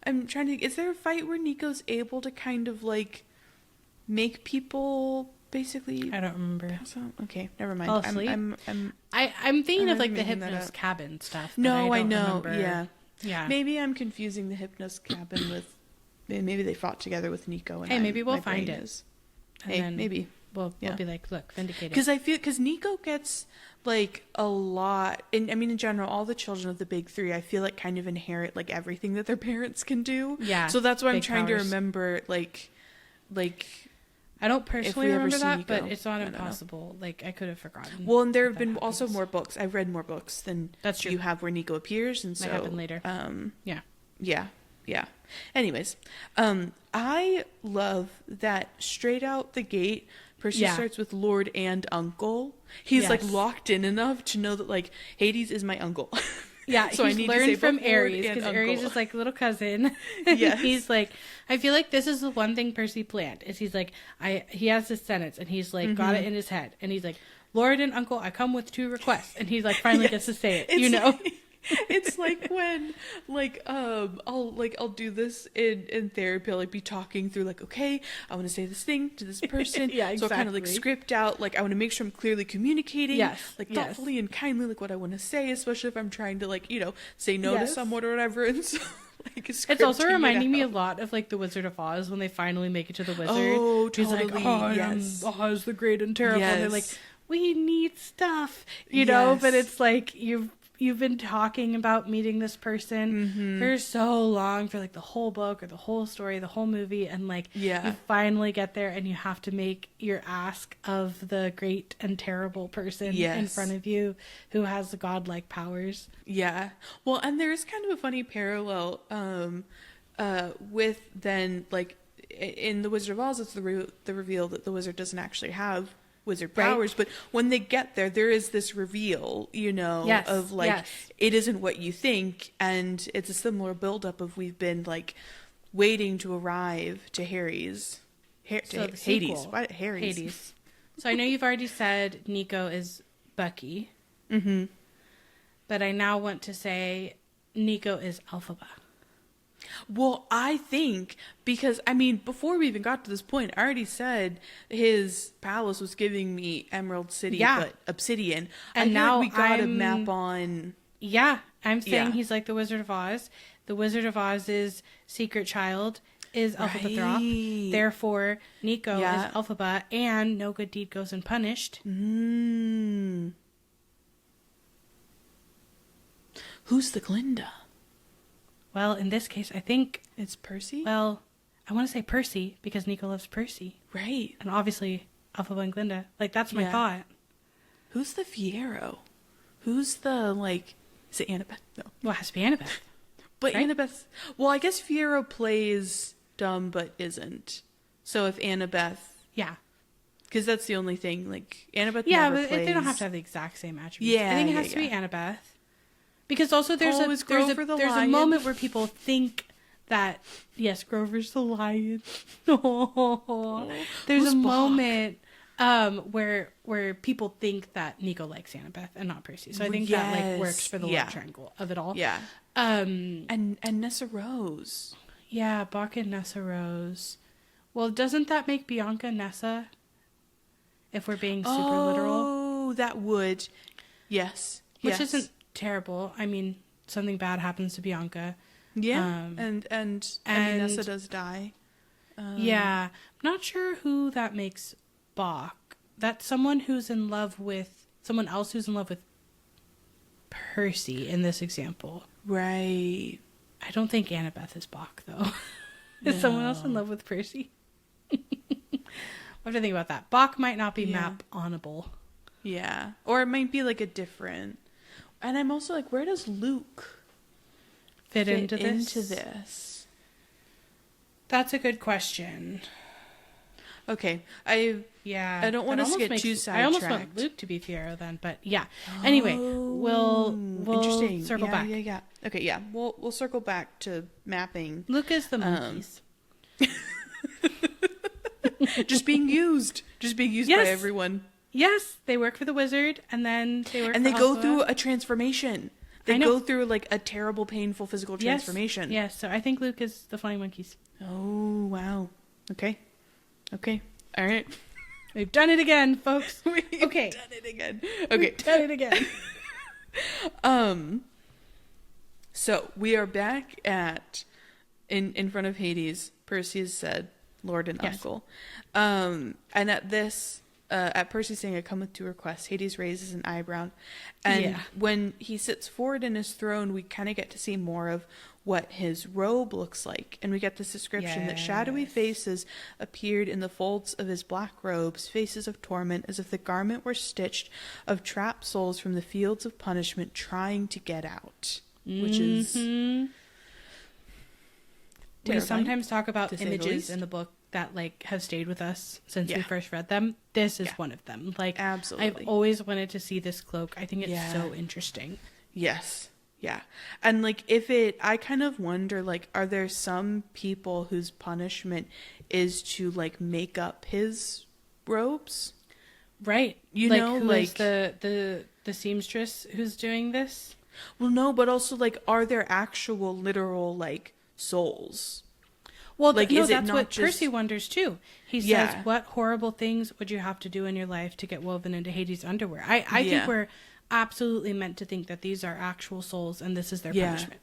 I'm trying to, is there a fight where Nico's able to kind of like make people basically, I don't remember. Okay, never mind. Fall asleep? I'm thinking of like the Hypnos cabin stuff. No, I know. Remember. Yeah. Maybe I'm confusing the Hypnos cabin with, maybe they fought together with Nico. And maybe we'll find it. Maybe we'll be like, look, vindicated. Because Nico gets like a lot, and I mean in general, all the children of the big three, I feel like kind of inherit like everything that their parents can do. Yeah. So that's why I'm trying to remember like. I don't personally remember that, but it's not impossible. Like, I could have forgotten. Well, and there have been also more books. I've read more books than you have where Nico appears, and so might happen later. Yeah. Anyways, I love that straight out the gate, Percy starts with Lord and Uncle. He's like locked in enough to know that like Hades is my uncle. Yeah, So he's learned from Aries, because uncle. Aries is like little cousin. Yes. He's like, I feel like this is the one thing Percy planned, is he's like, he has this sentence, and he's like, got it in his head, and he's like, Lord and uncle, I come with 2 requests, and he's like, finally gets to say it, you know? It's like when, like, I'll do this in therapy. I'll like be talking through, like, okay, I want to say this thing to this person. Yeah, exactly. So I kind of like script out, like, I want to make sure I'm clearly communicating, Yes, like yes. thoughtfully and kindly, like what I want to say, especially if I'm trying to, like, you know, say no to someone or whatever. And so, like, It's also scripting reminding me a out. lot of like the Wizard of Oz, when they finally make it to the wizard. Oh, He's like, totally, oh, yes. Oz the Great and Terrible. And they're like, Yes. we need stuff, you know? But Yes. it's like, you've been talking about meeting this person for so long, for like the whole book or the whole story, the whole movie, and like you finally get there, and you have to make your ask of the great and terrible person in front of you who has the godlike powers. Yeah. Well, and there is kind of a funny parallel with then, like, in The Wizard of Oz, it's the reveal that the wizard doesn't actually have wizard powers, but when they get there, there is this reveal, you know, of like, it isn't what you think, and it's a similar buildup of we've been like waiting to arrive to Hades. Why Harry's? So I know you've already said Nico is Bucky, but I now want to say Nico is Elphaba. Well, I think, because, I mean, before we even got to this point, I already said his palace was giving me Emerald City, but obsidian. And now we got a map on... Yeah, I'm saying he's like the Wizard of Oz. The Wizard of Oz's secret child is Elphaba Throp. Therefore, Nico is Elphaba, and no good deed goes unpunished. Who's the Glinda? Well, in this case, I think it's Percy. Well, I want to say Percy because Nico loves Percy, right? And obviously, Elphaba and Glinda. Like, that's my thought. Who's the Fiero? Who's the, like? Is it Annabeth? No. Well, it has to be Annabeth. But right? Annabeth. Well, I guess Fiero plays dumb but isn't. So if Annabeth. Yeah. Because that's the only thing. Like, Annabeth. Yeah, never but plays... they don't have to have the exact same attributes. Yeah, I think it has to be Annabeth. Because also there's a moment where people think that, yes, Grover's the lion. There's a moment where people think that Nico likes Annabeth and not Percy. So I think that like works for the love triangle of it all. Yeah. And Nessa Rose. Yeah, Bach and Nessa Rose. Well, doesn't that make Bianca Nessa? If we're being super literal. Oh, that would. Yes. Which isn't terrible. I mean, something bad happens to Bianca. Yeah. And Nessa does die. Yeah. I'm not sure who that makes Bach. That's someone who's in love with someone else who's in love with Percy in this example. Right. I don't think Annabeth is Bach, though. Is someone else in love with Percy? I have to think about that. Bach might not be map-onable. Yeah. Or it might be like a different... And I'm also like, where does Luke fit into this? That's a good question. Okay. I don't want to get too sidetracked. I almost want Luke to be Fiero then, but yeah. Anyway, we'll circle back. Yeah. Okay, yeah. We'll circle back to mapping. Luke is the monkeys. Just being used by everyone. Yes, they work for the wizard, and then they go through a transformation. They go through like a terrible, painful physical transformation. Yes, so I think Luke is the flying monkeys. Oh, wow. Okay. All right. We've done it again, folks. Done it again. Okay. We've done it again. So we are back in front of Hades. Percy has said, Lord and Uncle. And at this... at Percy saying, I come with 2 requests, Hades raises an eyebrow. And when he sits forward in his throne, we kind of get to see more of what his robe looks like. And we get this description that shadowy faces appeared in the folds of his black robes, faces of torment, as if the garment were stitched of trapped souls from the fields of punishment trying to get out. Which is... We sometimes talk about images in the book that like have stayed with us since we first read them. This is one of them. Like, absolutely. I've always wanted to see this cloak. I think it's so interesting. Yes. Yeah. And like I kind of wonder, like, are there some people whose punishment is to like make up his robes? Right. You like, know, who like is the seamstress who's doing this? Well, no, but also like, are there actual literal like souls? Well, like, no, is it that's not what just... Percy wonders too. He Yeah. says, "What horrible things would you have to do in your life to get woven into Hades' underwear?" I think Yeah. we're absolutely meant to think that these are actual souls and this is their Yeah. punishment.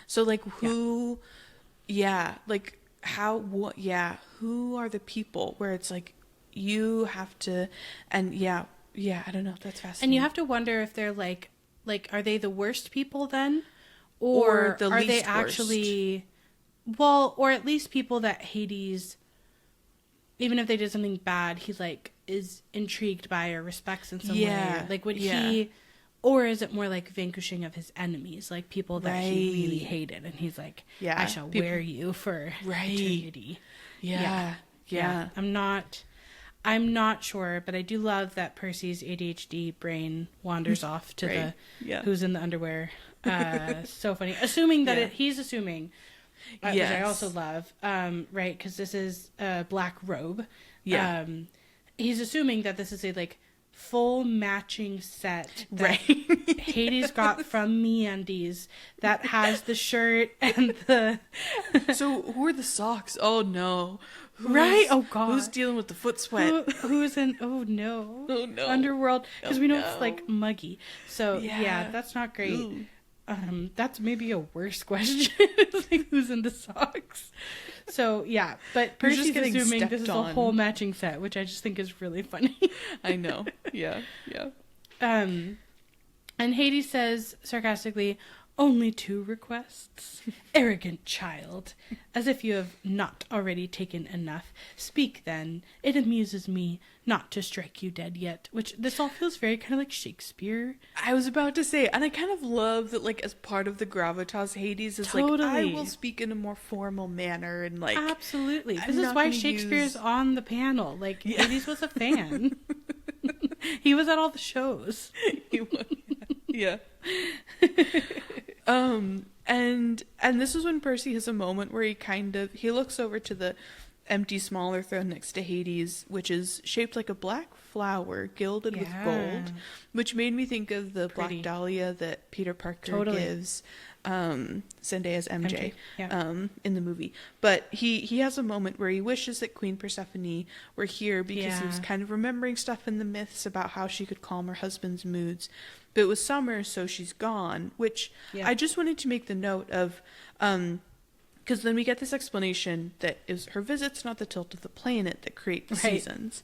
So like, who? Yeah. Like, how? What? Yeah. Who are the people where it's like you have to? And yeah. I don't know. That's fascinating. And you have to wonder if they're like, are they the worst people then, or the are they least actually? Well, or at least people that Hades, even if they did something bad, he like is intrigued by or respects in some way. Like, would he, or is it more like vanquishing of his enemies, like people that he really hated, and he's like, I shall wear you for eternity. Yeah. I'm not sure, but I do love that Percy's ADHD brain wanders off to the who's in the underwear. So funny. Assuming that he's assuming, which I also love, right? Because this is a black robe. Yeah. He's assuming that this is a like full matching set that Hades got from MeUndies that has the shirt and the. So who are the socks? Oh no. Oh god. Who's dealing with the foot sweat? Who's in? Oh no. Underworld, because we know it's like muggy. So yeah, that's not great. Ooh. That's maybe a worse question. Like, who's in the socks? So yeah, but Percy's assuming this is a whole matching set, which I just think is really funny. I know. Yeah. And Hades says sarcastically, "Only 2 requests? Arrogant child. As if you have not already taken enough. Speak then. It amuses me not to strike you dead yet." Which, this all feels very kind of like Shakespeare. I was about to say, and I kind of love that, like, as part of the gravitas, Hades is like, I will speak in a more formal manner, and like... Absolutely. This is why Shakespeare's on the panel. Like, Hades was a fan. He was at all the shows. He was. Yeah. And this is when Percy has a moment where he looks over to the empty smaller throne next to Hades, which is shaped like a black flower gilded with gold, which made me think of the Black Dahlia that Peter Parker gives Zendaya's MJ in the movie. But he has a moment where he wishes that Queen Persephone were here because he was kind of remembering stuff in the myths about how she could calm her husband's moods. But it was summer, so she's gone, which I just wanted to make the note of, because then we get this explanation that it was her visits, not the tilt of the planet, that create the seasons.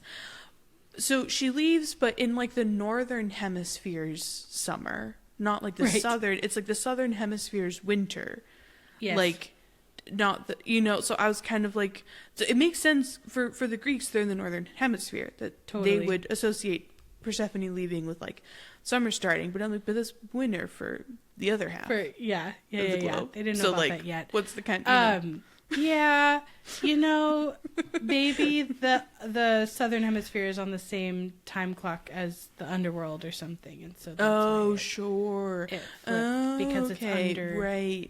So she leaves, but in like the northern hemisphere's summer, not like the southern. It's like the southern hemisphere's winter. Yes. Like, not the, so I was kind of like, so it makes sense for the Greeks, they're in the northern hemisphere, that they would associate Persephone leaving with like summer starting, but I'm like, but this winter for the other half. They didn't know about that yet. What's the kind? Maybe the southern hemisphere is on the same time clock as the underworld or something, and so that's sure, it flipped because it's under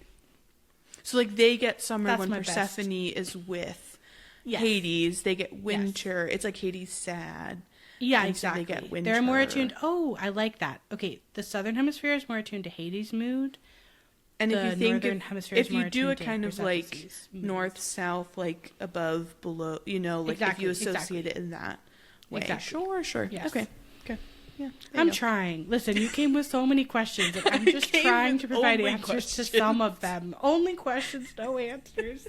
So like they get summer when Persephone is with Hades. They get winter. It's like Hades sad. Yeah, and exactly. So they get winter. They're more attuned. Oh, I like that. Okay, the southern hemisphere is more attuned to Hades' mood. And if you think if you do a to kind of like north south, like above below, like if you associate it in that way. Exactly. Sure. Yes. Okay. Yeah. I'm trying. Listen, you came with so many questions, and I'm just trying to provide answers to some of them. Only questions, no answers.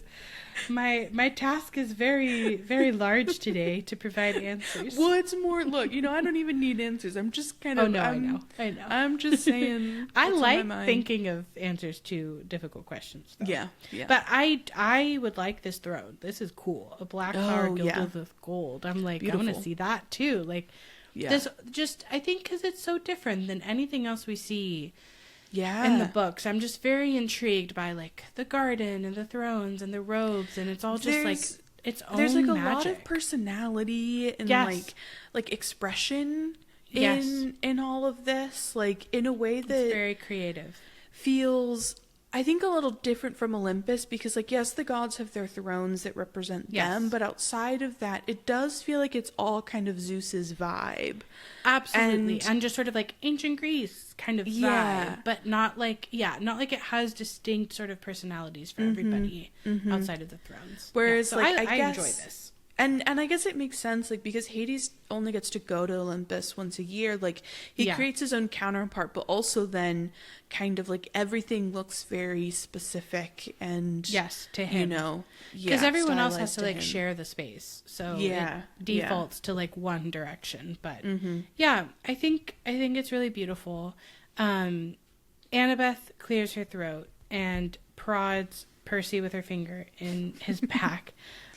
My task is very, very large today to provide answers. Well, it's more, look, I don't even need answers. I'm just kind of... I know. I'm just saying... I like thinking of answers to difficult questions, though. Yeah. But I would like this throne. This is cool. A black flower gilded with gold. I'm like, beautiful. I want to see that, too. Like... Yeah. This just, I think, because it's so different than anything else we see in the books. I'm just very intrigued by, like, the garden and the thrones and the robes, and it's all just, like, its own There's, like, magic. a lot of personality and, like expression in all of this, like, in a way that... It's very creative. feels, I think, a little different from Olympus, because, like, yes, the gods have their thrones that represent them, but outside of that, it does feel like it's all kind of Zeus's vibe. Absolutely. And just sort of like ancient Greece kind of vibe, but not like it has distinct sort of personalities for everybody outside of the thrones. Whereas, so like, I guess, enjoy this. And I guess it makes sense, like, because Hades only gets to go to Olympus once a year. Like, he creates his own counterpart, but also then kind of, like, everything looks very specific and... Yes, to him. You know, because everyone else has to, like, share the space. So it defaults to, like, one direction. But, yeah, I think it's really beautiful. Annabeth clears her throat and prods Percy with her finger in his back.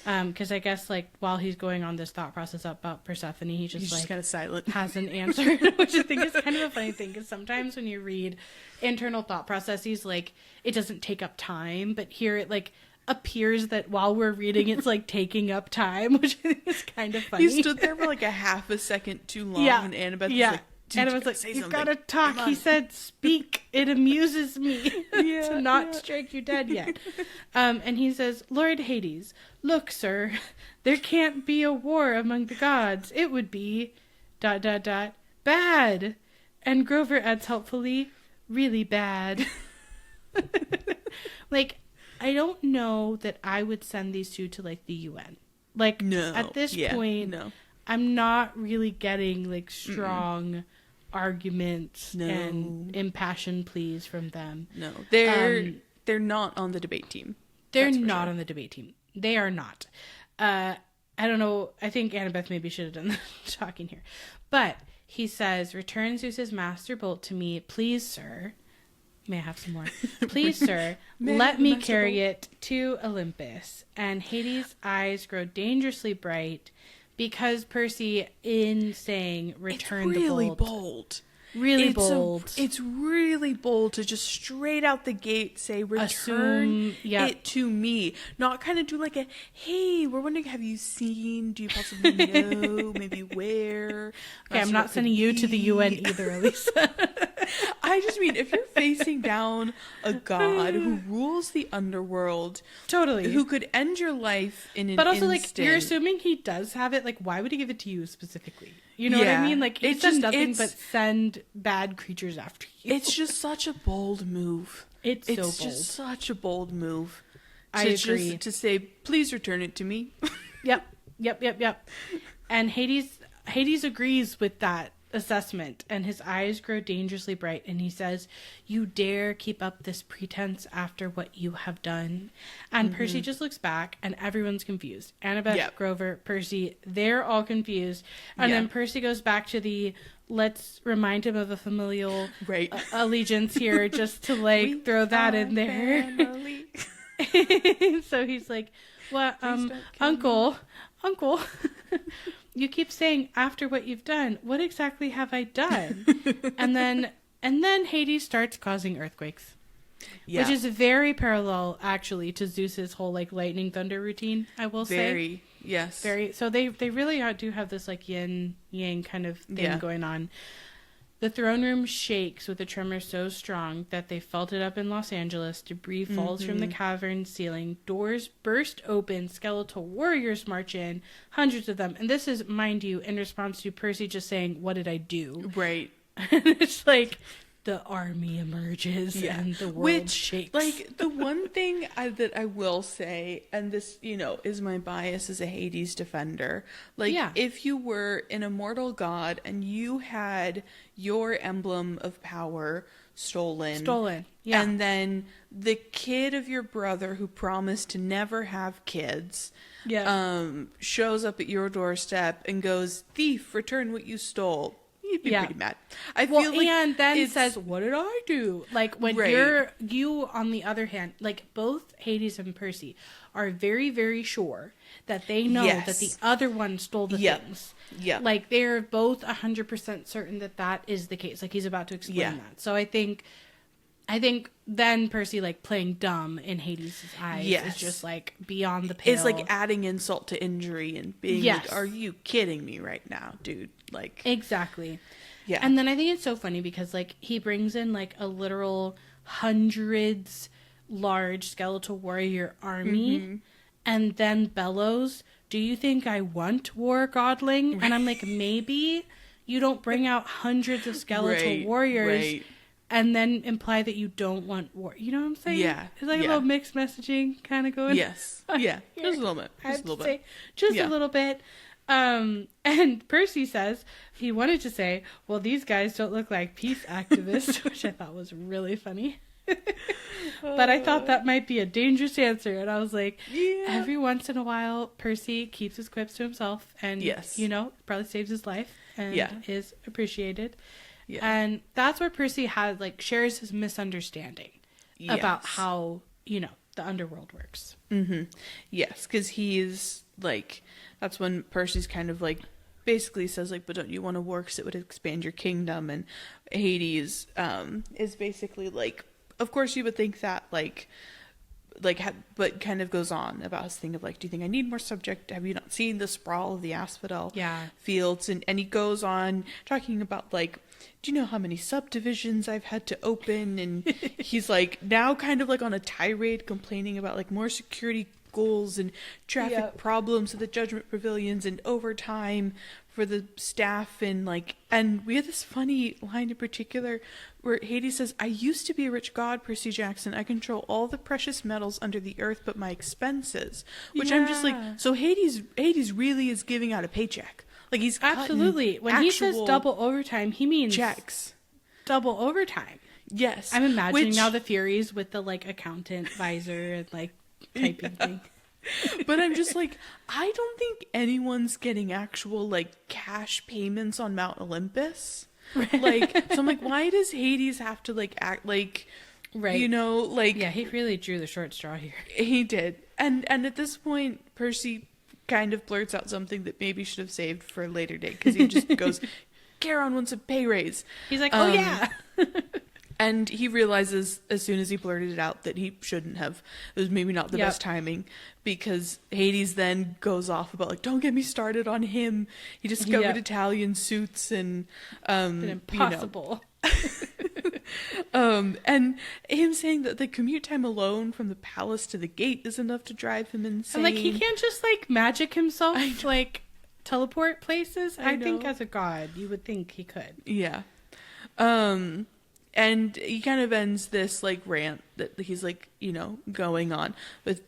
Because I guess, like, while he's going on this thought process about Persephone, he just kind of silent. has an answer, which I think is kind of a funny thing, because sometimes when you read internal thought processes, like, it doesn't take up time, but here it, like, appears that while we're reading, it's, like, taking up time, which I think is kind of funny. He stood there for, like, a half a second too long, and Annabeth was like, and I was like, you've got to talk. He said, speak. It amuses me to not strike you dead yet. And he says, Lord Hades, look, sir, there can't be a war among the gods. It would be ... bad. And Grover adds helpfully, really bad. Like, I don't know that I would send these two to, like, the UN. Like, at this point, I'm not really getting, like, strong arguments and impassioned pleas from them. No, they're not on the debate team. They're not on the debate team. They are not. I don't know. I think Annabeth maybe should have done the talking here. But he says, return Zeus's master bolt to me, please, sir. May I have some more? Please, sir, let me carry it to Olympus. And Hades' eyes grow dangerously bright, because Percy, in saying return the bolt... It's really bold. Really bold. It's really bold to just straight out the gate say, return it to me. Not kind of do like a, hey, we're wondering, have you seen? Do you possibly know? Maybe where? Okay, I'm not sending you to the UN either, Alisa. I just mean, if you're facing down a god who rules the underworld, totally, who could end your life in an but also instant. Like, you're assuming he does have it. Like, why would he give it to you specifically? You know what I mean? Like, it's just nothing but send bad creatures after you. It's just such a bold move. It's so bold. It's just such a bold move. I agree. To say, please return it to me. Yep. And Hades agrees with that assessment, and his eyes grow dangerously bright, and he says, you dare keep up this pretense after what you have done? And Percy just looks back, and everyone's confused. Annabeth, Grover, Percy, they're all confused. And then Percy goes back to the, let's remind him of a familial allegiance here, just to like throw that in there. So he's like, well, uncle, you keep saying after what you've done. What exactly have I done? and then Hades starts causing earthquakes, which is very parallel actually to Zeus's whole like lightning thunder routine. I will say, very. So they really do have this like yin yang kind of thing going on. The throne room shakes with a tremor so strong that they felt it up in Los Angeles. Debris falls from the cavern ceiling. Doors burst open. Skeletal warriors march in. Hundreds of them. And this is, mind you, in response to Percy just saying, what did I do? Right. And it's like the army emerges and the world shakes. Like, the one thing that I will say, and this, you know, is my bias as a Hades defender. Like, if you were an immortal god and you had your emblem of power stolen, and then the kid of your brother who promised to never have kids shows up at your doorstep and goes, thief, return what you stole. You'd be pretty mad. I feel like, and then says, what did I do? Like, when you, on the other hand, like, both Hades and Percy are very, very sure that they know that the other one stole the things. Yeah. Like, they're both 100% certain that that is the case. Like, he's about to explain that. So I think then Percy, like, playing dumb in Hades' eyes is just, like, beyond the pale. It's like adding insult to injury and being like, are you kidding me right now, dude? Like, exactly. Yeah. And then I think it's so funny because, like, he brings in, like, a literal hundreds large skeletal warrior army and then bellows, "Do you think I want war, godling?" And I'm like, maybe you don't bring out hundreds of skeletal warriors and then imply that you don't want war. You know what I'm saying? Yeah. It's like a little mixed messaging kind of going. Yes. Yeah. Just a little bit. Just a little bit. Just a little bit. And Percy says, he wanted to say, "Well, these guys don't look like peace activists," which I thought was really funny. But I thought that might be a dangerous answer. And I was like, every once in a while, Percy keeps his quips to himself and, you know, probably saves his life and is appreciated. Yeah. And that's where Percy has, like, shares his misunderstanding about how, you know, the underworld works. Yes, because he's, like, that's when Percy's kind of, like, basically says, like, "But don't you want to war because it would expand your kingdom?" And Hades is basically like, of course you would think that, but kind of goes on about his thing of, like, "Do you think I need more subject? Have you not seen the sprawl of the asphodel fields?" And he goes on talking about, like, "Do you know how many subdivisions I've had to open?" And he's, like, now kind of, like, on a tirade complaining about, like, more security goals and traffic problems at the judgment pavilions and overtime for the staff. And, like, and we had this funny line in particular where Hades says, "I used to be a rich god, Percy Jackson. I control all the precious metals under the earth but my expenses." Which I'm just like, so Hades really is giving out a paycheck. Like, he's absolutely, when he says double overtime, he means checks. Double overtime. Yes. I'm imagining now the Furies with the, like, accountant visor and, like, typing thing. But I'm just like, I don't think anyone's getting actual, like, cash payments on Mount Olympus. Like, so I'm like, why does Hades have to, like, act like, you know, like... Yeah, he really drew the short straw here. He did. And at this point, Percy kind of blurts out something that maybe should have saved for a later date, because he just goes, "Charon wants a pay raise." He's like, "Oh, yeah." And he realizes as soon as he blurted it out that he shouldn't have. It was maybe not the best timing, because Hades then goes off about, like, "Don't get me started on him. He discovered Italian suits and impossible." And him saying that the commute time alone from the palace to the gate is enough to drive him insane. And, like, he can't just, like, magic himself, like, teleport places. I think as a god, you would think he could. Yeah. And he kind of ends this, like, rant that he's, like, you know, going on with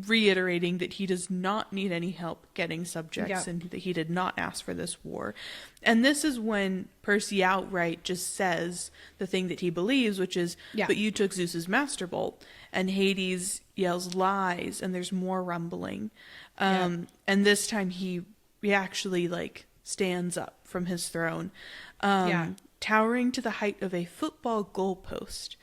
reiterating that he does not need any help getting subjects and that he did not ask for this war. And this is when Percy outright just says the thing that he believes, which is, "But you took Zeus's master bolt." And Hades yells lies, and there's more rumbling. And this time he actually, like, stands up from his throne. Towering to the height of a football goalpost.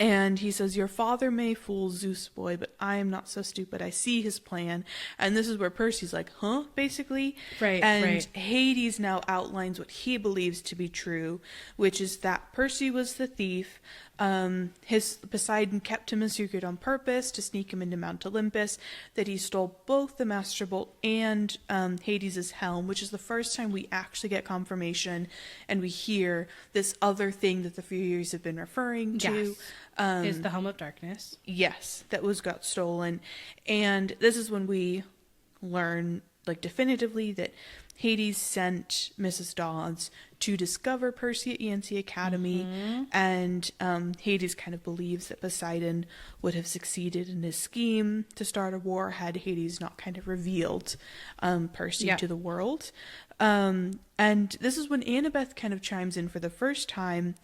And he says, "Your father may fool Zeus, boy, but I am not so stupid. I see his plan." And this is where Percy's like, "Huh?" basically. And Hades now outlines what he believes to be true, which is that Percy was the thief. Poseidon kept him a secret on purpose to sneak him into Mount Olympus, that he stole both the Master Bolt and Hades' helm, which is the first time we actually get confirmation and we hear this other thing that the Furies have been referring to. Is the Helm of Darkness. Yes, that got stolen. And this is when we learn, like, definitively that Hades sent Mrs. Dawes to discover Percy at Yancey Academy, and Hades kind of believes that Poseidon would have succeeded in his scheme to start a war had Hades not kind of revealed Percy to the world. And this is when Annabeth kind of chimes in for the first time.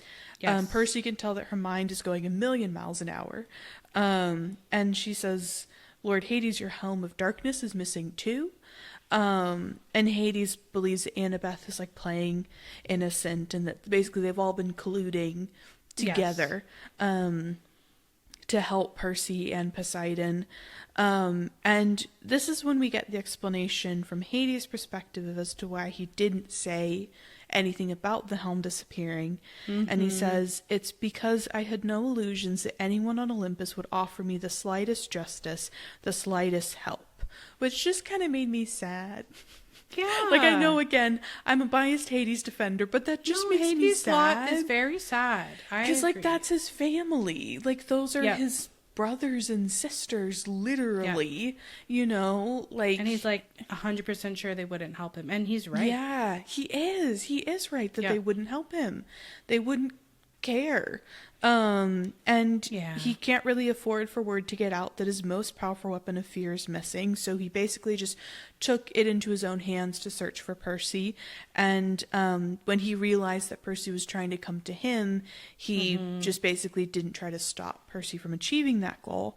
Percy can tell that her mind is going 1,000,000 miles an hour. And she says, "Lord Hades, your helm of darkness is missing too." And Hades believes that Annabeth is, like, playing innocent, and that basically they've all been colluding together to help Percy and Poseidon. And this is when we get the explanation from Hades' perspective as to why he didn't say anything about the helm disappearing. And he says, "It's because I had no illusions that anyone on Olympus would offer me the slightest justice, the slightest help." Which just kind of made me sad. Yeah. Like, I know, again, I'm a biased Hades defender, but that just makes me Hades' lot sad. is very sad. Because, like, that's his family. Like, those are his brothers and sisters, literally, you know, like... And he's, like, 100% sure they wouldn't help him. And he's right. Yeah, he is. He is right that they wouldn't help him. They wouldn't care. And he can't really afford for word to get out that his most powerful weapon of fear is missing, so he basically just took it into his own hands to search for Percy. And when he realized that Percy was trying to come to him, he just basically didn't try to stop Percy from achieving that goal.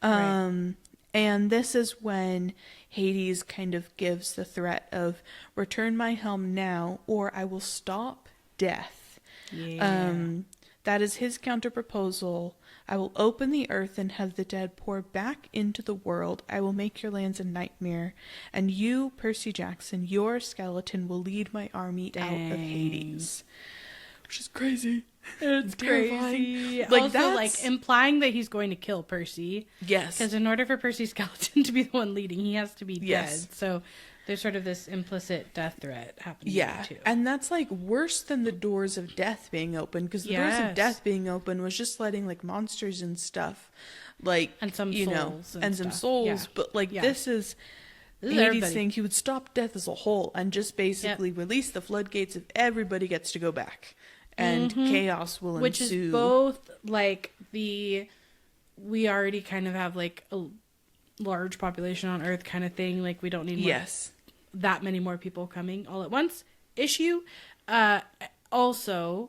And this is when Hades kind of gives the threat of, return my helm now, or I will stop death. That is his counter-proposal. I will open the earth and have the dead pour back into the world. I will make your lands a nightmare. And you, Percy Jackson, your skeleton will lead my army out of Hades. Which is crazy. It's crazy. Like, also, like, implying that he's going to kill Percy. Yes. Because in order for Percy's skeleton to be the one leading, he has to be dead. So... there's sort of this implicit death threat happening there too. And that's like worse than the doors of death being open, because the doors of death being open was just letting like monsters and stuff, like, and some souls and some souls. But like this is Hades saying he would stop death as a whole and just basically release the floodgates of everybody gets to go back, and chaos will ensue. Which is both like we already kind of have like a large population on Earth kind of thing. Like, we don't need that many more people coming all at once. Issue. Also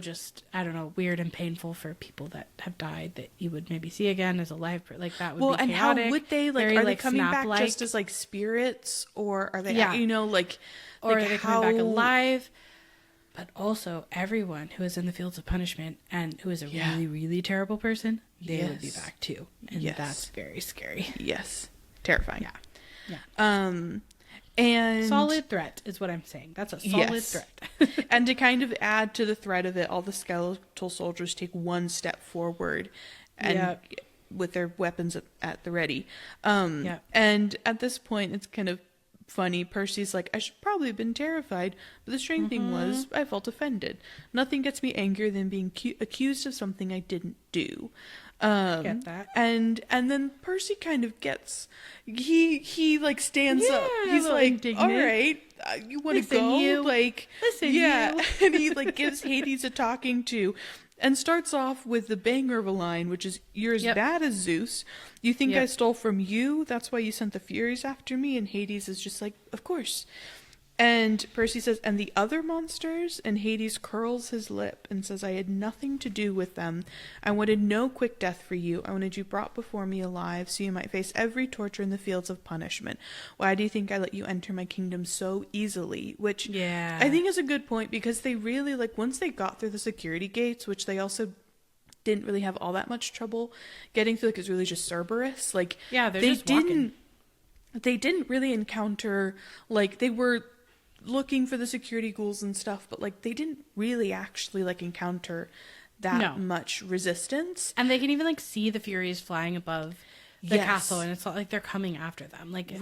just, I don't know, weird and painful for people that have died that you would maybe see again as a live, like, that would be chaotic. And how would they, like, very, are like, they coming back just as, like, spirits, or are they, you know, like, or are they coming back alive? But also, everyone who is in the fields of punishment and who is a really, really terrible person, they would be back too. And that's very scary. Yes. Terrifying. Yeah. And solid threat is what I'm saying. That's a solid threat. And to kind of add to the threat of it, all the skeletal soldiers take one step forward and with their weapons at the ready. And at this point, it's kind of funny. Percy's like, I should probably have been terrified, but the strange thing was I felt offended. Nothing gets me angrier than being accused of something I didn't do. Get that. And then Percy kind of gets, he like stands up. He's like, indignant. All right, you want to go? You. Like, listen, you. And he like gives Hades a talking to. And starts off with the banger of a line, which is, you're as bad as Zeus. You think I stole from you? That's why you sent the Furies after me? And Hades is just like, of course. And Percy says, and the other monsters? And Hades curls his lip and says, I had nothing to do with them. I wanted no quick death for you. I wanted you brought before me alive so you might face every torture in the fields of punishment. Why do you think I let you enter my kingdom so easily? Which I think is a good point, because they really, like, once they got through the security gates, which they also didn't really have all that much trouble getting through, like, it's really just Cerberus. Like, they didn't really encounter, like, they were looking for the security ghouls and stuff, but like they didn't really actually like encounter that much resistance. And they can even like see the Furies flying above the castle, and it's not like they're coming after them. Like, if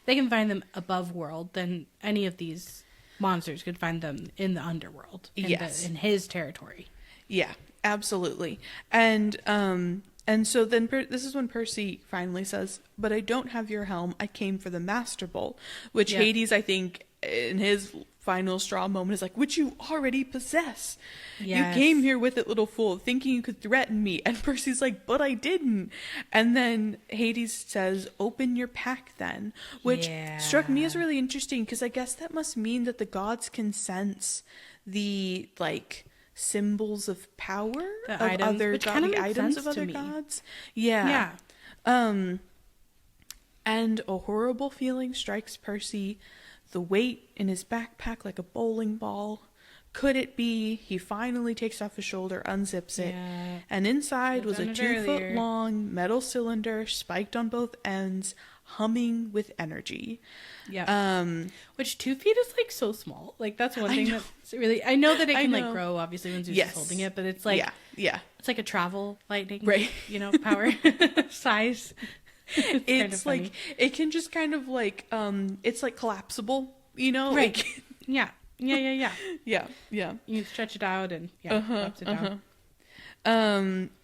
they can find them above world, then any of these monsters could find them in the underworld, in his territory. Yeah, absolutely. And so then this is when Percy finally says, but I don't have your helm. I came for the Master Bolt, which Hades, I think, in his final straw moment, is like, which you already possess. Yes. You came here with it, little fool, thinking you could threaten me. And Percy's like, but I didn't. And then Hades says, open your pack then, which struck me as really interesting, because I guess that must mean that the gods can sense the like symbols of power of other godly items of other gods. And a horrible feeling strikes Percy, the weight in his backpack like a bowling ball. Could it be? He finally takes off his shoulder, unzips it, and inside was a 2-foot-long metal cylinder spiked on both ends, humming with energy. Which 2 feet is like so small. Like, that's one thing that's really, I know that it can like grow obviously when Zeus is holding it, but it's like it's like a travel lightning, right? You know, power size. It's like, it can just kind of like, it's like collapsible, you know? Right. Like, Yeah. Yeah. yeah. You can stretch it out and collapse it down.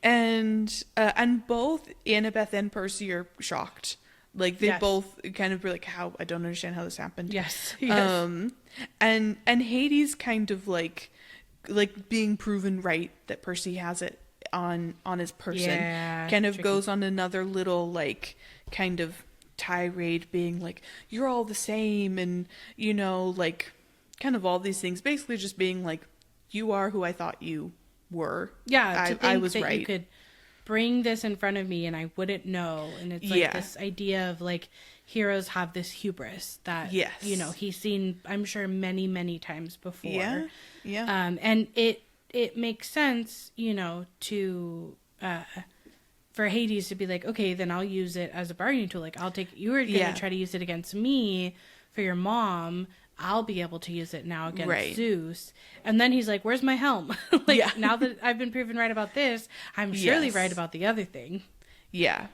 And both Annabeth and Percy are shocked. Like, they both kind of were like, how, I don't understand how this happened. Yes. And Hades kind of like being proven right that Percy has it on his person, kind of goes on another little like kind of tirade, being like, you're all the same, and you know, like kind of all these things, basically just being like, you are who I thought you were. Yeah, I was right. You could bring this in front of me and I wouldn't know. And it's like this idea of like heroes have this hubris that you know, he's seen, I'm sure, many, many times before. And it makes sense, you know, to for Hades to be like, okay, then I'll use it as a bargaining tool. Like, I'll take, you were going to try to use it against me for your mom. I'll be able to use it now against Zeus. And then he's like, where's my helm? Like, now that I've been proven right about this, I'm surely right about the other thing. Yeah.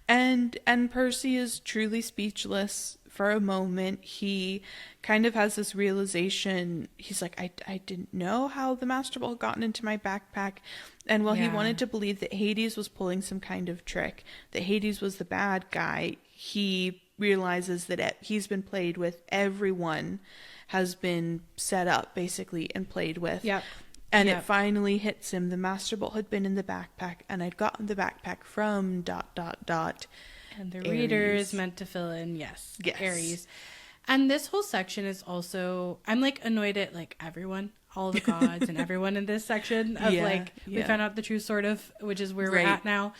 And Percy is truly speechless for a moment. He kind of has this realization. He's like, I didn't know how the Master Ball had gotten into my backpack. And while he wanted to believe that Hades was pulling some kind of trick, that Hades was the bad guy, he realizes that he's been played with. Everyone has been set up, basically, and played with. And it finally hits him. The Master Ball had been in the backpack, and I'd gotten the backpack from ... And the Ares. reader is meant to fill in, Ares. And this whole section is also, I'm like annoyed at like everyone, all the gods and everyone in this section of we found out the truth, sort of, which is where we're at now.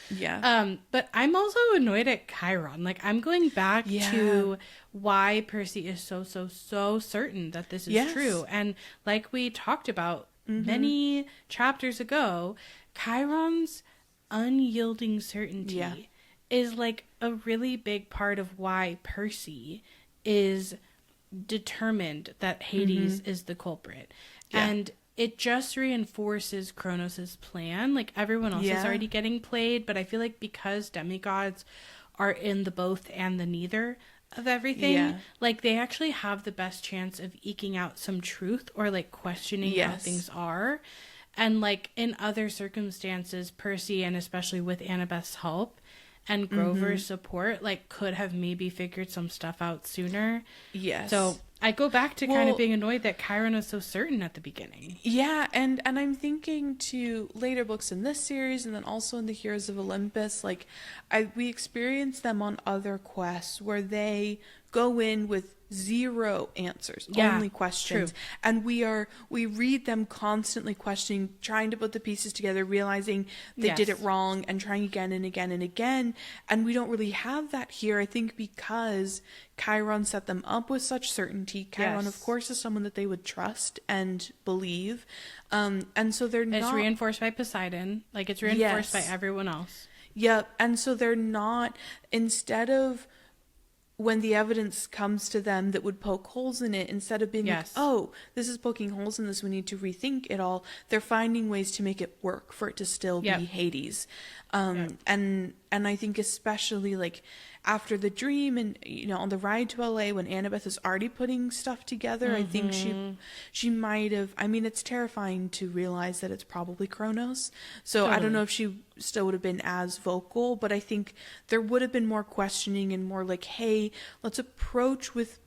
But I'm also annoyed at Chiron. Like, I'm going back to why Percy is so certain that this is true. And like we talked about many chapters ago, Chiron's unyielding certainty is like a really big part of why Percy is determined that Hades is the culprit. And it just reinforces Kronos' plan. Like, everyone else is already getting played, but I feel like because demigods are in the both and the neither of everything, like, they actually have the best chance of eking out some truth or like questioning how things are. And like in other circumstances, Percy, and especially with Annabeth's help and Grover's support, like, could have maybe figured some stuff out sooner. So I go back to kind of being annoyed that Chiron was so certain at the beginning. And I'm thinking to later books in this series, and then also in the Heroes of Olympus, like, we experience them on other quests where they go in with zero answers, only questions. True. And we read them constantly questioning, trying to put the pieces together, realizing they did it wrong, and trying again and again and again. And we don't really have that here, I think, because Chiron set them up with such certainty. Chiron, of course, is someone that they would trust and believe. And so they're not... It's reinforced by Poseidon. Like, it's reinforced by everyone else. And so they're not... Instead of... when the evidence comes to them that would poke holes in it, instead of being like, oh, this is poking holes in this, we need to rethink it all, they're finding ways to make it work for it to still be Hades. And I think especially like after the dream and, you know, on the ride to LA when Annabeth is already putting stuff together, I think she might have, I mean, it's terrifying to realize that it's probably Kronos. So I don't know if she still would have been as vocal, but I think there would have been more questioning and more like, hey, let's approach with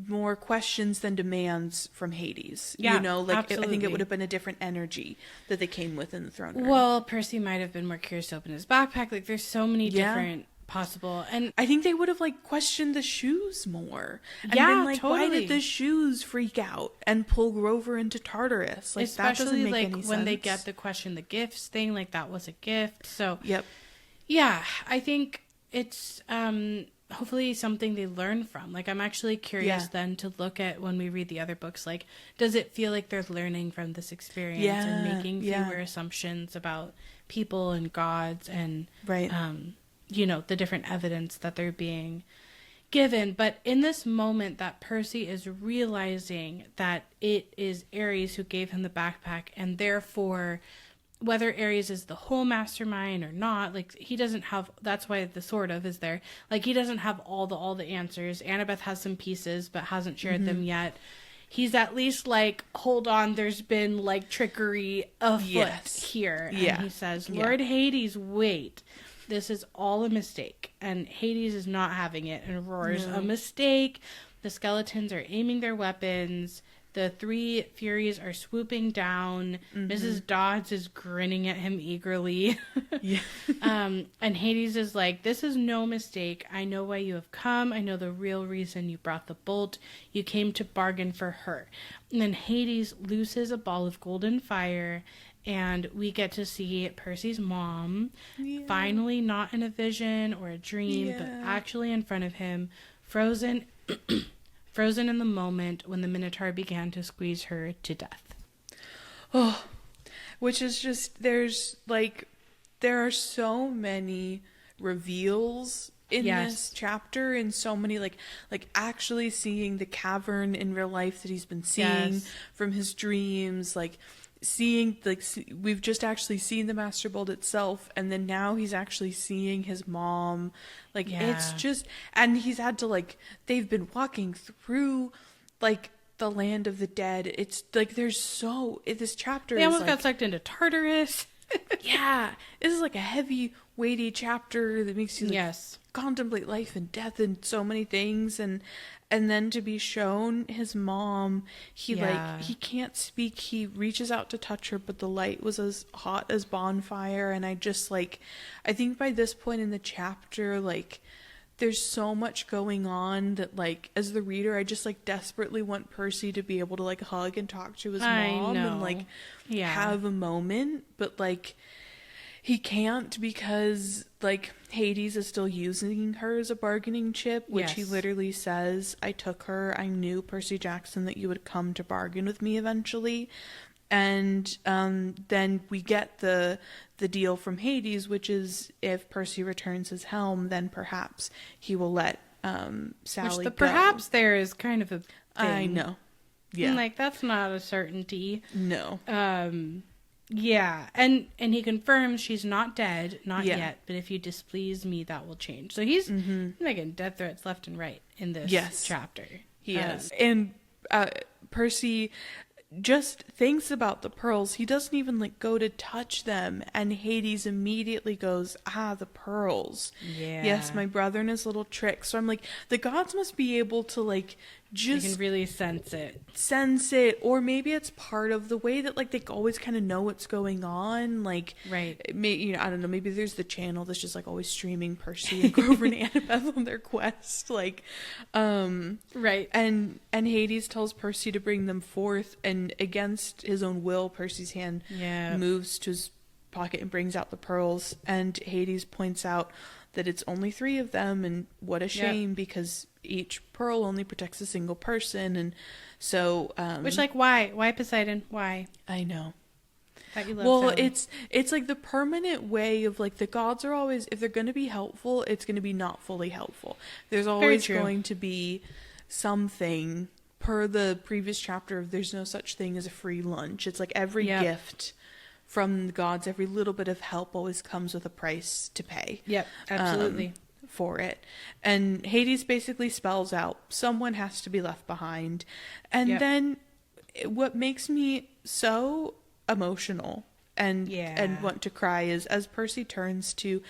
more questions than demands from Hades. You know, like, I think it would have been a different energy that they came with in the throne room. Well, Percy might have been more curious to open his backpack. Like, there's so many different possible, and I think they would have like questioned the shoes more and been like, why did the shoes freak out and pull Grover into Tartarus? Like, especially that doesn't make like any when sense. they get the question, the gifts thing, like that was a gift. So yeah, I think it's hopefully something they learn from. Like, I'm actually curious then to look at when we read the other books, like, does it feel like they're learning from this experience and making fewer assumptions about people and gods and you know, the different evidence that they're being given. But in this moment that Percy is realizing that it is Ares who gave him the backpack, and therefore whether Ares is the whole mastermind or not, like, he doesn't have, that's why the sort of is there. Like, he doesn't have all the answers. Annabeth has some pieces, but hasn't shared them yet. He's at least like, hold on, there's been like trickery afoot here. And he says, Lord Hades, wait, this is all a mistake. And Hades is not having it and roars, a mistake. The skeletons are aiming their weapons. The three Furies are swooping down. Mrs. Dodds is grinning at him eagerly. And Hades is like, this is no mistake. I know why you have come. I know the real reason you brought the bolt. You came to bargain for her. And then Hades looses a ball of golden fire, and we get to see Percy's mom, finally not in a vision or a dream, but actually in front of him, frozen in the moment when the Minotaur began to squeeze her to death. Oh, which is just, there are so many reveals in this chapter, and so many like actually seeing the cavern in real life that he's been seeing from his dreams, like seeing, like, we've just actually seen the Master Bolt itself, and then now he's actually seeing his mom. Like, it's just, and he's had to, like, they've been walking through, like, the land of the dead. It's like, this chapter they almost like, got sucked into Tartarus. This is like a heavy, weighty chapter that makes you like, contemplate life and death and so many things, and then to be shown his mom, he can't speak, he reaches out to touch her, but the light was as hot as bonfire. And I just, like, I think by this point in the chapter, like, there's so much going on that, like, as the reader, I just, like, desperately want Percy to be able to, like, hug and talk to his mom and, like, have a moment, but, like, he can't because, like, Hades is still using her as a bargaining chip, which he literally says, I took her, I knew, Percy Jackson, that you would come to bargain with me eventually. And then we get the deal from Hades, which is if Percy returns his helm, then perhaps he will let Sally Which the go. perhaps there is kind of a thing. I know. Yeah. And, like, that's not a certainty. No. Yeah, and he confirms she's not dead, not yet, but if you displease me, that will change. So he's making death threats left and right in this chapter. He is. And Percy just thinks about the pearls. He doesn't even, like, go to touch them, and Hades immediately goes, the pearls. Yeah. Yes, my brother and his little trick. So I'm like, the gods must be able to, like, just... You can really sense it. Or maybe it's part of the way that, like, they always kind of know what's going on. Like, right. You know, I don't know, maybe there's the channel that's just, like, always streaming Percy and Grover and Annabeth on their quest. Like, right. And Hades tells Percy to bring them forth, and against his own will, Percy's hand moves to his pocket and brings out the pearls, and Hades points out that it's only 3 of them, and what a shame, because each pearl only protects a single person. And so which, like, why Poseidon, why? I know. Well, it's like the permanent way of, like, the gods are always, if they're going to be helpful, it's going to be not fully helpful. There's always going to be something, per the previous chapter of There's No Such Thing as a Free Lunch. It's like every gift from the gods, every little bit of help always comes with a price to pay. Yep, absolutely. For it. And Hades basically spells out someone has to be left behind. And then what makes me so emotional and want to cry is as Percy turns to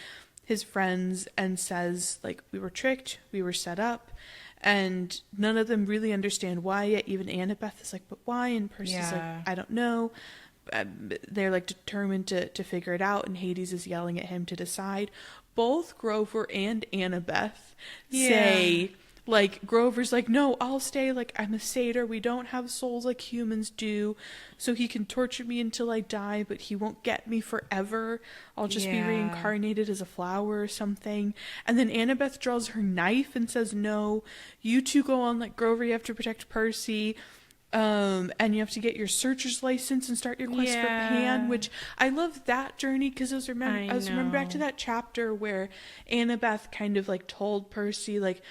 his friends and says, like, we were tricked, we were set up, and none of them really understand why yet. Even Annabeth is like, but why? And Percy's like, I don't know. They're, like, determined to figure it out, and Hades is yelling at him to decide. Both Grover and Annabeth say, like, Grover's like, no, I'll stay, like, I'm a satyr, we don't have souls like humans do, so he can torture me until I die, but he won't get me forever. I'll just be reincarnated as a flower or something. And then Annabeth draws her knife and says, no, you two go on, like, Grover, you have to protect Percy. And you have to get your searcher's license and start your quest for Pan, which I love that journey, because I was remember back to that chapter where Annabeth kind of, like, told Percy, like,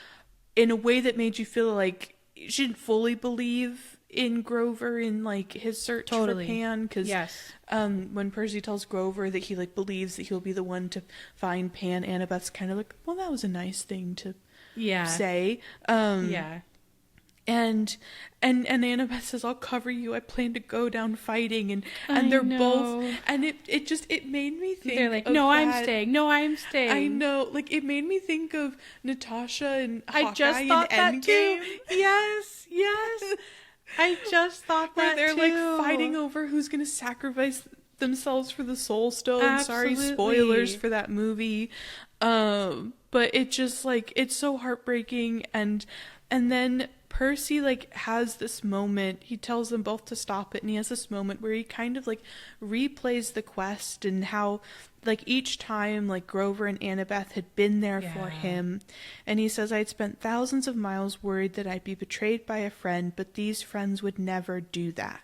in a way that made you feel like she didn't fully believe in Grover in like his search for Pan, because yes. When Percy tells Grover that he like believes that he'll be the one to find Pan, Annabeth's kind of like, well, that was a nice thing to say. Yeah. And Annabeth says, I'll cover you. I plan to go down fighting. And they're both, and it made me think. They're like, of no, that. I'm staying. No, I'm staying. I know. Like, it made me think of Natasha and Hawkeye I just thought that Endgame. too. Yes. I just thought that where they're too. like fighting over who's going to sacrifice themselves for the Soul Stone. Absolutely. Sorry, spoilers for that movie. But it just like, it's so heartbreaking. And then Percy like has this moment, he tells them both to stop it, and he has this moment where he kind of like replays the quest and how like each time like Grover and Annabeth had been there for him, and he says, I'd spent thousands of miles worried that I'd be betrayed by a friend, but these friends would never do that.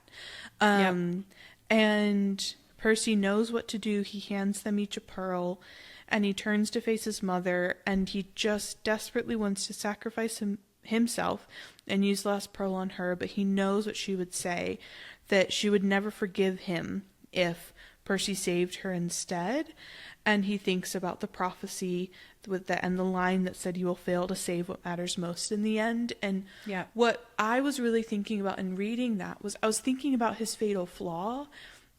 And Percy knows what to do. He hands them each a pearl, and he turns to face his mother, and he just desperately wants to sacrifice himself and use the last pearl on her, but he knows what she would say, that she would never forgive him if Percy saved her instead. And he thinks about the prophecy with the line that said, you will fail to save what matters most in the end. And what I was really thinking about in reading that was, I was thinking about his fatal flaw,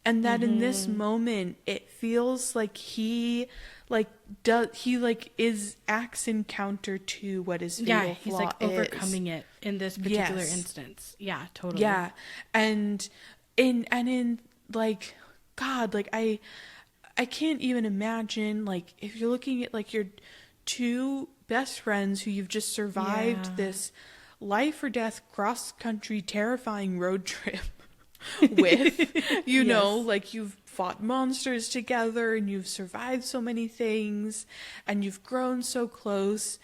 and that in this moment it feels like he acts in counter to what his fatal he's flaw like overcoming it in this particular instance. Yeah, totally. Yeah. And in like, God, like I can't even imagine, like, if you're looking at like your two best friends who you've just survived this life or death cross country terrifying road trip with, you know, like you've fought monsters together and you've survived so many things and you've grown so close,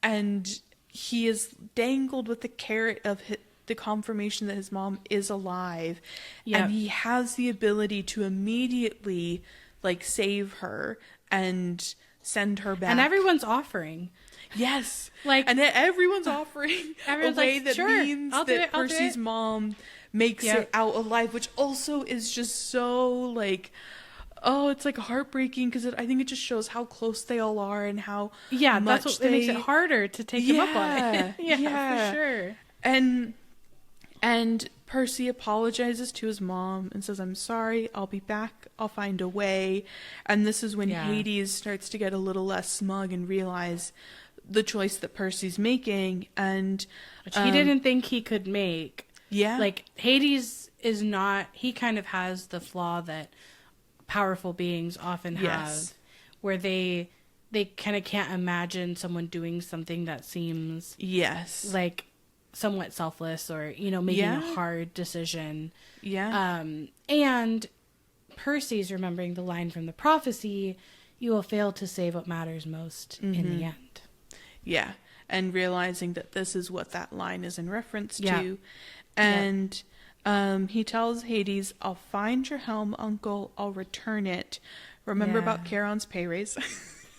and he is dangled with the carrot of the confirmation that his mom is alive, and he has the ability to immediately like save her and send her back, and everyone's offering everyone's offering a way like, that sure, means I'll do that it, I'll do Percy's it. mom makes it out alive, which also is just so like, oh, it's like heartbreaking, because I think it just shows how close they all are and how much it makes it harder to take him up on it. For sure. And Percy apologizes to his mom and says, I'm sorry, I'll be back, I'll find a way. And this is when Hades starts to get a little less smug and realize the choice that Percy's making, and which he didn't think he could make. Like, Hades is not, he kind of has the flaw that powerful beings often have, where they kind of can't imagine someone doing something that seems like somewhat selfless, or, you know, making a hard decision. And Percy's remembering the line from the prophecy, you will fail to save what matters most in the end. And realizing that this is what that line is in reference to. And he tells Hades, I'll find your helm, uncle. I'll return it. Remember about Charon's pay raise.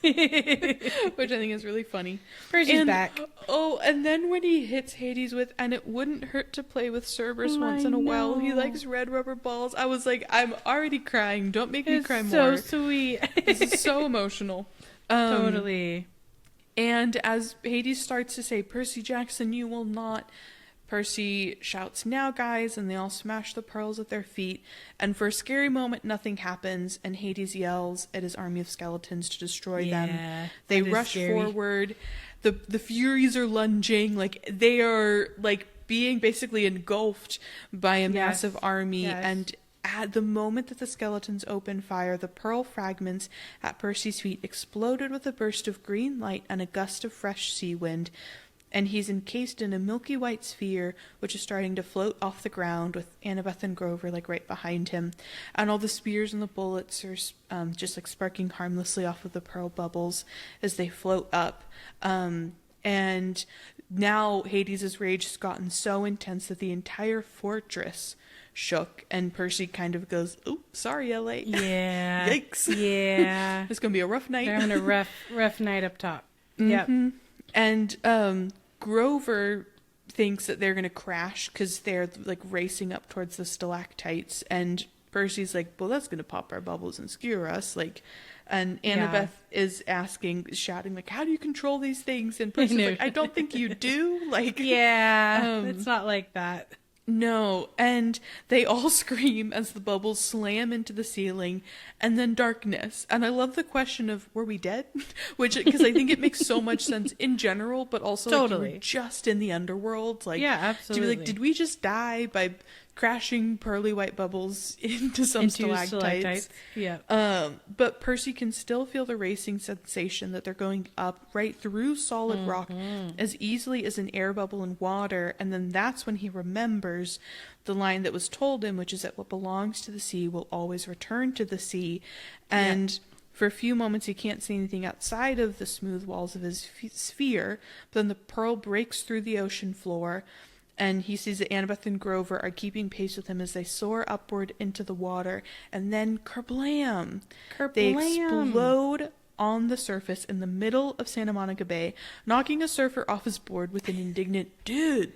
Which I think is really funny. Percy's back. Oh, and then when he hits Hades with, and it wouldn't hurt to play with Cerberus once in a while. He likes red rubber balls. I was like, I'm already crying. Don't make me cry more. So sweet. This is so emotional. Totally. And as Hades starts to say, Percy Jackson, you will not, Percy shouts, now guys, and they all smash the pearls at their feet, and for a scary moment nothing happens, and Hades yells at his army of skeletons to destroy them. They rush forward, the Furies are lunging, like they are like being basically engulfed by a massive army, and at the moment that the skeletons open fire, the pearl fragments at Percy's feet exploded with a burst of green light and a gust of fresh sea wind, and he's encased in a milky white sphere, which is starting to float off the ground, with Annabeth and Grover like right behind him, and all the spears and the bullets are just like sparking harmlessly off of the pearl bubbles as they float up. And now Hades' rage has gotten so intense that the entire fortress shook, and Percy kind of goes, "Oh, sorry, LA." Yikes. It's gonna be a rough night. They're having a rough night up top. And Grover thinks that they're going to crash because they're like racing up towards the stalactites, and Percy's like, well, that's going to pop our bubbles and skewer us, like, and Annabeth is shouting like, how do you control these things? And Percy's like, I don't think you do. Like, it's not like that. No, and they all scream as the bubbles slam into the ceiling, and then darkness. And I love the question of, were we dead? Which, because I think it makes so much sense in general, but also totally. like, you were just in the underworld. Like, absolutely. Did we just die by crashing pearly white bubbles into stalactites? Yeah. But Percy can still feel the racing sensation that they're going up right through solid rock as easily as an air bubble in water. And then that's when he remembers the line that was told him, which is that what belongs to the sea will always return to the sea. And for a few moments, he can't see anything outside of the smooth walls of his sphere. But then the pearl breaks through the ocean floor, and he sees that Annabeth and Grover are keeping pace with him as they soar upward into the water. And then kerblam! They explode on the surface in the middle of Santa Monica Bay, knocking a surfer off his board with an indignant, dude.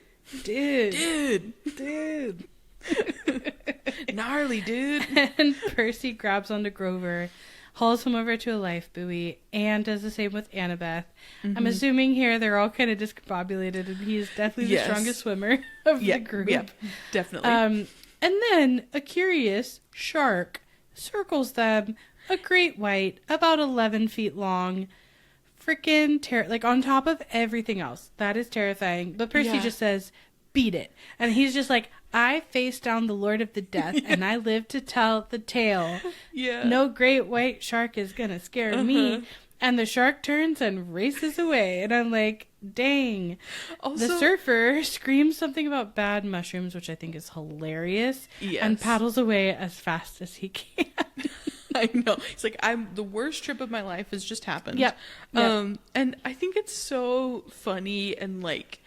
Gnarly, dude. And Percy grabs onto Grover, hauls him over to a life buoy, and does the same with Annabeth. I'm assuming here they're all kind of discombobulated, and he is definitely the strongest swimmer of the group. Yep, definitely. And then a curious shark circles them, a great white, about 11 feet long, freaking like on top of everything else. That is terrifying. But Percy just says, beat it. And he's just like, I faced down the Lord of the Death, and I live to tell the tale. No great white shark is gonna scare me. And the shark turns and races away. And I'm like, dang. Also, the surfer screams something about bad mushrooms, which I think is hilarious. And paddles away as fast as he can. I know. It's like, the worst trip of my life has just happened. And I think it's so funny and like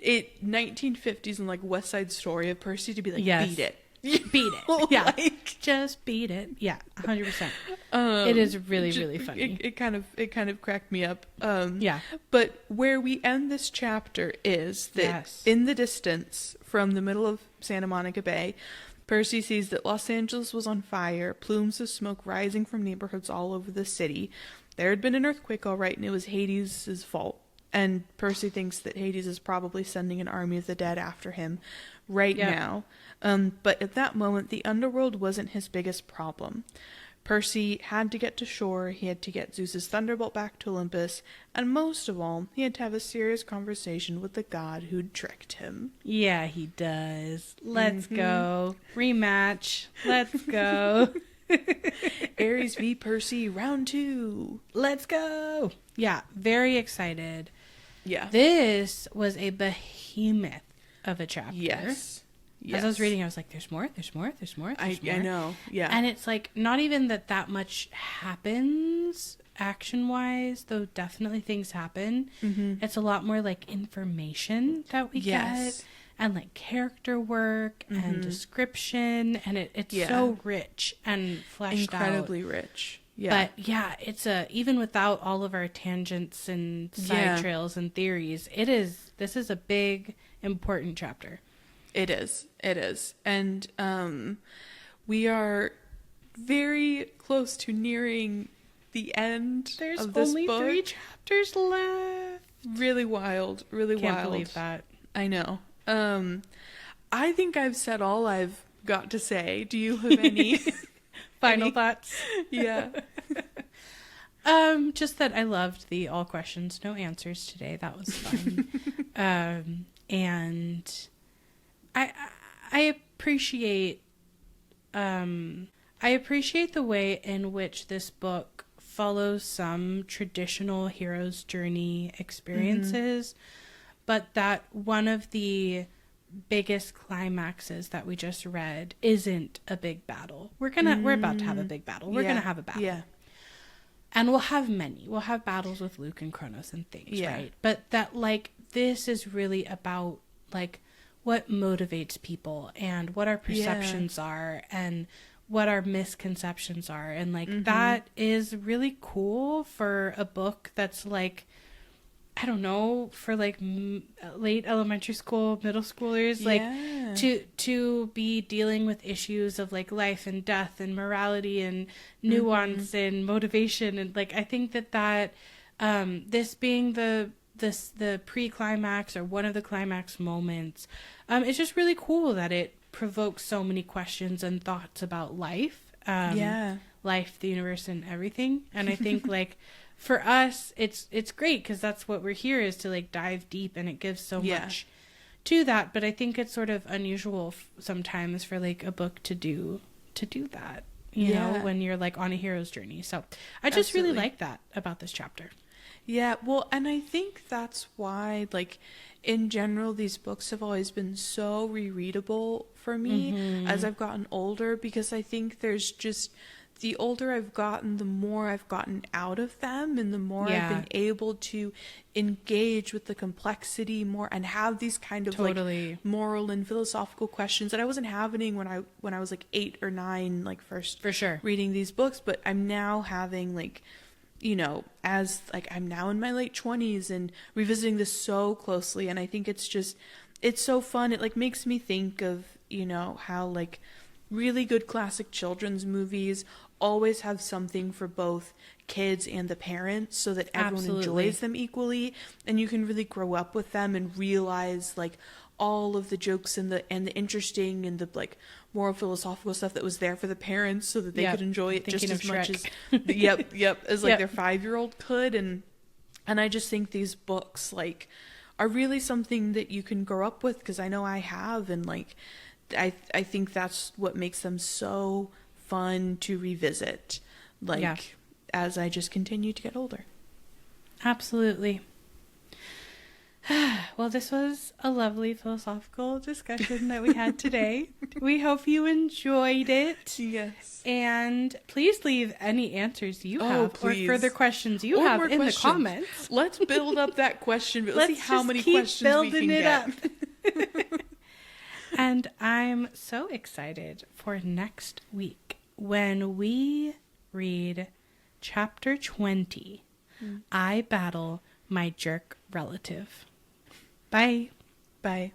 1950s and like West Side Story of Percy to be like, beat it. Beat it. Yeah. Like, just beat it. Yeah. 100%. It is really, really funny. It kind of cracked me up. But where we end this chapter is that in the distance from the middle of Santa Monica Bay, Percy sees that Los Angeles was on fire, plumes of smoke rising from neighborhoods all over the city. There had been an earthquake, all right, and it was Hades' fault. And Percy thinks that Hades is probably sending an army of the dead after him now. But at that moment, the underworld wasn't his biggest problem. Percy had to get to shore, he had to get Zeus's thunderbolt back to Olympus, and most of all, he had to have a serious conversation with the god who'd tricked him. Yeah, he does. Let's go. Rematch. Let's go. Ares v. Percy, round 2. Let's go. Yeah, very excited. Yeah. This was a behemoth of a chapter. Yes. As I was reading, I was like, there's more. I know. Yeah. And it's like, not even that much happens action-wise, though definitely things happen. It's a lot more like information that we get. And like character work and description. And it's so rich and fleshed out. Incredibly rich. Yeah. But yeah, it's even without all of our tangents and side trails and theories, this is a big, important chapter. It is. And we are very close to nearing the end of this book. There's only 3 chapters left. Really wild. Can't believe that. I know. I think I've said all I've got to say. Do you have any final thoughts? Yeah. Just that I loved the all questions, no answers today. That was fun. And I appreciate the way in which this book follows some traditional hero's journey experiences, but that one of the biggest climaxes that we just read isn't a big battle. We're about to have a big battle. We're gonna have a battle. Yeah. And we'll have many. We'll have battles with Luke and Kronos and things, right? But that, like, this is really about, like, what motivates people and what our perceptions are and what our misconceptions are. And, like, that is really cool for a book that's, like, I don't know, for like late elementary school, middle schoolers, like to be dealing with issues of like life and death and morality and nuance and motivation. And like, I think that this being the pre-climax or one of the climax moments, it's just really cool that it provokes so many questions and thoughts about life, life, the universe, and everything. And I think like for us, it's great because that's what we're here, is to like dive deep, and it gives so much to that. But I think it's sort of unusual sometimes for like a book to do that, you know, when you're like on a hero's journey. So I just really like that about this chapter. Yeah, well, and I think that's why, like, in general, these books have always been so rereadable for me as I've gotten older, because I think there's just, the older I've gotten, the more I've gotten out of them, and the more I've been able to engage with the complexity more and have these kind of like moral and philosophical questions that I wasn't having when I was like 8 or 9, like first reading these books. But I'm now having, like, you know, as like I'm now in my late 20s and revisiting this so closely, and I think it's so fun. It like makes me think of, you know, how like really good classic children's movies always have something for both kids and the parents, so that everyone enjoys them equally, and you can really grow up with them and realize like all of the jokes and the interesting and the like moral philosophical stuff that was there for the parents, so that they could enjoy it just as much as as like their 5-year-old could. And I just think these books like are really something that you can grow up with, because I know I have, and like I think that's what makes them so fun to revisit, like as I just continue to get older. Absolutely. Well, this was a lovely philosophical discussion that we had today. We hope you enjoyed it. Yes. And please leave any answers you have or further questions you have in the comments. Let's build up that question. Let's see how many questions we can get. And I'm so excited for next week when we read chapter 20, I Battle My Jerk Relative. Bye. Bye.